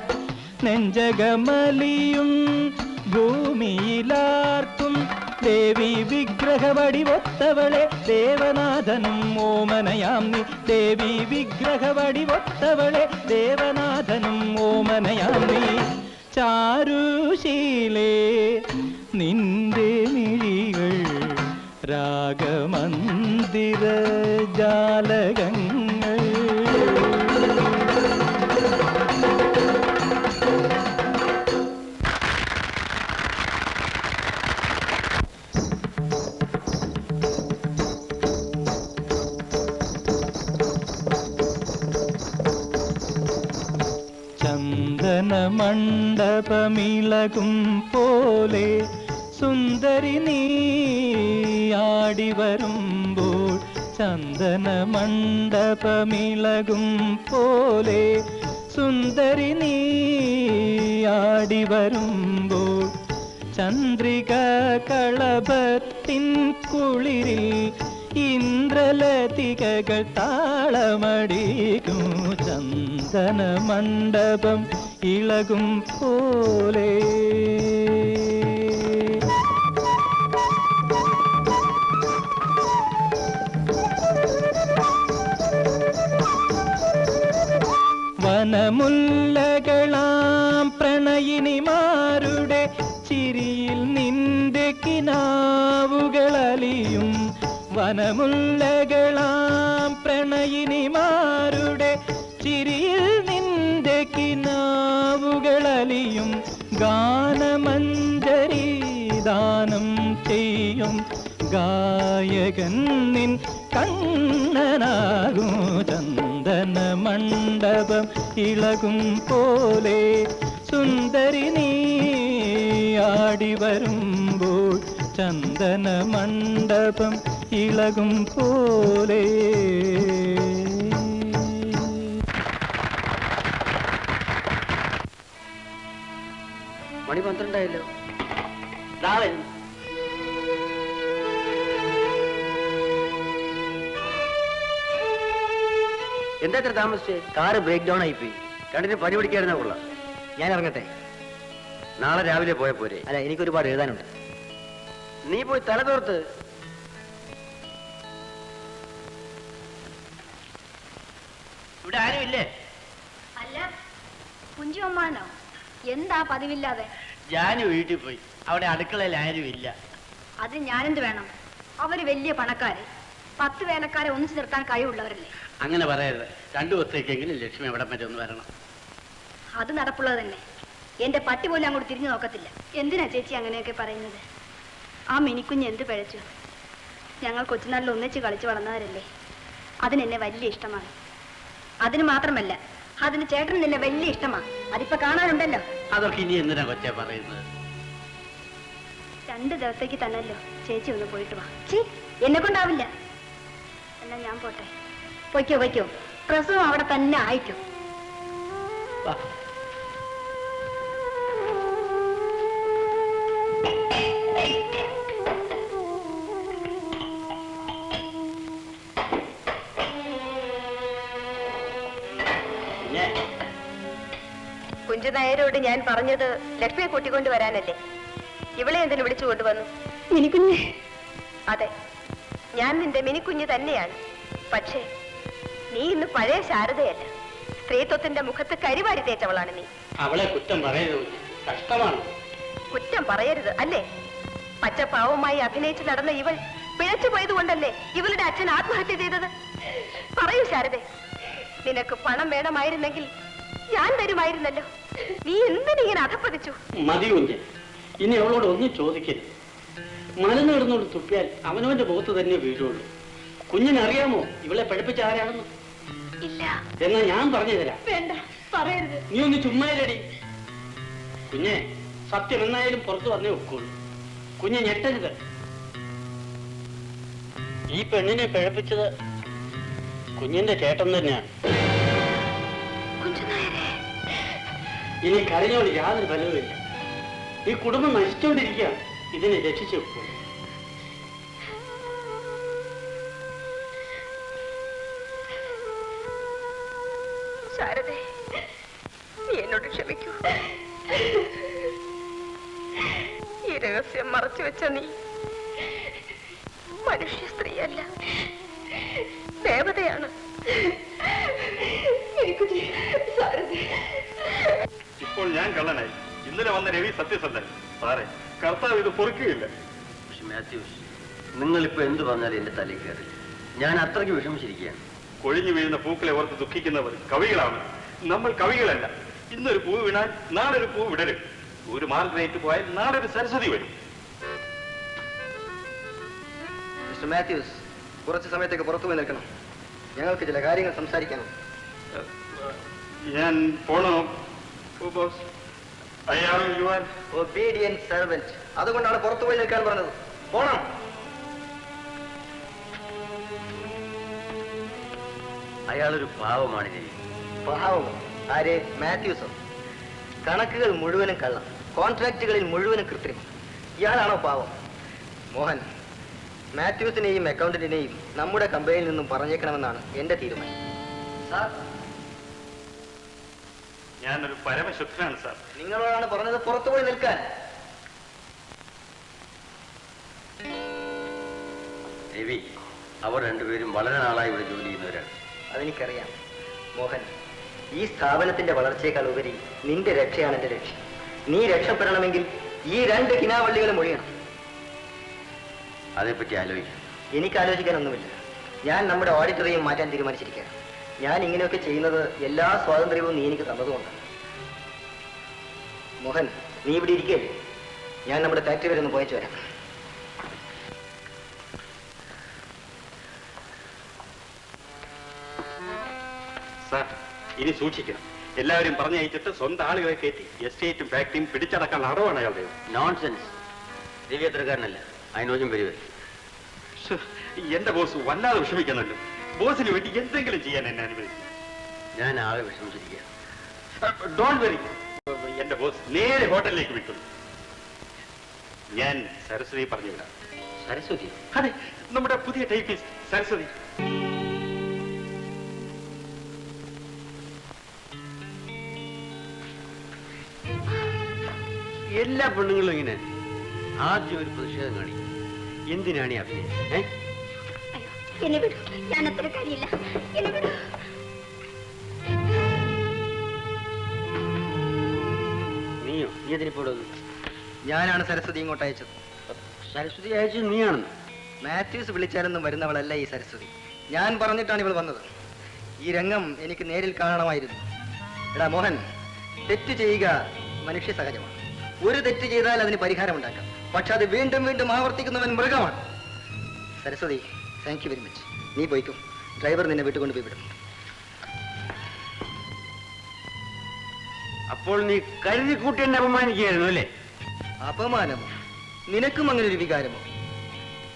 നെഞ്ചകമലിയും ഭൂമിയിലാർക്കും. ദേവി വിഗ്രഹവടിവൊത്തവളെ ദേവനാഥനും ഓമനയാം നീ. ദേവി വിഗ്രഹവടിവൊത്തവളെ ദേവനാഥനും ഓമനയാം നീ. ചാരുശീലേ നിന്റെ മിഴികൾ രാഗമന്ദിര ജാലകങ്ങൾ. ചന്ദന മണ്ഡപമിളകും പോലെ സുന്ദരി നീ ആടി വരുമ്പോൾ. ചന്ദന മണ്ഡപമിളകും പോലെ സുന്ദരി നീ ആടി വരുമ്പോൾ. ചന്ദ്രിക കളഭത്തിൻ കുളിരിൽ ഇന്ദ്രലതികകൾ താളമടിക്കും. ചന്ദന മണ്ഡപം ഇളകും പോലെ. വനമുല്ലകളാം പ്രണയിനിമാരുടെ ചിരിയിൽ നിന്റെ കിനാവുകളലിയും. വനമുല്ലകളാം പ്രണയിനിമാരുടെ ചിരിയിൽ നിന്റെ കിനാവുകളലിയും. ഗാനമഞ്ജരി ദാനം ചെയ്യും ഗായകൻ നിൻ കണ്ണനാകും. ചന്ദന മണ്ഡപം ഇളകും പോലെ സുന്ദരി നീ ആടി വരുമ്പോൾ. ചന്ദന മണ്ഡപം ഇളകും പോലെ. മണി 12 നാളെ എന്താ ഇത്ര താമസിച്ചേ? കാറ് ബ്രേക്ക് ഡൗൺ ആയിപ്പോയി. കണ്ടിട്ട് പനി പിടിക്കായിരുന്ന കൊള്ളാം. ഞാൻ ഇറങ്ങട്ടെ. നാളെ രാവിലെ പോയ പോരെ? അല്ല, എനിക്കൊരുപാട് എഴുതാനുണ്ട്. നീ പോയി തലതോർത്ത്. ഇവിടെ ആരുമില്ലേ? അല്ല, കുഞ്ചു അമ്മാനോ? എന്താ പതിവില്ലാതെ? ജാനു വീട്ടിൽ പോയി. അവിടെ അടുക്കളയിൽ ആരുമില്ല. അത് ഞാനെന്ത് വേണം? അവര് വലിയ പണക്കാര്, 10 വേലക്കാരെ ഒന്നിച്ചു നിർത്താൻ കഴിവുള്ളവരല്ലേ. അങ്ങനെ പറയരുത്. 2 ദിവസത്തേക്കെങ്കിലും ലക്ഷ്മി എവിടെ വരെ ഒന്ന് വരണം. അത് നടപ്പുള്ളത് തന്നെ. എന്റെ പട്ടി പോലും അങ്ങോട്ട് തിരിഞ്ഞു നോക്കത്തില്ല. എന്തിനാ ചേച്ചി അങ്ങനെയൊക്കെ പറയുന്നത്? ആ മിനിക്കുഞ്ഞ് എന്ത് പിഴച്ചു? ഞങ്ങൾ കൊച്ചുനാളിൽ ഒന്നിച്ച് കളിച്ചു വളർന്നവരല്ലേ. അതിനെന്നെ വലിയ ഇഷ്ടമാണ്. അതിന് മാത്രമല്ല, അതിന് ചേട്ടൻ നിന്നെ വലിയ ഇഷ്ടമാണ്. അതിപ്പോ കാണാനുണ്ടല്ലോ. അതൊക്കെ ഇനി എന്തിനാ കൊച്ചേ പറയുന്നത്? 2 ദിവസത്തേക്ക് തന്നല്ലോ. ചേച്ചി ഒന്ന് പോയിട്ട് വാ. എന്നെ കൊണ്ടാവില്ല. എന്നാ ഞാൻ പോട്ടെ. പൊയ്ക്കോ. പ്രസവം അവിടെ തന്നെ ആയിക്കോ. വാ. കുഞ്ചു നായരോട് ഞാൻ പറഞ്ഞത് ലക്ഷ്മിയെ കൂട്ടിക്കൊണ്ട് വരാനല്ലേ? ഇവളെ എന്തിനു വിളിച്ചു കൊണ്ടുവന്നു? മിനിക്കുഞ്ഞ്. അതെ, ഞാൻ നിന്റെ മിനിക്കുഞ്ഞ് തന്നെയാണ്. പക്ഷേ നീ ഇന്ന് പഴയ ശാരദയല്ല. സ്ത്രീത്വത്തിന്റെ മുഖത്ത് കരിവാരി തേച്ചവളാണ് നീ. അവളെ കുറ്റം പറയരുത്. കഷ്ടമാണ്. കുറ്റം പറയരുത് അല്ലേ? പച്ചപ്പാവമായി അഭിനയിച്ച് നടന്ന ഇവൾ പിഴച്ചു പോയതുകൊണ്ടല്ലേ ഇവളുടെ അച്ഛൻ ആത്മഹത്യ ചെയ്തത്? പറയൂ ശാരദേ, നിനക്ക് പണം വേണമായിരുന്നെങ്കിൽ ഞാൻ തരുമായിരുന്നല്ലോ. നീ എന്തിനിങ്ങനെ അധപ്പതിച്ചു? മതി കുഞ്ഞ്, ഇനി അവളോട് ഒന്നും ചോദിക്കരുത്. മലന്ന് കിടന്നോട് തുപ്പിയാൽ അവനവന്റെ മുഖത്ത് തന്നെ വീഴുള്ളൂ. കുഞ്ഞിനറിയാമോ ഇവളെ പഠിപ്പിച്ച ആരാണെന്ന്? ഇല്ല. എന്നാ ഞാൻ പറഞ്ഞു തരാം. വേണ്ട, പറയരുത്. നീ ഒന്ന് ചുമ്മാരടി. കുഞ്ഞെ, സത്യം എന്നായാലും പുറത്തു പറഞ്ഞേ ഒക്കുള്ളൂ. കുഞ്ഞെ ഞെട്ടരുത്. ഈ പെണ്ണിനെ പിഴപ്പിച്ചത് കുഞ്ഞിന്റെ ചേട്ടൻ തന്നെയാണ്. ഇനി കരഞ്ഞോട് യാതൊരു ഫലവുമില്ല. ഈ കുടുംബം നശിച്ചുകൊണ്ടിരിക്കുകയാണ്. ഇതിനെ രക്ഷിച്ചു വെക്കൂ. ശാരദേ, നീ എന്നോട് ക്ഷമിക്കൂ. ഈ രഹസ്യം മറച്ചു വെച്ച നീ മനുഷ്യ സ്ത്രീയല്ല, ദേവതയാണ്. ഇപ്പോൾ ഞാൻ കള്ളനായി. ഇന്നലെ വന്ന രവി സത്യസന്ധൻ. സാറേ, കർത്താവ് ഇത് പൊറുക്കുകയില്ല. മാത്യൂസ്, നിങ്ങളിപ്പോ എന്ത് പറഞ്ഞാലും എന്റെ തലയിൽ കയറി. ഞാൻ അത്രയ്ക്ക് വിഷമിച്ചിരിക്കുകയാണ്. കൊഴിഞ്ഞു വീഴുന്ന പൂക്കളെ ഓർത്ത് ദുഃഖിക്കുന്നവർ കവികളാണ്. നമ്മൾ കവികളല്ല. ഇന്നൊരു പൂ വീണാൽ നാളൊരു പൂ വിടരും. ഒരു മാർഗ്രേറ്റ് പോയാൽ നാളൊരു സരസ്വതി വരും. മിസ്റ്റർ മാത്യൂസ്, കുറച്ച് സമയത്തേക്ക് പുറത്തു പോയി നിൽക്കണം. ഞങ്ങൾക്ക് ചില കാര്യങ്ങൾ സംസാരിക്കണം. ഞാൻ പോണോ? Obedient servant. അതുകൊണ്ടാണ് പുറത്തു പോയി നിൽക്കാൻ പറഞ്ഞത്. പോണം. അയാളൊരു പാവമാണ്. പാവം? ആര്? മാത്യൂസോ? കണക്കുകൾ മുഴുവനും കള്ളം, കോൺട്രാക്റ്റുകളിൽ മുഴുവനും കൃത്രിമം. ഇയാളാണോ പാവം? മോഹൻ, മാത്യൂസിനെയും അക്കൗണ്ടന്റിനെയും നമ്മുടെ കമ്പനിയിൽ നിന്നും പറഞ്ഞേക്കണമെന്നാണ് എന്റെ തീരുമാനം. സാർ, ഞാനൊരു പരമശുദ്ധനാണ് സാർ. നിങ്ങളോടാണ് പറഞ്ഞത് പുറത്തുപോയി നിൽക്കാൻ. രവി, അവർ രണ്ടുപേരും വളരെ നാളായി ഇവിടെ ജോലി ചെയ്യുന്നവരാണ്. അതെനിക്കറിയാം മോഹൻ. ഈ സ്ഥാപനത്തിന്റെ വളർച്ചയേക്കാൾ ഉപരി നിന്റെ രക്ഷയാണ് എന്റെ ലക്ഷ്യം. നീ രക്ഷപ്പെടണമെങ്കിൽ ഈ 2 കിനാവള്ളികളും ഒഴിയണം. അതേപ്പറ്റി ആലോചിക്കാം. എനിക്ക് ആലോചിക്കാനൊന്നുമില്ല. ഞാൻ നമ്മുടെ ഓഡിറ്ററെയും മാറ്റാൻ തീരുമാനിച്ചിരിക്കുകയാണ്. ഞാൻ ഇങ്ങനെയൊക്കെ ചെയ്യുന്നത് എല്ലാ സ്വാതന്ത്ര്യവും നീ എനിക്ക് തന്നതുകൊണ്ടാണ്. മോഹൻ, നീ ഇവിടെ ഇരിക്കല്ലേ? ഞാൻ നമ്മുടെ ഫാക്ടറി വരെ ഒന്ന് പോയിച്ചു വരാം. സാർ, ഇനി സൂക്ഷിക്കണം. എല്ലാവരും പറഞ്ഞയച്ചിട്ട് സ്വന്തം ആളുകളെ കയറ്റി എസ്റ്റേറ്റും ഫാക്ടറിയും പിടിച്ചടക്കാനുള്ള അടവാണ് അയാളുടെ. നോൺസെൻസ്. രവി അത്രക്കാരനല്ല. അതിനോചം വരുവേ. എന്റെ ബോസ് വല്ലാതെ വിഷമിക്കുന്നുണ്ട്. ബോസിന് വേണ്ടി എന്തെങ്കിലും ചെയ്യാൻ എന്നെ അനുവദിക്കും. ഞാൻ ആകെ വിഷമിച്ചിരിക്കുകയാണ്. Don't worry. എന്റെ ബോസ് നേരെ ഹോട്ടലിലേക്ക് വിളിക്കുന്നു. ഞാൻ സരസ്വതി പറഞ്ഞു വിടാം. സരസ്വതി? അതെ, നമ്മുടെ പുതിയ ടൈപ്പിസ്റ്റ് സരസ്വതി. എല്ലാ പെണ്ണുങ്ങളും ഇങ്ങനെ ആദ്യം ഒരു പ്രതിഷേധം കാണിക്കും. എന്തിനാണ് ഈ അഭിനയം? എന്നെ വിടൂ, ഞാൻ അത്ര കാര്യമില്ല, എന്നെ വിടൂ. നീയോ? നീ അതിനിപ്പോഴൊന്നും. ഞാനാണ് സരസ്വതി ഇങ്ങോട്ട് അയച്ചത്. സരസ്വതി അയച്ചത് നീയാണെന്ന്? മാത്യൂസ് വിളിച്ചാലൊന്നും വരുന്നവളല്ല ഈ സരസ്വതി. ഞാൻ പറഞ്ഞിട്ടാണ് ഇവൾ വന്നത്. ഈ രംഗം എനിക്ക് നേരിൽ കാണണമായിരുന്നു. എടാ മോഹൻ, തെറ്റ് ചെയ്യുക മനുഷ്യ സഹജമാണ്. ഒരു തെറ്റ് ചെയ്താൽ അതിന് പരിഹാരമുണ്ടാക്കാം. പക്ഷെ അത് വീണ്ടും വീണ്ടും ആവർത്തിക്കുന്നവൻ മൃഗമാണ്. Saraswati, thank you very much. നീ പോയിക്കും, ഡ്രൈവർ നിന്നെ വീട്ടുകൊണ്ട് പോയി വിടും. അപ്പോൾ നീ കരുതി കൂട്ടി എന്നെ അപമാനിക്കുകയായിരുന്നു അല്ലേ? അപമാനമോ? നിനക്കും അങ്ങനെ ഒരു വികാരമോ?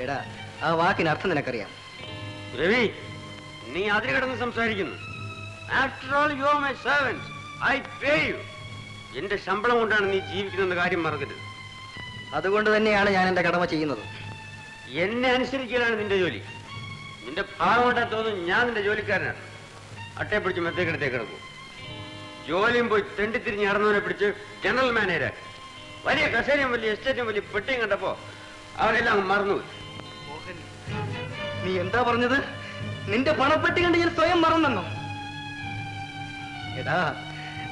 എടാ, ആ വാക്കിന് അർത്ഥം നിനക്കറിയാം. രവി, നീ അതിൽ കിടന്ന് സംസാരിക്കുന്നു. After all you are my servant. I pay you. എന്റെ ശമ്പളം കൊണ്ടാണ് നീ ജീവിക്കുന്ന കാര്യം മറക്കരുത്. അതുകൊണ്ട് തന്നെയാണ് ഞാൻ എന്റെ കടമ ചെയ്യുന്നത്. എന്നെ അനുസരിക്കലാണ് നിന്റെ ജോലി. നിന്റെ ഭാവം കൊണ്ടാ തോന്നുന്നു ഞാൻ നിന്റെ ജോലിക്കാരനാണ്. അട്ടയെ പിടിച്ച് മെത്തേക്കിടത്തേക്ക് കിടക്കും. ജോലിയും പോയി തെണ്ടിത്തിരിഞ്ഞ് നടന്നവനെ പിടിച്ച് ജനറൽ മാനേജരാക്കി. വലിയ കസേരയും വലിയ എസ്റ്റേറ്റും വലിയ പെട്ടിയും കണ്ടപ്പോ അവരെല്ലാം മറന്നുപോയി. നീ എന്താ പറഞ്ഞത്? നിന്റെ പണപ്പെട്ടി കണ്ട് ഞാൻ സ്വയം മറന്നെന്നോ? എടാ,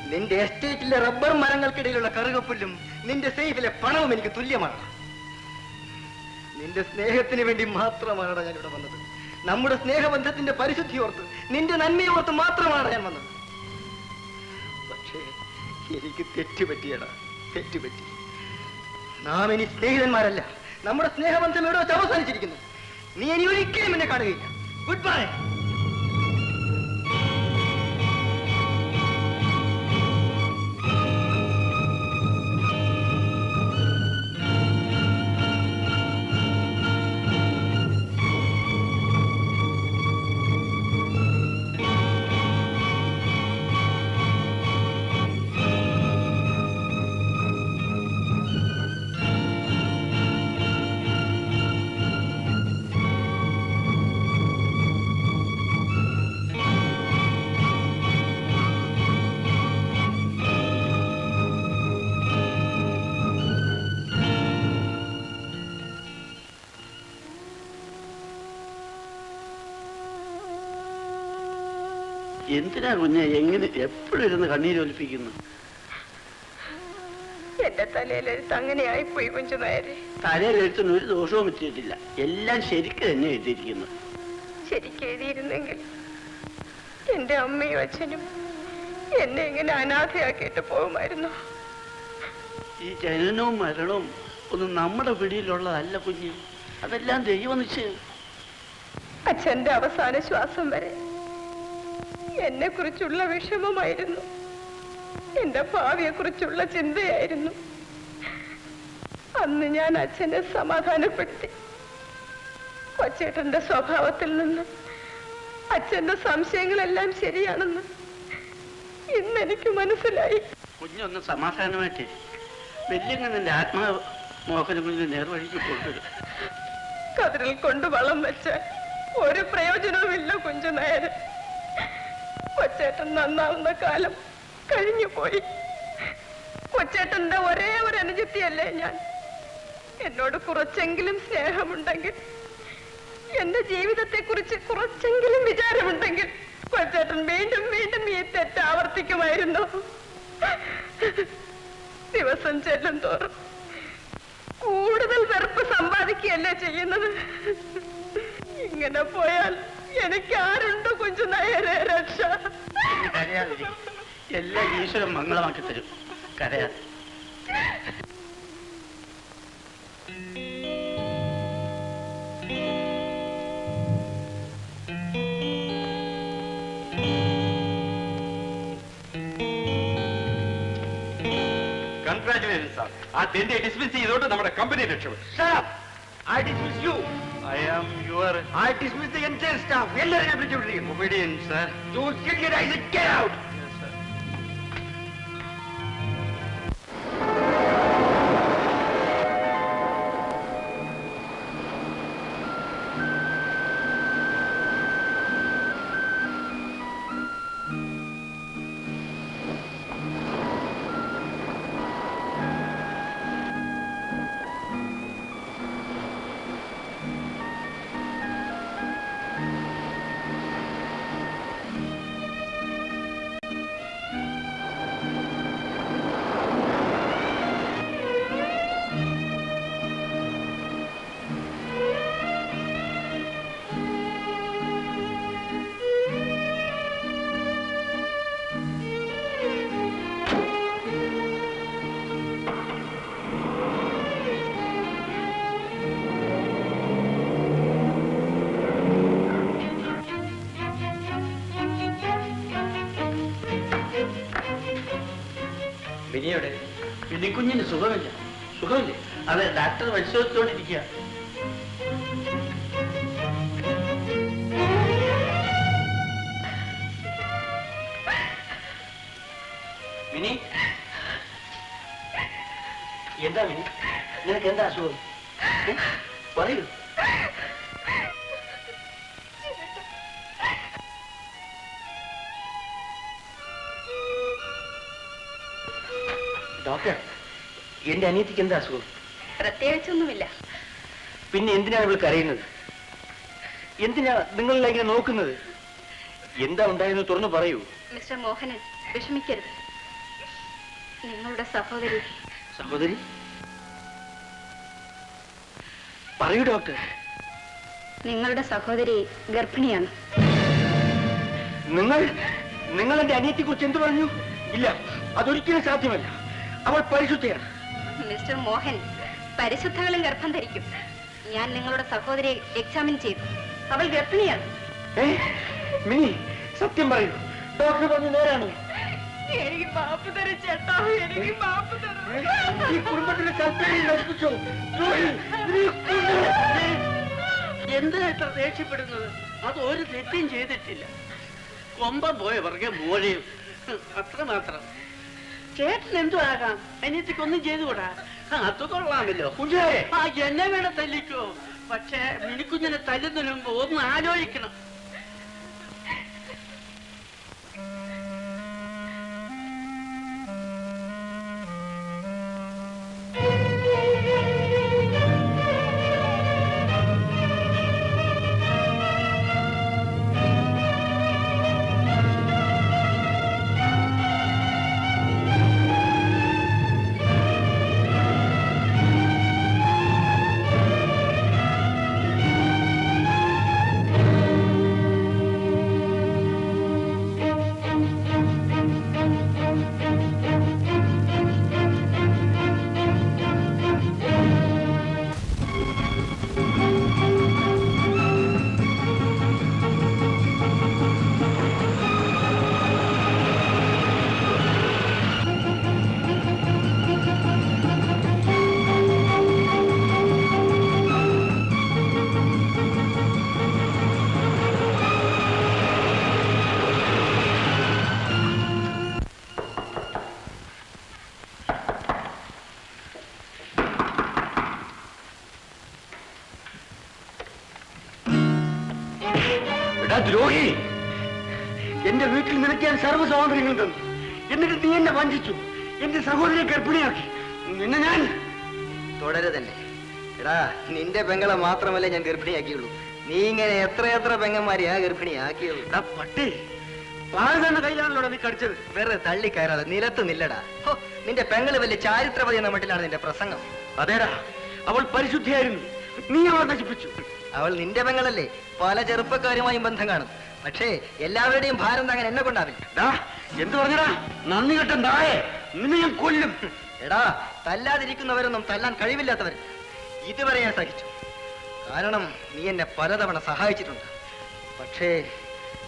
നിന്റെ എസ്റ്റേറ്റിലെ റബ്ബർ മരങ്ങൾക്കിടയിലുള്ള കറുകപ്പുല്ലും നിന്റെ സേഫിലെ പണവും എനിക്ക് തുല്യമാണ്. നിന്റെ സ്നേഹത്തിന് വേണ്ടി മാത്രമാണ് ഞാൻ ഇവിടെ വന്നത്. നമ്മുടെ സ്നേഹബന്ധത്തിന്റെ പരിശുദ്ധി ഓർത്ത്, നിന്റെ നന്മയോർത്ത് മാത്രമാണ് ഞാൻ വന്നത്. പക്ഷേ എനിക്ക് തെറ്റുപറ്റിയടാ, തെറ്റുപറ്റി. നാം ഇനി സ്നേഹിതന്മാരല്ല. നമ്മുടെ സ്നേഹബന്ധം എവിടെ വെച്ച് അവസാനിച്ചിരിക്കുന്നു. നീ ഇനി ഒരിക്കലും എന്നെ കാണുകയില്ല. Good bye. എന്തിനാ കുഞ്ഞെ എങ്ങനെ എപ്പോഴും ഇരുന്ന് കണ്ണീരൊലിപ്പിക്കുന്നു? എന്റെ തലയിലെഴുത്ത് അങ്ങനെ ആയിപ്പോയി കുഞ്ചു നേരെ. തലയിലെഴുത്തിന് ഒരു ദോഷവും വെച്ചിട്ടില്ല. എല്ലാം ശരിക്ക് തന്നെ എഴുതിയിരിക്കുന്നു. ശരിക്കും എഴുതിയിരുന്നെങ്കിൽ എന്റെ അമ്മയും അച്ഛനും എന്നെ ഇങ്ങനെ അനാഥയാക്കിയിട്ട് പോകുമായിരുന്നു. ഈ ജനനവും മരണവും ഒന്നും നമ്മുടെ പിടിയിലുള്ളതല്ല കുഞ്ഞ്. അതെല്ലാം ദൈവനിശ്ചയം. അച്ഛന്റെ അവസാന ശ്വാസം വരെ എന്നെ കുറിച്ചുള്ള വിഷമമായിരുന്നു. എന്റെ ഭാവിയെ കുറിച്ചുള്ള ചിന്തയായിരുന്നു. അന്ന് ഞാൻ അച്ഛനെ സമാധാനപ്പെടുത്തി. കൊച്ചേട്ടന്റെ സ്വഭാവത്തിൽ നിന്ന് അച്ഛന്റെ സംശയങ്ങളെല്ലാം ശരിയാണെന്ന് ഇന്നെനിക്ക് മനസ്സിലായി. കുഞ്ഞൊന്ന് സമാധാനമായിട്ടേ വെല്ലിങ്ങനെ ആത്മമോഹനം കുഞ്ഞിനെ നേർവഴിക്ക് കൊണ്ടുവരും. കതിരിൽ കൊണ്ട് വളം വെച്ച ഒരു പ്രയോജനവുമില്ല കുഞ്ചു നേരെ. കൊച്ചേട്ടൻ നന്നാവുന്ന കാലം കഴിഞ്ഞു പോയി. കൊച്ചേട്ടന്റെ ഒരേ ഒരു അനുജത്തിയല്ലേ ഞാൻ. എന്നോട് കുറച്ചെങ്കിലും സ്നേഹമുണ്ടെങ്കിൽ, എന്റെ ജീവിതത്തെ കുറിച്ച് കുറച്ചെങ്കിലും വിചാരമുണ്ടെങ്കിൽ കൊച്ചേട്ടൻ വീണ്ടും വീണ്ടും ഈ തെറ്റ് ആവർത്തിക്കുമായിരുന്നു. ദിവസം ചെല്ലും തോറും കൂടുതൽ വെറുപ്പ് സമ്പാദിക്കുകയല്ലേ ചെയ്യുന്നത്. ഇങ്ങനെ പോയാൽ എനിക്ക് ആരുണ്ട് കുഞ്ചു നേരെ രക്ഷ? എല്ലാം ഈശ്വരൻ മംഗളമാക്കി തരും. കരയാതെ. Congratulation sir. ആ തെന്റെ ഡിസ്മിസ് ചെയ്തോണ്ട് നമ്മുടെ കമ്പനി രക്ഷപ്പെട്ടു. I dismiss you. I am your I dismiss the entire staff. എല്ലാവരും ഞാൻ വിളിച്ചുകൊണ്ടിരിക്കുന്നു. obedient, sir. You idiot, I said get out. Yes, sir. വിനിയുടെ വിനിക്കുഞ്ഞിന് സുഖമില്ല. സുഖമില്ലേ? അതെ, ഡാക്ടർ പരിശോധിച്ചുകൊണ്ടിരിക്കുക. മിനി, എന്താ മിനി, നിനക്ക് എന്താ അസുഖം? പറയൂ. ഡോക്ടർ, എന്റെ അനിയത്തിക്ക് എന്താ അസുഖം? പ്രത്യേകിച്ചൊന്നുമില്ല. പിന്നെ എന്തിനാണ് ഇവൾ കരയുന്നത്? എന്തിനാ നിങ്ങളെല്ലാം ഇങ്ങനെ നോക്കുന്നത്? എന്താ ഉണ്ടായെന്ന് തുറന്നു പറയൂ. മിസ്റ്റർ മോഹനൻ, വിഷമിക്കരുത്. നിങ്ങളുടെ സഹോദരി. സഹോദരി? പറയൂ ഡോക്ടർ. നിങ്ങളുടെ സഹോദരി ഗർഭിണിയാണ്. നിങ്ങൾ എന്റെ അനിയത്തെ കുറിച്ച് എന്ത് പറഞ്ഞു? ഇല്ല, അതൊരിക്കലും സാധ്യമല്ല. അവൾ പരിശുദ്ധയാണ്. മിസ്റ്റർ മോഹൻ, പരിശുദ്ധകളും ഗർഭം ധരിക്കും. ഞാൻ നിങ്ങളുടെ സഹോദരിയെ എക്സാമിൻ ചെയ്തു. അവൾ ഗർഭിണിയാണ്. മിനി, സത്യം പറയൂ. ഡോക്ടർ പറഞ്ഞു നേരാണ്. എനിക്ക് മാപ്പ് തരും ചേട്ടാ, എനിക്ക് മാപ്പ് തരും. ഈ കുടുംബത്തിന്റെ താല്പര്യം നശിപ്പിച്ചോ? എന്തിനാ ഇത്ര ദേഷ്യപ്പെടുന്നത്? അത് ഒരു തെറ്റും ചെയ്തിട്ടില്ല. കൊമ്പം പോയ പുറകെ മോഴയും, അത്രമാത്രം. ചേട്ടൻ എന്തു ആകാം, അനിയത്തിക്കൊന്നും ചെയ്തുകൂടാ. അത് കൊള്ളാമല്ലോ. ആ, എന്നെ വേണം തല്ലിക്കോ. പക്ഷേ മിനിക്കുഞ്ഞിനെ തല്ലുന്നതിന് മുമ്പ് ഒന്ന് ആലോചിക്കണം. ദ്രോഹി, എന്റെ വീട്ടിൽ നിനക്ക് ഞാൻ സർവ്വ സ്വാതന്ത്ര്യങ്ങളും തന്നു. എന്നിട്ട് നീ എന്നെ വഞ്ചിച്ചു, എന്റെ സഹോദരിയെ ഗർഭിണിയാക്കി. നിന്നെ ഞാൻ തുടരുതന്നെ. എടാ, നിന്റെ പെങ്ങളെ മാത്രമല്ല ഞാൻ ഗർഭിണിയാക്കിയുള്ളൂ. നീ ഇങ്ങനെ എത്ര പെങ്ങന്മാരെയാ ഗർഭിണിയാക്കിയുള്ളൂ. പട്ടി, പാല് തന്നെ കയ്യിലാണല്ലോ നീ കടിച്ചത്. വേറെ തള്ളി കയറാതെ നിലത്ത് നില്ലടാ. നിന്റെ പെങ്ങള് വലിയ ചാരിത്രപതി എന്ന മട്ടിലാണ് നിന്റെ പ്രസംഗം. അതേടാ, അവൾ പരിശുദ്ധിയായിരുന്നു. നീ അവളെ നശിപ്പിച്ചു. അവൾ നിന്റെ പെങ്ങളല്ലേ? പല ചെറുപ്പക്കാരുമായും ബന്ധം കാണും. പക്ഷേ എല്ലാവരുടെയും ഭാരം താങ്ങാൻ എന്നെ കൊണ്ടാവില്ല. എന്ത് പറഞ്ഞടാ? നന്ദി കെട്ട നായെ, നിന്നെ ഞാൻ കൊല്ലും. എടാ, തല്ലാതിരിക്കുന്നവരൊന്നും തല്ലാൻ കഴിവില്ലാത്തവർ. ഇതുവരെ ഞാൻ സഹിച്ചു. കാരണം നീ എന്നെ പലതവണ സഹായിച്ചിട്ടുണ്ട്. പക്ഷേ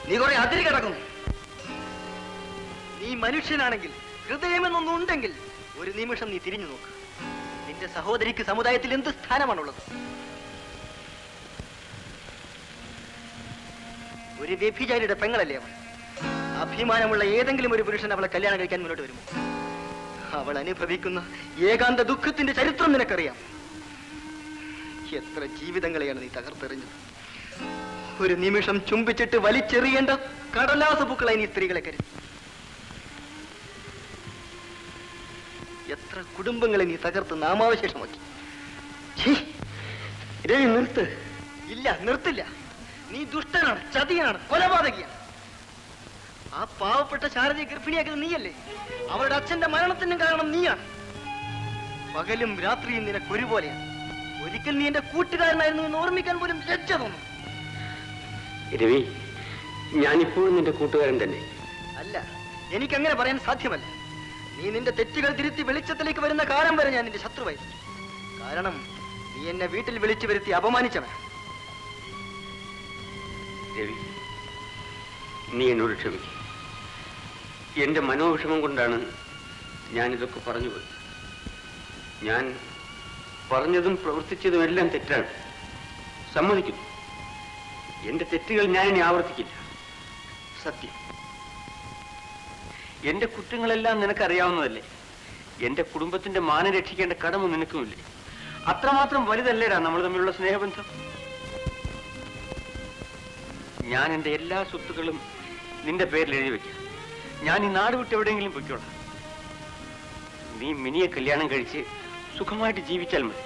നീ കുറെ അതിരി കിടക്കുന്നു. നീ മനുഷ്യനാണെങ്കിൽ, ഹൃദയമെന്നൊന്നുണ്ടെങ്കിൽ ഒരു നിമിഷം നീ തിരിഞ്ഞു നോക്ക്. നിന്റെ സഹോദരിക്ക് സമുദായത്തിൽ എന്ത് സ്ഥാനമാണുള്ളത്? ഒരു വ്യഭിചാരിയുടെ പെങ്ങളല്ലേ അവൾ? അഭിമാനമുള്ള ഏതെങ്കിലും ഒരു പുരുഷൻ അവളെ കല്യാണം കഴിക്കാൻ മുന്നോട്ട് വരുമോ? അവൾ അനുഭവിക്കുന്ന ഏകാന്ത ദുഃഖത്തിന്റെ ചരിത്രം നിനക്കറിയാം. എത്ര ജീവിതങ്ങളെയാണ് നീ തകർത്തെറിഞ്ഞത്. ഒരു നിമിഷം ചുംബിച്ചിട്ട് വലിച്ചെറിയേണ്ട കടലാസ പൂക്കളായി നീ സ്ത്രീകളെ കരുതി. എത്ര കുടുംബങ്ങളെ നീ തകർത്ത് നാമാവശേഷമാക്കി. നിർത്ത്. ഇല്ല, നിർത്തില്ല. നീ ദുഷ്ടനാണ്, ചതിയാണ്, കൊലപാതകിയാണ്. ആ പാവപ്പെട്ട ശാരദയെ ഗർഭിണിയാക്കിയത് നീയല്ലേ? അവരുടെ അച്ഛന്റെ മരണത്തിനും കാരണം നീയാണ്. പകലും രാത്രിയും നിനക്ക് ഒരുപോലെയാണ്. ഒരിക്കൽ നീ എന്റെ കൂട്ടുകാരനായിരുന്നു എന്ന് ഓർമ്മിക്കാൻ പോലും ലജ്ജ തോന്നും. രവി, ഞാനിപ്പോഴും നിന്റെ കൂട്ടുകാരൻ തന്നെ. അല്ല, എനിക്കങ്ങനെ പറയാൻ സാധ്യമല്ല. നീ നിന്റെ തെറ്റുകൾ തിരുത്തി വെളിച്ചത്തിലേക്ക് വരുന്ന കാലം വരെ ഞാൻ നിന്റെ ശത്രുവായിരുന്നു. കാരണം നീ എന്നെ വീട്ടിൽ വിളിച്ചു വരുത്തി അപമാനിച്ചവൻ. രവി, നീ എന്നോട് ക്ഷമിക്കും. എന്റെ മനോവിഷമം കൊണ്ടാണ് ഞാനിതൊക്കെ പറഞ്ഞുപോയി. ഞാൻ പറഞ്ഞതും പ്രവർത്തിച്ചതും എല്ലാം തെറ്റാണ്, സമ്മതിക്കുന്നു. എന്റെ തെറ്റുകൾ ഞാൻ ഇനി ആവർത്തിക്കില്ല. സത്യം. എന്റെ കുറ്റങ്ങളെല്ലാം നിനക്കറിയാവുന്നതല്ലേ? എന്റെ കുടുംബത്തിന്റെ മാനം രക്ഷിക്കേണ്ട കടമ നിനക്കുമില്ലേ? അത്രമാത്രം വലുതല്ലേടാ നമ്മൾ തമ്മിലുള്ള സ്നേഹബന്ധം. ഞാൻ എന്റെ എല്ലാ സ്വത്തുക്കളും നിന്റെ പേരിൽ എഴുതി വെക്കാം. ഞാൻ ഈ നാട് വിട്ട് എവിടെയെങ്കിലും പൊയ്ക്കോളാം. നീ മിനിയെ കല്യാണം കഴിച്ച് സുഖമായിട്ട് ജീവിച്ചാൽ മതി.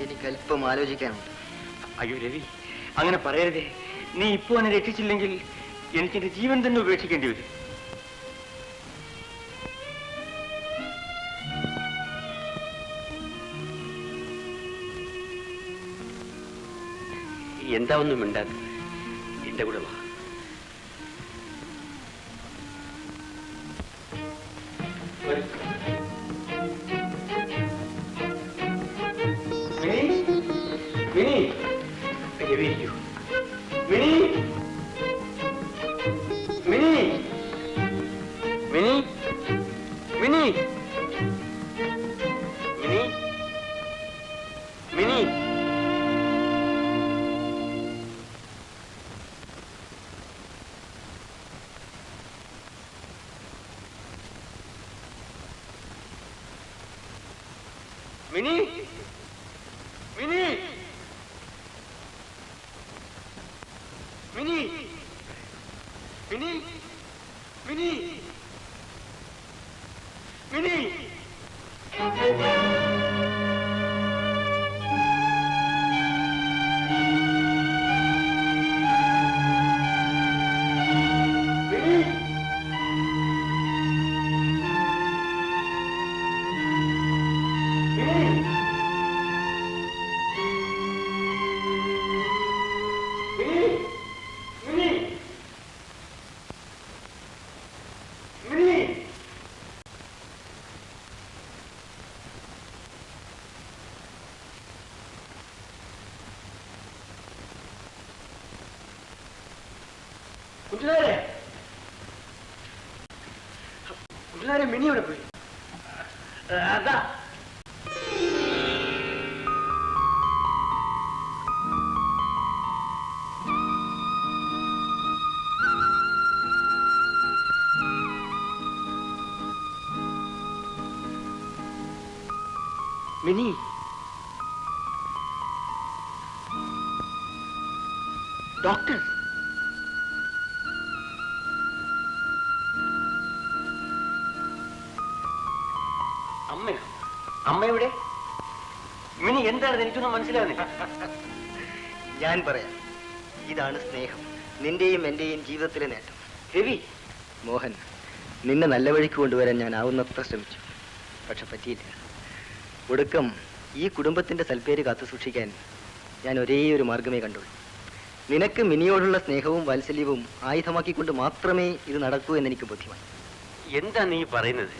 എനിക്ക് അല്പം ആലോചിക്കാനുണ്ട്. അയ്യോ രവി, അങ്ങനെ പറയരുതേ. നീ ഇപ്പോ എന്നെ രക്ഷിച്ചില്ലെങ്കിൽ എനിക്ക് എന്റെ ജീവൻ തന്നെ ഉപേക്ഷിക്കേണ്ടി വരും. എന്താ ഒന്നും മിണ്ടാത്തത്? എന്റെ കൂടെ വാ. മിനി, മിനി, മിനി, മിനി, മിനി, മിനി. കുട്ടനാരെ മിനി ഇവിടെ പോയി. അതാ മിനി. ഡോക്ടർ, അമ്മയുടെ മിനി എന്താണ്? എനിക്കൊന്നും മനസ്സിലാവുന്നില്ല. ഞാൻ പറയാം. ഇതാണ് സ്നേഹം, നിന്റെയും എന്റെയും ജീവിതത്തിലെ നേട്ടം. രവി, മോഹൻ, നിന്നെ നല്ല വഴിക്ക് കൊണ്ടുവരാൻ ഞാൻ ആവുന്നത്ര ശ്രമിച്ചു, പക്ഷെ പറ്റിയില്ല. ഒടുക്കം ഈ കുടുംബത്തിന്റെ സൽപ്പേര് കാത്തു സൂക്ഷിക്കാൻ ഞാൻ ഒരേ ഒരു മാർഗമേ കണ്ടുള്ളൂ. നിനക്ക് മിനിയോടുള്ള സ്നേഹവും വാത്സല്യവും ആയുധമാക്കിക്കൊണ്ട് മാത്രമേ ഇത് നടക്കൂ എന്നെനിക്ക് ബോധ്യമായി. എന്താ നീ പറയുന്നത്?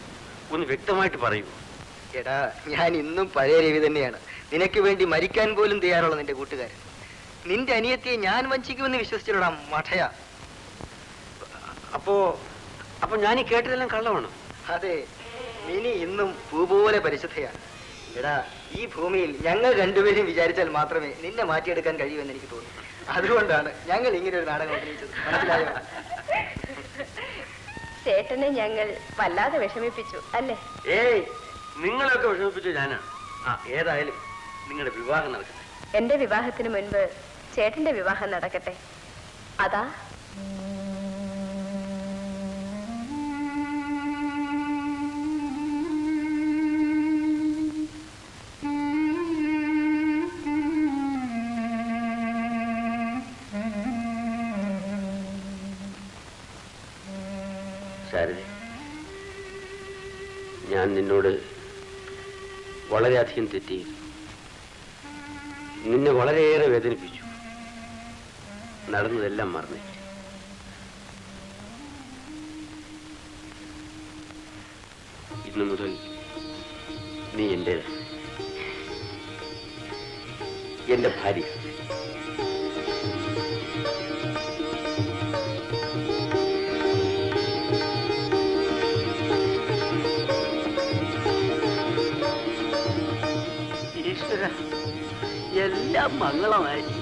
ഒന്ന് വ്യക്തമായിട്ട് പറയൂ. എടാ, ഞാൻ ഇന്നും പഴയ രവി തന്നെയാണ്. നിനക്ക് വേണ്ടി മരിക്കാൻ പോലും തയ്യാറുള്ള നിന്റെ കൂട്ടുകാരൻ. നിന്റെ അനിയത്തിയെ ഞാൻ വഞ്ചിക്കുമെന്ന് വിശ്വസിച്ചിടാം മഠയ. അപ്പൊ ഞാൻ ഈ കേട്ടതെല്ലാം കള്ളമാണ്. അതെ, മിനി ഇന്നും പൂ പോലെ പരിശുദ്ധയാണ്. എടാ, ഈ ഭൂമിയിൽ ഞങ്ങൾ രണ്ടുപേരും വിചാരിച്ചാൽ മാത്രമേ നിന്നെ മാറ്റിയെടുക്കാൻ കഴിയൂ എന്ന് എനിക്ക് തോന്നുന്നു. അതുകൊണ്ടാണ് ഞങ്ങൾ ഇങ്ങനെ ഒരു നാടകം അഭിനയിച്ചത്. മനസ്സിലായോ? ചേട്ടനെ ഞങ്ങൾ വല്ലാതെ വിഷമിപ്പിച്ചു അല്ലേ? ഏയ്, നിങ്ങളൊക്കെ വിഷമിപ്പിച്ചു ഞാനാണ്. ഏതായാലും നിങ്ങളുടെ വിവാഹം നടക്കട്ടെ. എന്റെ വിവാഹത്തിന് മുൻപ് ചേട്ടന്റെ വിവാഹം നടക്കട്ടെ. അതാ ശാരദ, ഞാൻ നിന്നോട് വളരെയധികം തെറ്റി, നിന്നെ വളരെയേറെ വേദനിപ്പിച്ചു. നടന്നതെല്ലാം മറന്നു. ഇന്നു മുതൽ നീ എന്റേതാണ്, എന്റെ ഭാര്യ. എല്ലാം മംഗളമായി.